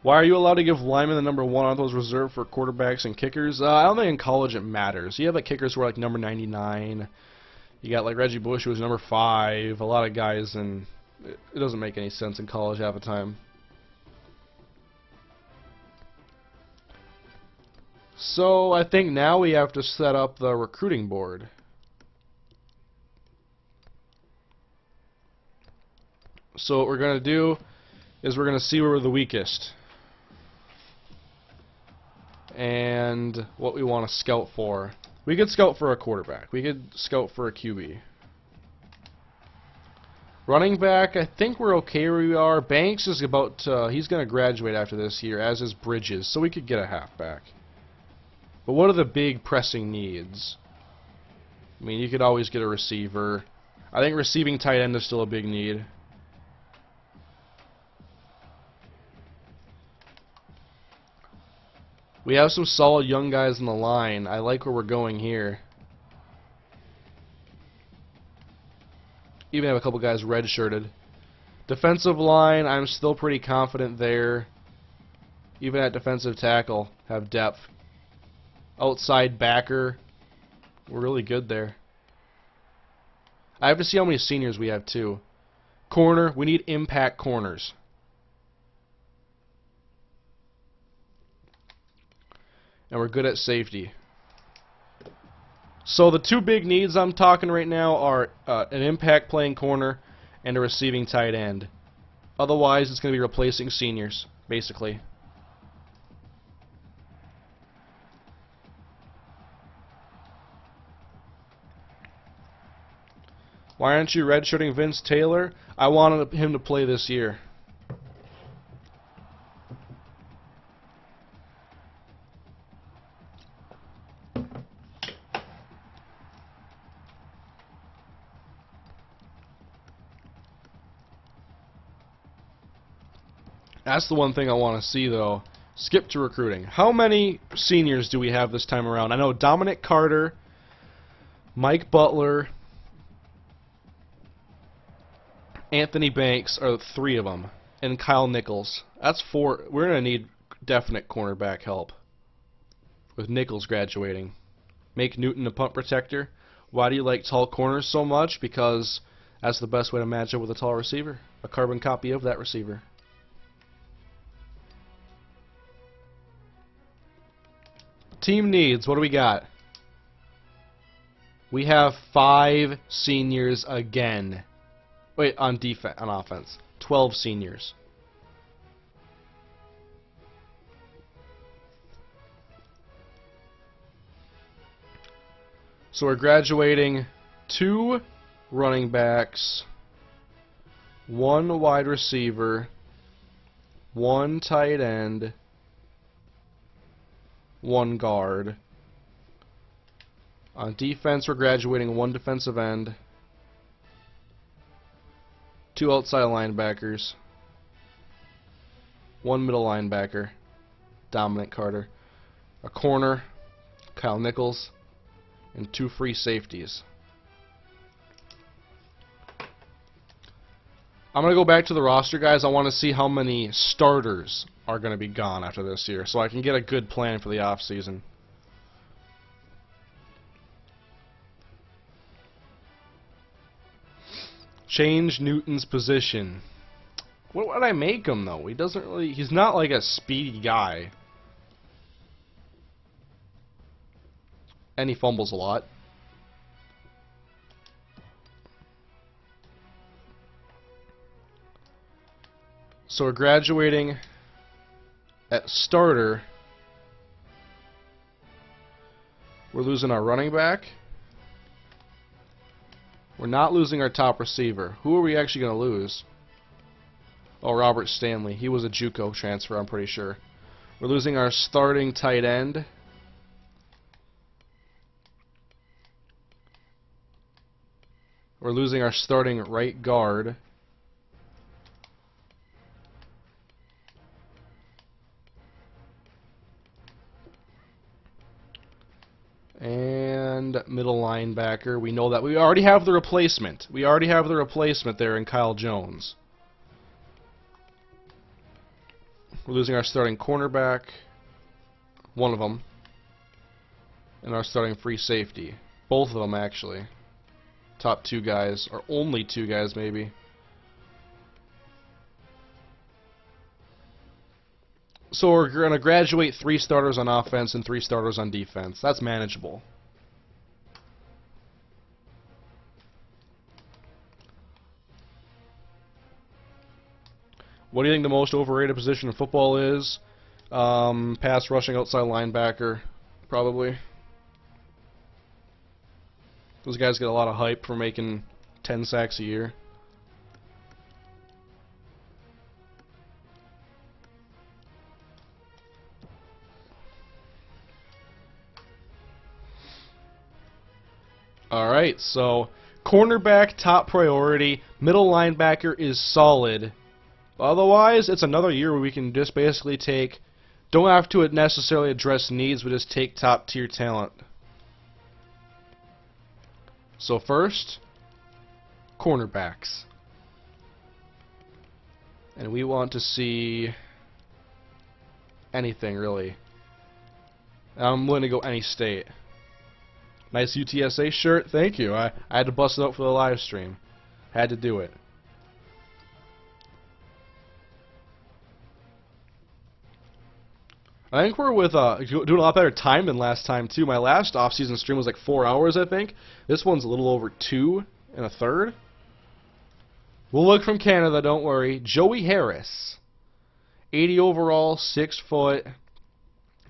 Why are you allowed to give linemen the number 1? Aren't those reserved for quarterbacks and kickers? I don't think in college it matters. You have like kickers who are like number 99. You got like Reggie Bush, who was number 5. A lot of guys, and it doesn't make any sense in college half the time. So I think now we have to set up the recruiting board. So what we're going to do is we're going to see where we're the weakest. And what we want to scout for. We could scout for a quarterback. We could scout for a QB. Running back, I think we're okay where we are. Banks is about to, he's going to graduate after this year, as is Bridges, so we could get a halfback. But what are the big pressing needs? I mean, you could always get a receiver. I think receiving tight end is still a big need. We have some solid young guys in the line. I like where we're going here. Even have a couple guys redshirted. Defensive line, I'm still pretty confident there. Even at defensive tackle, have depth. Outside backer, we're really good there. I have to see how many seniors we have too. Corner, we need impact corners. And we're good at safety. So the two big needs I'm talking right now are an impact playing corner and a receiving tight end. Otherwise, it's going to be replacing seniors, basically. Why aren't you redshirting Vince Taylor? I wanted him to play this year. That's the one thing I want to see, though. Skip to recruiting. How many seniors do we have this time around? I know Dominic Carter, Mike Butler, Anthony Banks are three of them, and Kyle Nichols. That's four. We're going to need definite cornerback help with Nichols graduating. Make Newton a punt protector. Why do you like tall corners so much? Because that's the best way to match up with a tall receiver. A carbon copy of that receiver. Team needs, what do we got? We have 5 seniors again. Wait, on offense. 12 seniors. So we're graduating 2 running backs, 1 wide receiver, 1 tight end, 1 guard. On defense, we're graduating 1 defensive end, 2 outside linebackers, 1 middle linebacker, Dominic Carter, a corner, Kyle Nichols, and 2 free safeties. I'm going to go back to the roster, guys. I want to see how many starters are going to be gone after this year, so I can get a good plan for the offseason. Change Newton's position. What would I make him, though? He doesn't really... He's not like a speedy guy. And he fumbles a lot. So we're graduating at starter. We're losing our running back. We're not losing our top receiver. Who are we actually going to lose? Oh, Robert Stanley. He was a JUCO transfer, I'm pretty sure. We're losing our starting tight end. We're losing our starting right guard. And middle linebacker. We know that. We already have the replacement. We already have the replacement there in Kyle Jones. We're losing our starting cornerback. One of them. And our starting free safety. Both of them, actually. Top 2 guys. Or only 2 guys, maybe. So we're going to graduate 3 starters on offense and 3 starters on defense. That's manageable. What do you think the most overrated position in football is? Pass rushing outside linebacker, probably. Those guys get a lot of hype for making 10 sacks a year. Alright, so cornerback, top priority. Middle linebacker is solid. Otherwise, it's another year where we can just basically take, don't have to necessarily address needs, but just take top tier talent. So first, cornerbacks. And we want to see anything, really. I'm willing to go any state. Nice UTSA shirt, thank you. I had to bust it out for the live stream. Had to do it. I think we're doing a lot better time than last time too. My last off-season stream was like 4 hours, I think. This one's a little over 2 1/3. We'll look from Canada, don't worry. Joey Harris, 80 overall, 6 foot.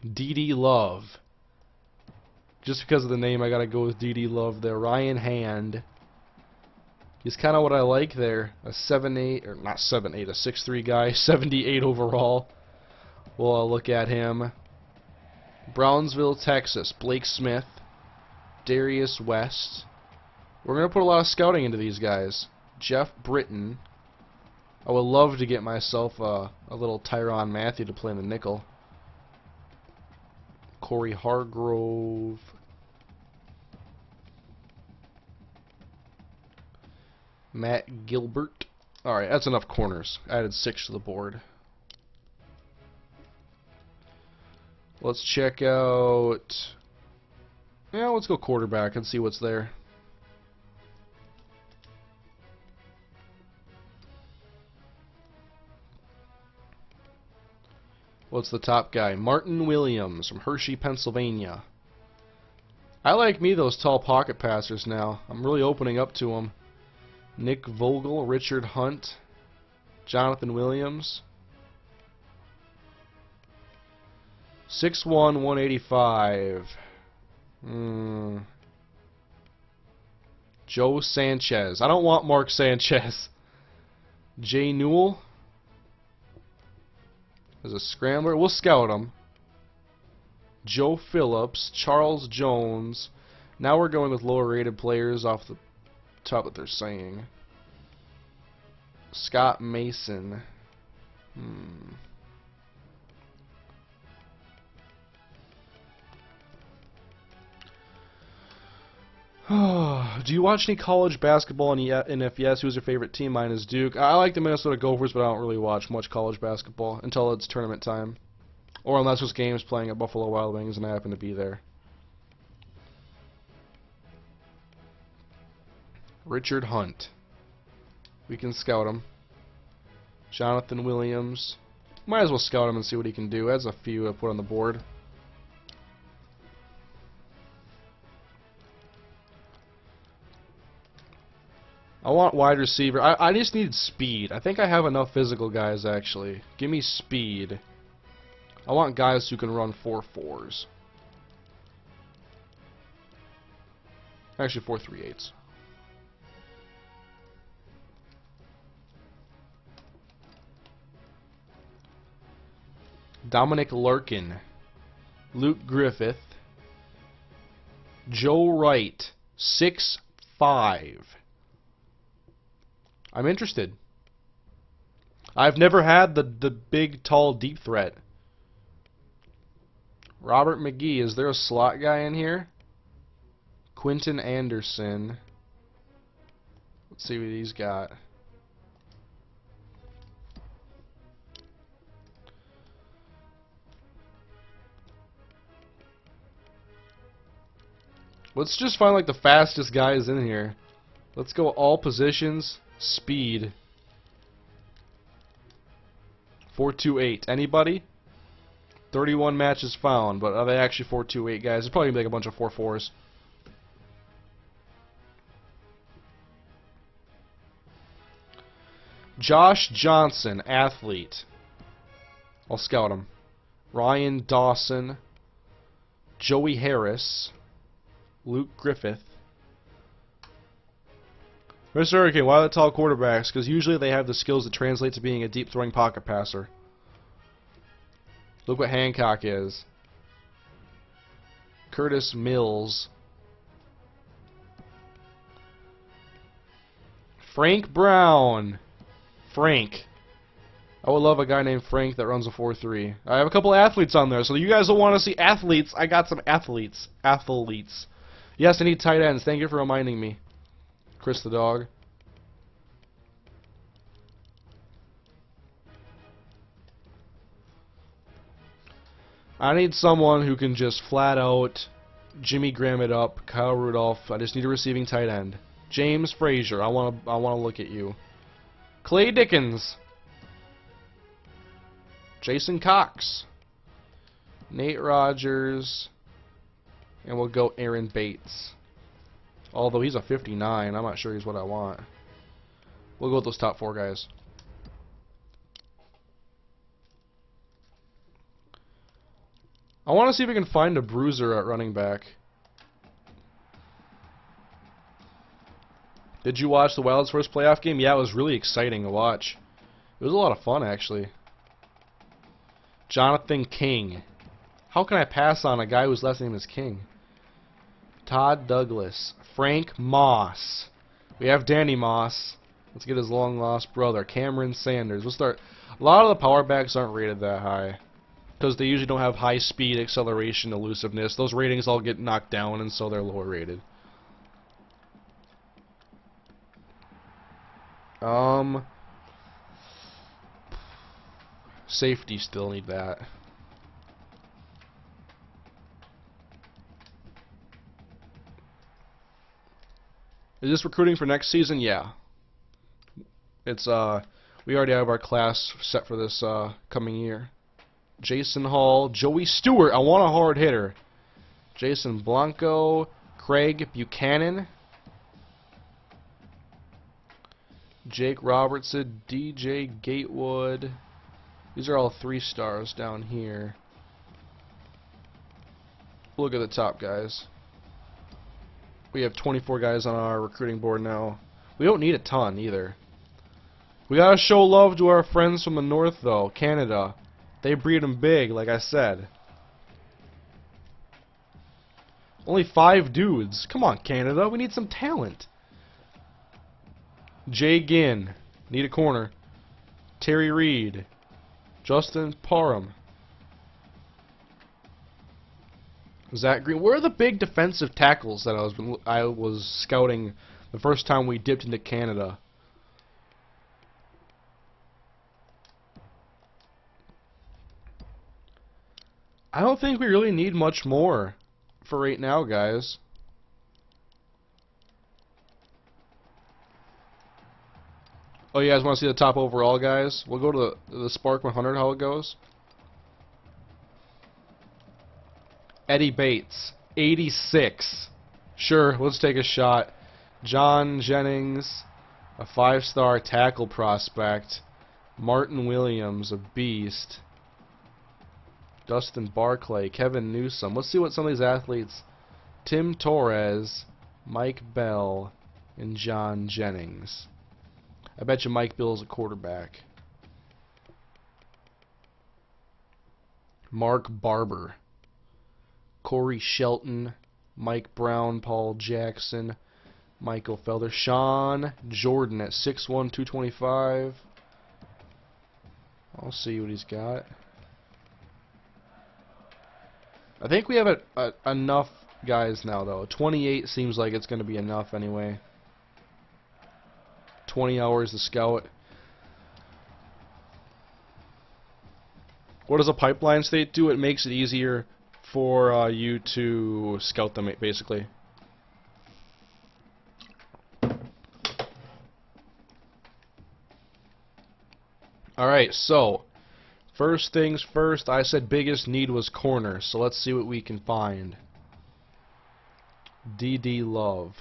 D.D. Love. Just because of the name, I gotta go with D.D. Love there. Ryan Hand. He's kind of what I like there. A 7'8", or not 7'8", a 6'3" guy, 78 overall. We'll look at him. Brownsville, Texas. Blake Smith. Darius West. We're going to put a lot of scouting into these guys. Jeff Britton. I would love to get myself a little Tyrann Mathieu to play in the nickel. Corey Hargrove. Matt Gilbert. Alright, that's enough corners. I added 6 to the board. Let's check out... Yeah, let's go quarterback and see what's there. What's the top guy? Martin Williams from Hershey, Pennsylvania. I like me those tall pocket passers now. I'm really opening up to them. Nick Vogel, Richard Hunt, Jonathan Williams. 6'1", 185. Joe Sanchez. I don't want Mark Sanchez. Jay Newell. As a scrambler. We'll scout him. Joe Phillips. Charles Jones. Now we're going with lower rated players off the top that they're saying. Scott Mason. Do you watch any college basketball, and if yes, who's your favorite team? Mine is Duke. I like the Minnesota Gophers, but I don't really watch much college basketball until it's tournament time. Or unless there's games playing at Buffalo Wild Wings and I happen to be there. Richard Hunt. We can scout him. Jonathan Williams. Might as well scout him and see what he can do. That's a few I put on the board. I want wide receiver. I just need speed. I think I have enough physical guys, actually. Give me speed. I want guys who can run 4.4s. Actually, 4.38s. Dominic Larkin. Luke Griffith. Joe Wright. 6'5". I'm interested. I've never had the big, tall, deep threat. Robert McGee. Is there a slot guy in here? Quentin Anderson. Let's see what he's got. Let's just find like the fastest guys in here. Let's go all positions. Speed. 4.28. Anybody? 31 matches found, but are they actually 4.28 guys? It's probably gonna be like a bunch of 4.4s. Josh Johnson, athlete. I'll scout him. Ryan Dawson. Joey Harris. Luke Griffith. MrHurriicane, why the tall quarterbacks? Because usually they have the skills to translate to being a deep throwing pocket passer. Look what Hancock is. Curtis Mills. Frank Brown. Frank. I would love a guy named Frank that runs a 4.3. I have a couple athletes on there, so you guys will want to see athletes. I got some athletes. Athletes. Yes, I need tight ends. Thank you for reminding me. Chris the dog. I need someone who can just flat out Jimmy Graham it up. Kyle Rudolph. I just need a receiving tight end. James Frazier. I want to look at you. Clay Dickens. Jason Cox. Nate Rogers. And we'll go Aaron Bates. Although he's a 59, I'm not sure he's what I want. We'll go with those top 4 guys. I want to see if we can find a bruiser at running back. Did you watch the Wild's first playoff game? Yeah, it was really exciting to watch. It was a lot of fun, actually. Jonathan King. How can I pass on a guy whose last name is King? Todd Douglas. Frank Moss. We have Danny Moss. Let's get his long-lost brother, Cameron Sanders. We'll start. A lot of the power backs aren't rated that high because they usually don't have high speed, acceleration, elusiveness. Those ratings all get knocked down, and so they're lower rated. Safety still need that. Is this recruiting for next season? Yeah. It's we already have our class set for this coming year. Jason Hall, Joey Stewart. I want a hard hitter. Jason Blanco, Craig Buchanan, Jake Robertson, DJ Gatewood. These are all 3 stars down here. Look at the top guys. We have 24 guys on our recruiting board now. We don't need a ton either. We gotta show love to our friends from the north though, Canada. They breed them big, like I said. Only 5 dudes. Come on, Canada. We need some talent. Jay Ginn. Need a corner. Terry Reed. Justin Parham. Zach Green. Where are the big defensive tackles that I was scouting the first time we dipped into Canada? I don't think we really need much more for right now, guys. Oh, you guys want to see the top overall, guys? We'll go to the Spark 100, how it goes. Eddie Bates, 86. Sure, let's take a shot. John Jennings, a 5-star tackle prospect. Martin Williams, a beast. Dustin Barclay, Kevin Newsom. Let's see what some of these athletes. Tim Torres, Mike Bell, and John Jennings. I bet you Mike Bill's a quarterback. Mark Barber. Corey Shelton. Mike Brown. Paul Jackson. Michael Felder. Sean Jordan at 6'1", 225. I'll see what he's got. I think we have enough guys now, though. 28 seems like it's going to be enough anyway. 20 hours to scout. What does a pipeline state do? It makes it easier for you to scout them, basically. Alright, so first things first, I said biggest need was corner, so let's see what we can find. DD Love.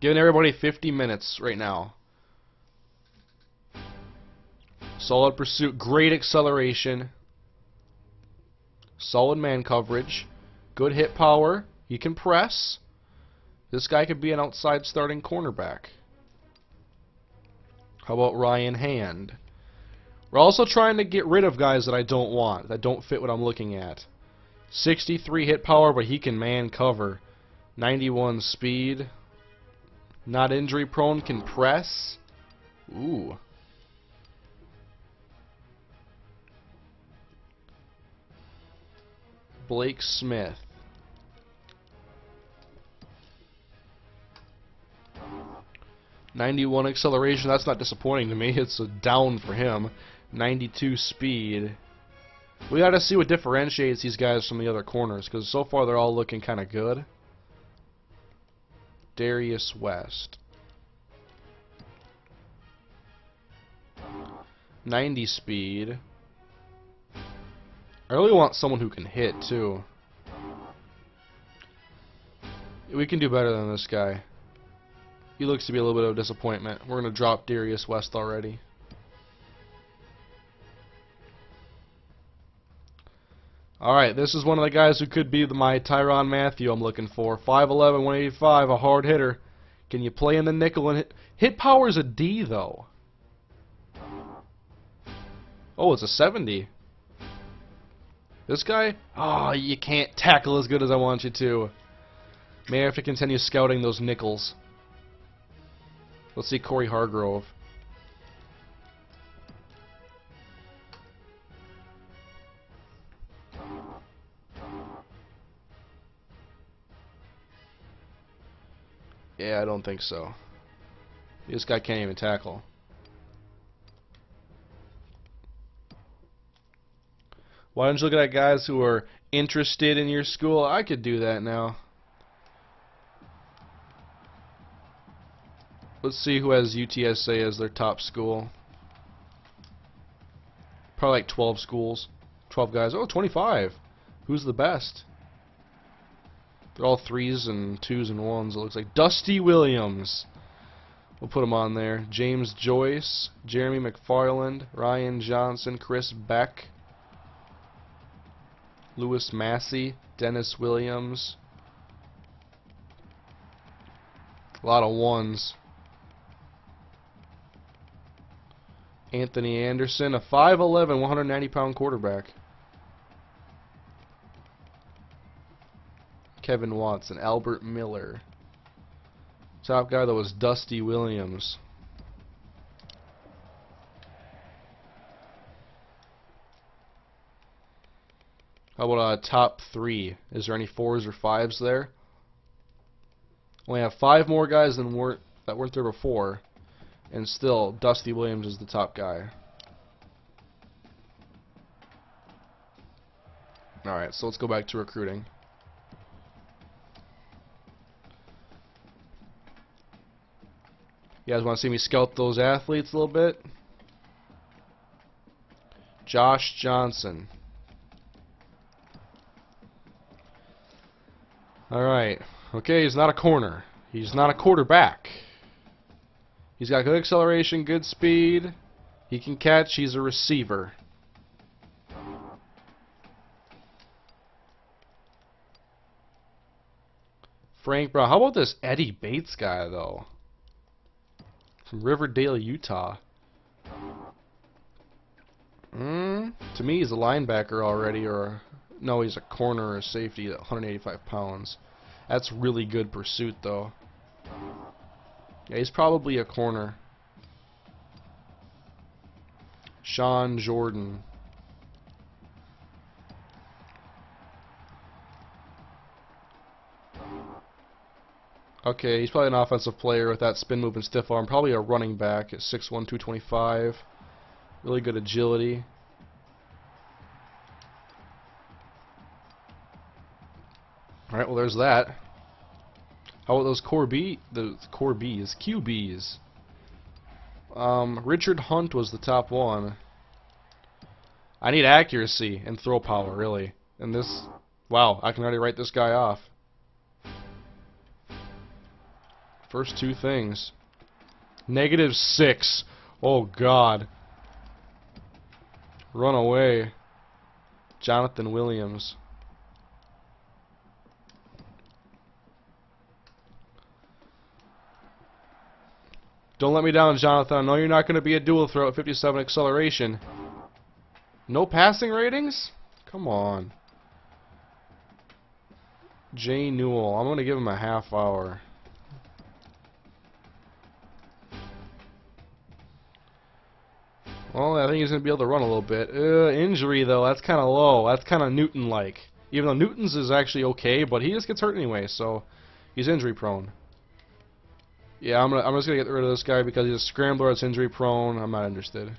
Giving everybody 50 minutes right now. Solid pursuit. Great acceleration. Solid man coverage. Good hit power. He can press. This guy could be an outside starting cornerback. How about Ryan Hand? We're also trying to get rid of guys that I don't want, that don't fit what I'm looking at. 63 hit power, but he can man cover. 91 speed. Not injury prone, can press. Ooh. Blake Smith. .91 acceleration, that's not disappointing to me. It's a down for him. 92 speed. We gotta see what differentiates these guys from the other corners, because so far they're all looking kind of good. Darius West. 90 speed. I really want someone who can hit, too. We can do better than this guy. He looks to be a little bit of a disappointment. We're going to drop Darius West already. Alright, this is one of the guys who could be my Tyrann Mathieu I'm looking for. 5'11", 185, a hard hitter. Can you play in the nickel and hit? Hit power is a D, though. Oh, it's a 70. This guy? Oh, you can't tackle as good as I want you to. May I have to continue scouting those nickels. Let's see Corey Hargrove. Yeah, I don't think so. This guy can't even tackle. Why don't you look at guys who are interested in your school? I could do that now. Let's see who has UTSA as their top school. Probably like 12 schools. 12 guys. Oh, 25. Who's the best? They're all 3s and 2s and 1s. It looks like Dusty Williams. We'll put him on there. James Joyce, Jeremy McFarland, Ryan Johnson, Chris Beck, Lewis Massey, Dennis Williams. A lot of 1s. Anthony Anderson, a 5'11", 190-pound quarterback. Kevin Watson, Albert Miller. Top guy that was Dusty Williams. How about top 3? Is there any 4s or 5s there? We have 5 more guys that weren't there before. And still, Dusty Williams is the top guy. Alright, so let's go back to recruiting. You guys want to see me scout those athletes a little bit? Josh Johnson. Alright. Okay, he's not a corner. He's not a quarterback. He's got good acceleration, good speed. He can catch. He's a receiver. Frank Brown. How about this Eddie Bates guy, though? From Riverdale, Utah. To me, he's a linebacker already, or no, he's a corner or a safety at 185 pounds. That's really good pursuit, though. Yeah, he's probably a corner. Sean Jordan. Okay, he's probably an offensive player with that spin move and stiff arm. Probably a running back at 6'1", 225. Really good agility. Alright, well there's that. How about those QBs? Richard Hunt was the top one. I need accuracy and throw power, really. And this, wow, I can already write this guy off. First 2 things. -6. Oh, God. Run away. Jonathan Williams. Don't let me down, Jonathan. I know you're not going to be a dual throw at 57 acceleration. No passing ratings? Come on. Jay Newell. I'm going to give him a half hour. Well, I think he's going to be able to run a little bit. Injury, though, that's kind of low. That's kind of Newton-like. Even though Newton's is actually okay, but he just gets hurt anyway, so he's injury-prone. Yeah, I'm just going to get rid of this guy because he's a scrambler that's injury-prone. I'm not interested. A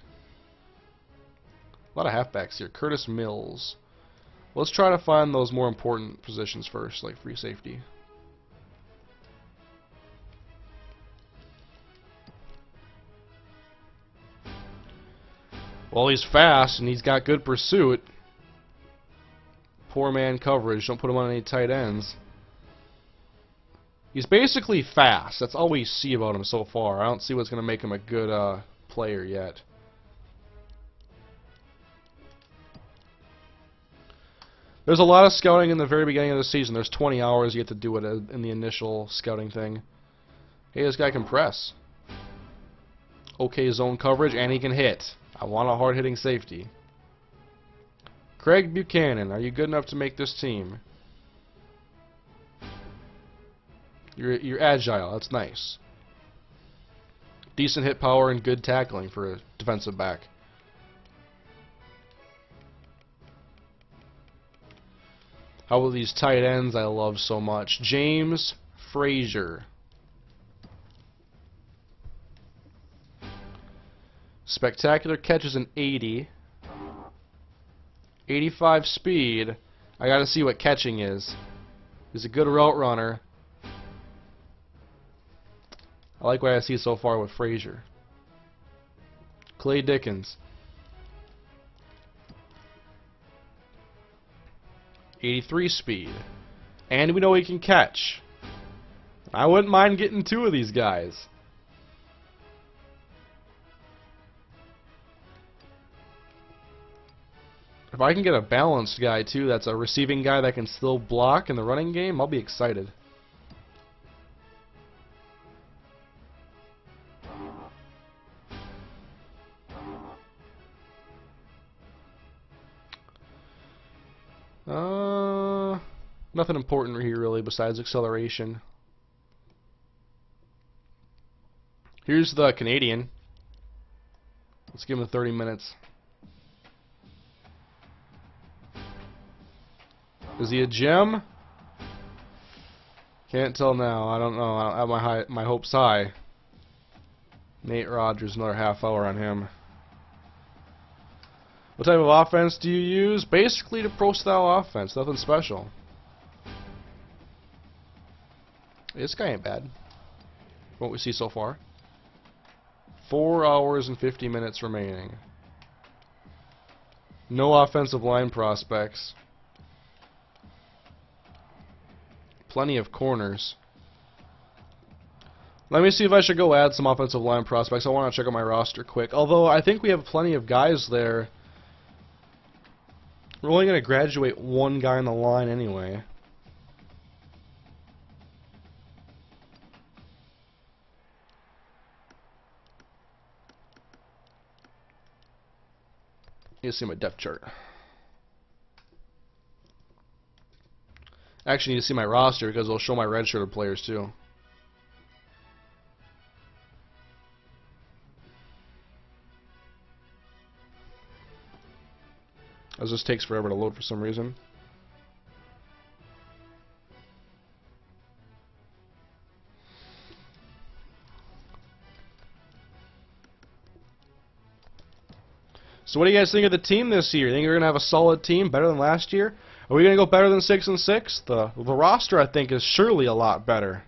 lot of halfbacks here. Curtis Mills. Let's try to find those more important positions first, like free safety. Well, he's fast, and he's got good pursuit. Poor man coverage. Don't put him on any tight ends. He's basically fast. That's all we see about him so far. I don't see what's going to make him a good player yet. There's a lot of scouting in the very beginning of the season. There's 20 hours you get to do it in the initial scouting thing. Hey, this guy can press. Okay zone coverage, and he can hit. I want a hard-hitting safety. Craig Buchanan, are you good enough to make this team? You're agile. That's nice. Decent hit power and good tackling for a defensive back. How about these tight ends I love so much? James Frazier. Spectacular catch is an 80. 85 speed. I gotta see what catching is. He's a good route runner. I like what I see so far with Frazier. Clay Dickens. 83 speed. And we know he can catch. I wouldn't mind getting two of these guys. If I can get a balanced guy too, that's a receiving guy that can still block in the running game, I'll be excited. Nothing important here really besides acceleration. Here's the Canadian. Let's give him 30 minutes. Is he a gem? Can't tell now. I don't know. I don't have my hopes high. Nate Rogers, another half hour on him. What type of offense do you use? Basically the pro-style offense. Nothing special. This guy ain't bad. What we see so far. 4 hours and 50 minutes remaining. No offensive line prospects. Plenty of corners. Let me see if I should go add some offensive line prospects. I want to check out my roster quick. Although I think we have plenty of guys there. We're only going to graduate one guy on the line anyway. You see my depth chart. Actually, need to see my roster because it'll show my redshirted players too. As this takes forever to load for some reason. So what do you guys think of the team this year? Think you're going to have a solid team, better than last year? Are we going to go better than 6-6? The roster, I think, is surely a lot better.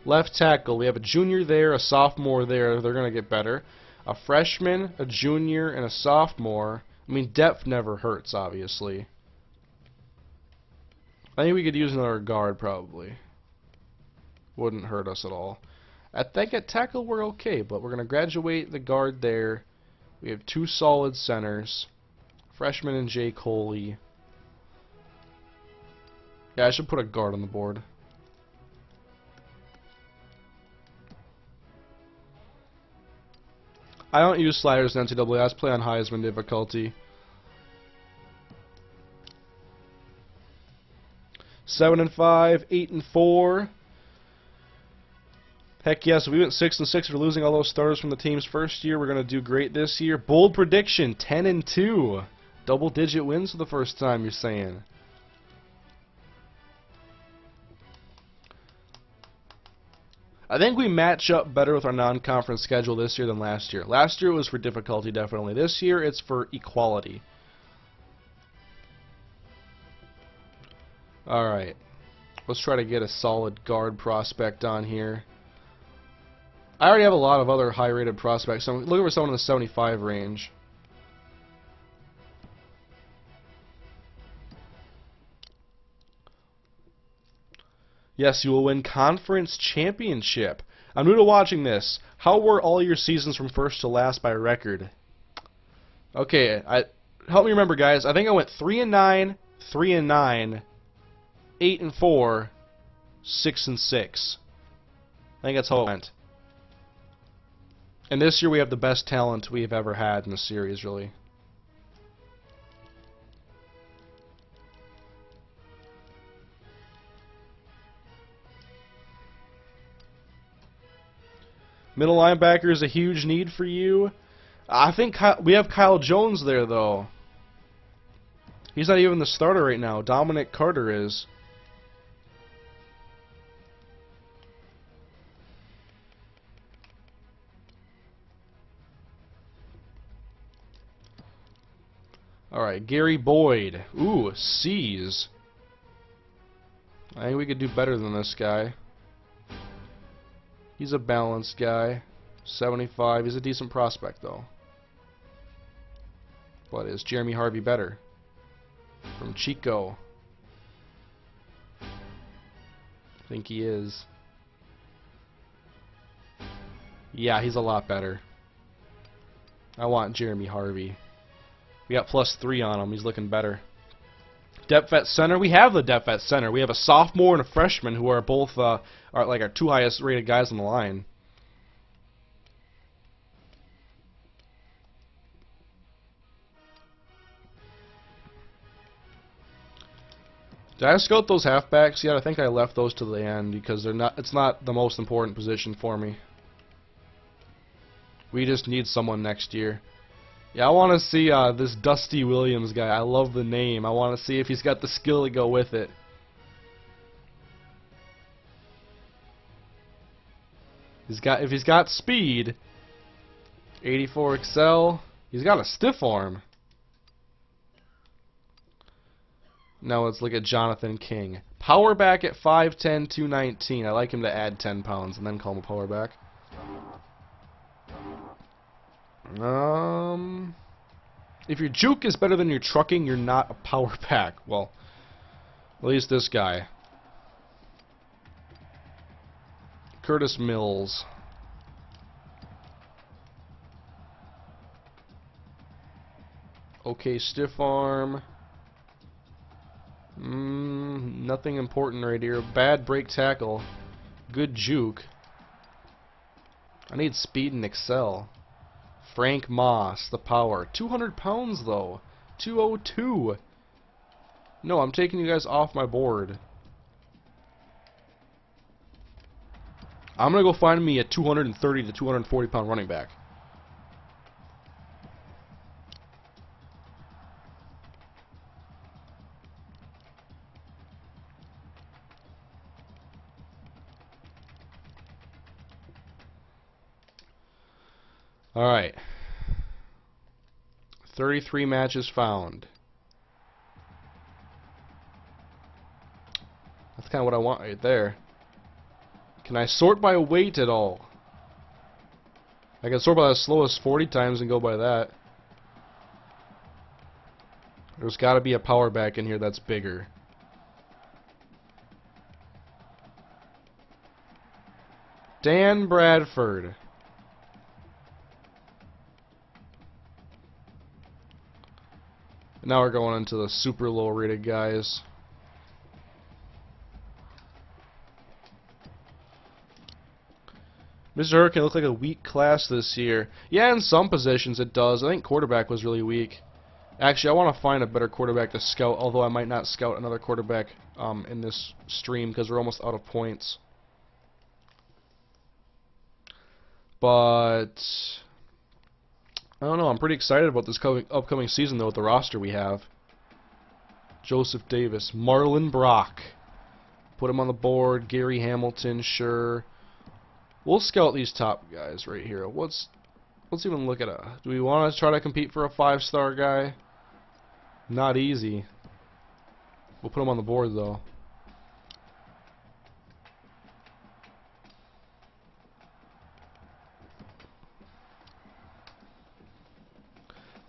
Left tackle, we have a junior there, a sophomore there. They're going to get better. A freshman, a junior, and a sophomore. I mean, depth never hurts, obviously. I think we could use another guard, probably. Wouldn't hurt us at all. I think at tackle we're okay, but we're going to graduate the guard there. We have 2 solid centers. Freshman and Jay Coley. Yeah, I should put a guard on the board. I don't use sliders in NCAA. I just play on Heisman difficulty. 7-5, 8-4. Heck yes, we went 6-6 for losing all those starters from the team's first year. We're gonna do great this year. Bold prediction: 10-2. Double-digit wins for the first time. You're saying? I think we match up better with our non-conference schedule this year than last year. Last year it was for difficulty, definitely. This year it's for equality. Alright. Let's try to get a solid guard prospect on here. I already have a lot of other high-rated prospects, so I'm looking for someone in the 75 range. Yes, you will win conference championship. I'm new to watching this. How were all your seasons from first to last by record? Okay, help me remember, guys. I think I went 3-9, 3-9, 8-4, 6-6. I think that's how it went. And this year we have the best talent we've ever had in the series, really. Middle linebacker is a huge need for you. I think we have Kyle Jones there, though. He's not even the starter right now. Dominic Carter is. Alright, Gary Boyd. Ooh, C's. I think we could do better than this guy. He's a balanced guy. 75. He's a decent prospect, though. But is Jeremy Harvey better? From Chico. I think he is. Yeah, he's a lot better. I want Jeremy Harvey. We got +3 on him. He's looking better. Depth at center. We have the depth at center. We have a sophomore and a freshman who are both are like our 2 highest rated guys on the line. Did I scout those halfbacks yet? I think I left those to the end because they're not. It's not the most important position for me. We just need someone next year. Yeah, I want to see this Dusty Williams guy. I love the name. I want to see if he's got the skill to go with it. If he's got speed, 84 Excel. He's got a stiff arm. Now let's look at Jonathan King. Power back at 5'10", 219. I like him to add 10 pounds and then call him a power back. If your juke is better than your trucking, you're not a power back. Well, at least this guy. Curtis Mills. Okay, stiff arm. Nothing important right here. Bad break tackle. Good juke. I need speed and excel. Frank Moss, the power. 200 pounds, though. 202. No, I'm taking you guys off my board. I'm going to go find me a 230 to 240 pound running back. Alright. 33 matches found. That's kind of what I want right there. Can I sort by weight at all? I can sort by as slow as 40 times and go by that. There's got to be a power back in here that's bigger. Dan Bradford. Now we're going into the super low rated guys. MrHurriicane looked like a weak class this year. Yeah, in some positions it does. I think quarterback was really weak. Actually, I want to find a better quarterback to scout, although I might not scout another quarterback in this stream because we're almost out of points. But I don't know. I'm pretty excited about this upcoming season, though, with the roster we have. Joseph Davis, Marlon Brock. Put him on the board. Gary Hamilton, sure. We'll scout these top guys right here. Let's even look at a... Do we want to try to compete for a 5-star guy? Not easy. We'll put him on the board, though.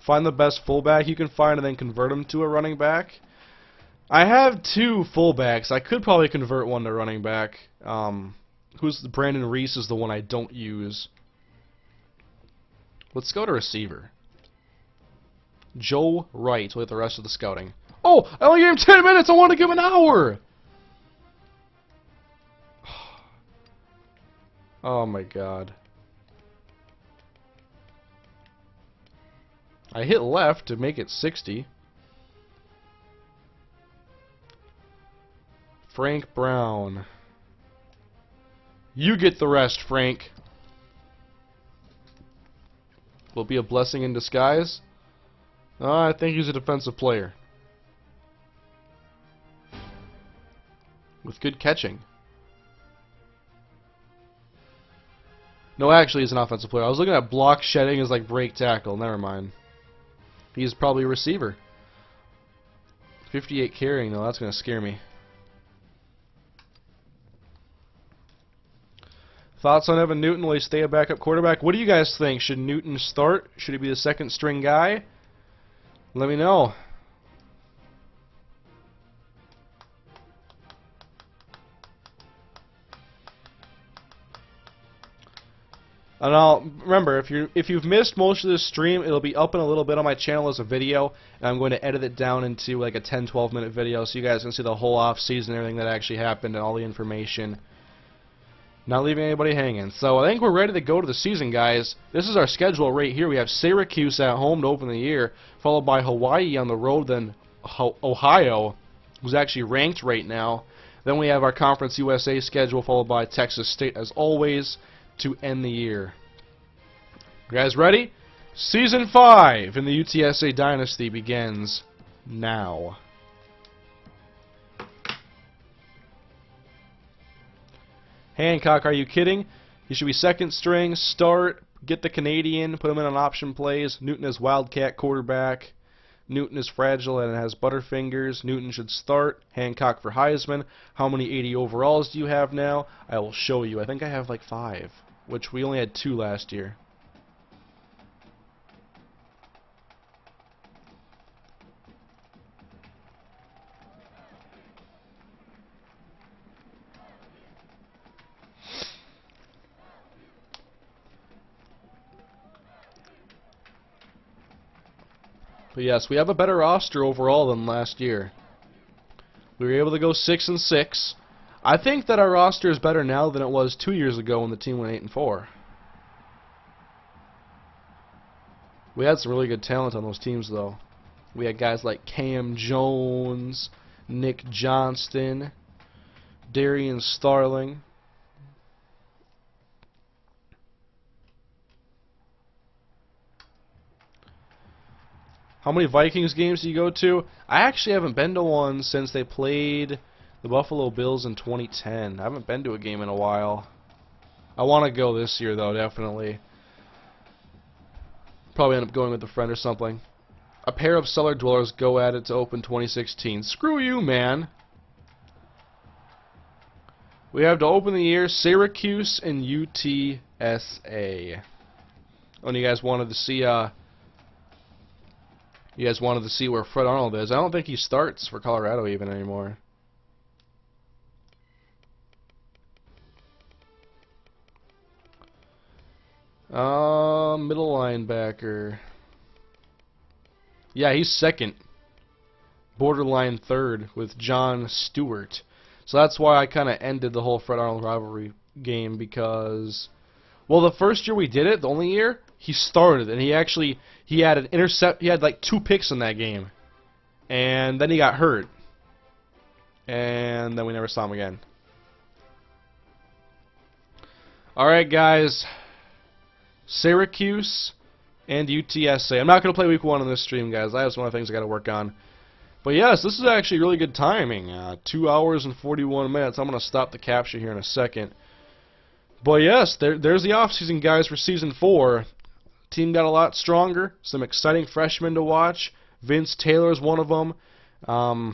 Find the best fullback you can find and then convert him to a running back. I have 2 fullbacks. I could probably convert one to running back. Brandon Reese is the one I don't use. Let's go to receiver. Joe Wright with the rest of the scouting. Oh, I only gave him 10 minutes. I want to give him an hour. Oh my god. I hit left to make it 60. Frank Brown. You get the rest, Frank. Will be a blessing in disguise. I think he's a defensive player. With good catching. No, actually he's an offensive player. I was looking at block shedding as like break tackle. Never mind. He's probably a receiver. 58 carrying though, that's going to scare me. Thoughts on Evan Newton? Will he stay a backup quarterback? What do you guys think? Should Newton start? Should he be the second string guy? Let me know. And remember, if you've missed most of this stream, it'll be up in a little bit on my channel as a video, and I'm going to edit it down into like a 10-12 minute video so you guys can see the whole off season, everything that actually happened, and all the information. Not leaving anybody hanging. So I think we're ready to go to the season, guys. This is our schedule right here. We have Syracuse at home to open the year, followed by Hawaii on the road, then Ohio, who's actually ranked right now. Then we have our Conference USA schedule, followed by Texas State, as always, to end the year. You guys ready? Season 5 in the UTSA Dynasty begins now. Hancock, are you kidding? He should be second string, start, get the Canadian, put him in on option plays. Newton is Wildcat quarterback. Newton is fragile and has butterfingers. Newton should start. Hancock for Heisman. How many 80 overalls do you have now? I will show you. I think I have like 5, which we only had 2 last year. But yes, we have a better roster overall than last year. We were able to go 6-6. I think that our roster is better now than it was 2 years ago when the team went 8-4. We had some really good talent on those teams, though. We had guys like Cam Jones, Nick Johnston, Darian Starling. How many Vikings games do you go to? I actually haven't been to one since they played the Buffalo Bills in 2010. I haven't been to a game in a while. I want to go this year, though, definitely. Probably end up going with a friend or something. A pair of cellar dwellers go at it to open 2016. Screw you, man. We have to open the year Syracuse and UTSA. Oh, and you guys wanted to see where Fred Arnold is. I don't think he starts for Colorado even anymore. Middle linebacker. Yeah, he's second. Borderline third with John Stewart. So that's why I kind of ended the whole Fred Arnold rivalry game because, well, the first year we did it, the only year, he started and he had an intercept. He had like 2 picks in that game, and then he got hurt, and then we never saw him again. All right, guys, Syracuse and UTSA. I'm not going to play week 1 on this stream, guys. That's one of the things I got to work on. But yes, this is actually really good timing. 2 hours and 41 minutes. I'm going to stop the capture here in a second. But yes, there's the offseason, guys, for Season 4. Team got a lot stronger. Some exciting freshmen to watch. Vince Taylor is one of them.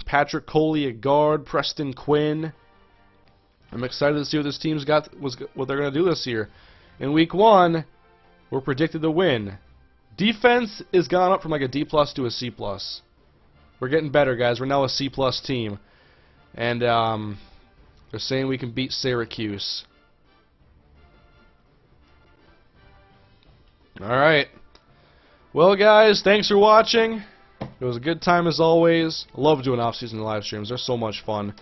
Patrick Coley at guard. Preston Quinn. I'm excited to see what this team's got, what they're going to do this year. In week 1, we're predicted to win. Defense is gone up from like a D+ to a C+. We're getting better, guys. We're now a C+ team. And they're saying we can beat Syracuse. Alright. Well, guys, thanks for watching. It was a good time as always. I love doing off-season live streams. They're so much fun.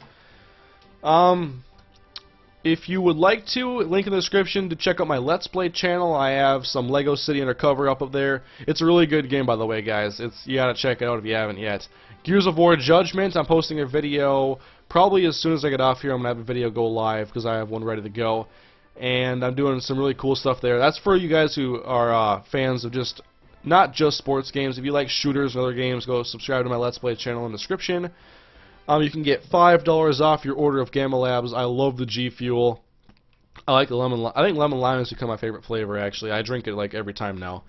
If you would like to, link in the description to check out my Let's Play channel. I have some Lego City Undercover up there. It's a really good game, by the way, guys. You gotta check it out if you haven't yet. Gears of War Judgment. I'm posting a video probably as soon as I get off here. I'm gonna have a video go live because I have one ready to go, and I'm doing some really cool stuff there. That's for you guys who are fans of not just sports games. If you like shooters and other games, go subscribe to my Let's Play channel in the description. You can get $5 off your order of Gamma Labs. I love the G Fuel. I like the lemon. I think lemon lime has become my favorite flavor. Actually, I drink it like every time now.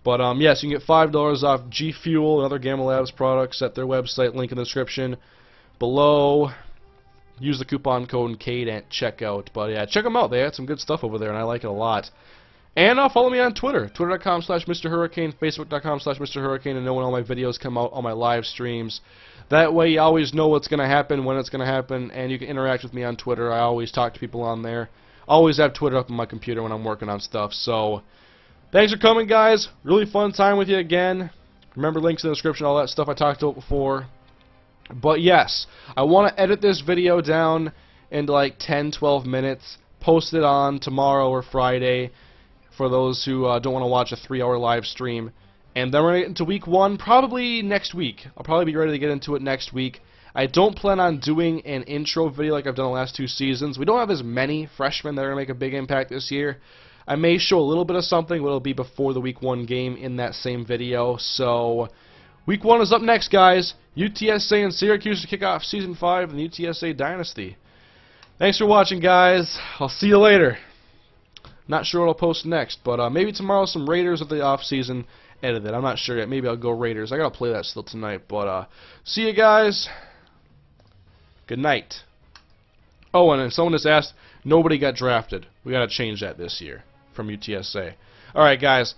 But yes, you can get $5 off G Fuel and other Gamma Labs products at their website. Link in the description below. Use the coupon code CADE at checkout. But yeah, check them out. They had some good stuff over there, and I like it a lot. And follow me on Twitter. Twitter.com/MrHurriicane. Facebook.com/MrHurriicane. And know when all my videos come out, all my live streams. That way you always know what's going to happen, when it's going to happen, and you can interact with me on Twitter. I always talk to people on there. I always have Twitter up on my computer when I'm working on stuff. So, thanks for coming, guys. Really fun time with you again. Remember, links in the description, all that stuff I talked about before. But yes, I want to edit this video down into like 10-12 minutes, post it on tomorrow or Friday for those who don't want to watch a 3-hour live stream. And then we're going to get into week 1 probably next week. I'll probably be ready to get into it next week. I don't plan on doing an intro video like I've done the last 2 seasons. We don't have as many freshmen that are going to make a big impact this year. I may show a little bit of something, but it'll be before the week 1 game in that same video. So, week 1 is up next, guys. UTSA and Syracuse to kick off Season 5 in the UTSA Dynasty. Thanks for watching, guys. I'll see you later. Not sure what I'll post next, but maybe tomorrow some Raiders of the off-season edited. I'm not sure yet. Maybe I'll go Raiders. I gotta play that still tonight, but see you guys. Good night. Oh, and then someone just asked, nobody got drafted. We gotta change that this year from UTSA. Alright, guys.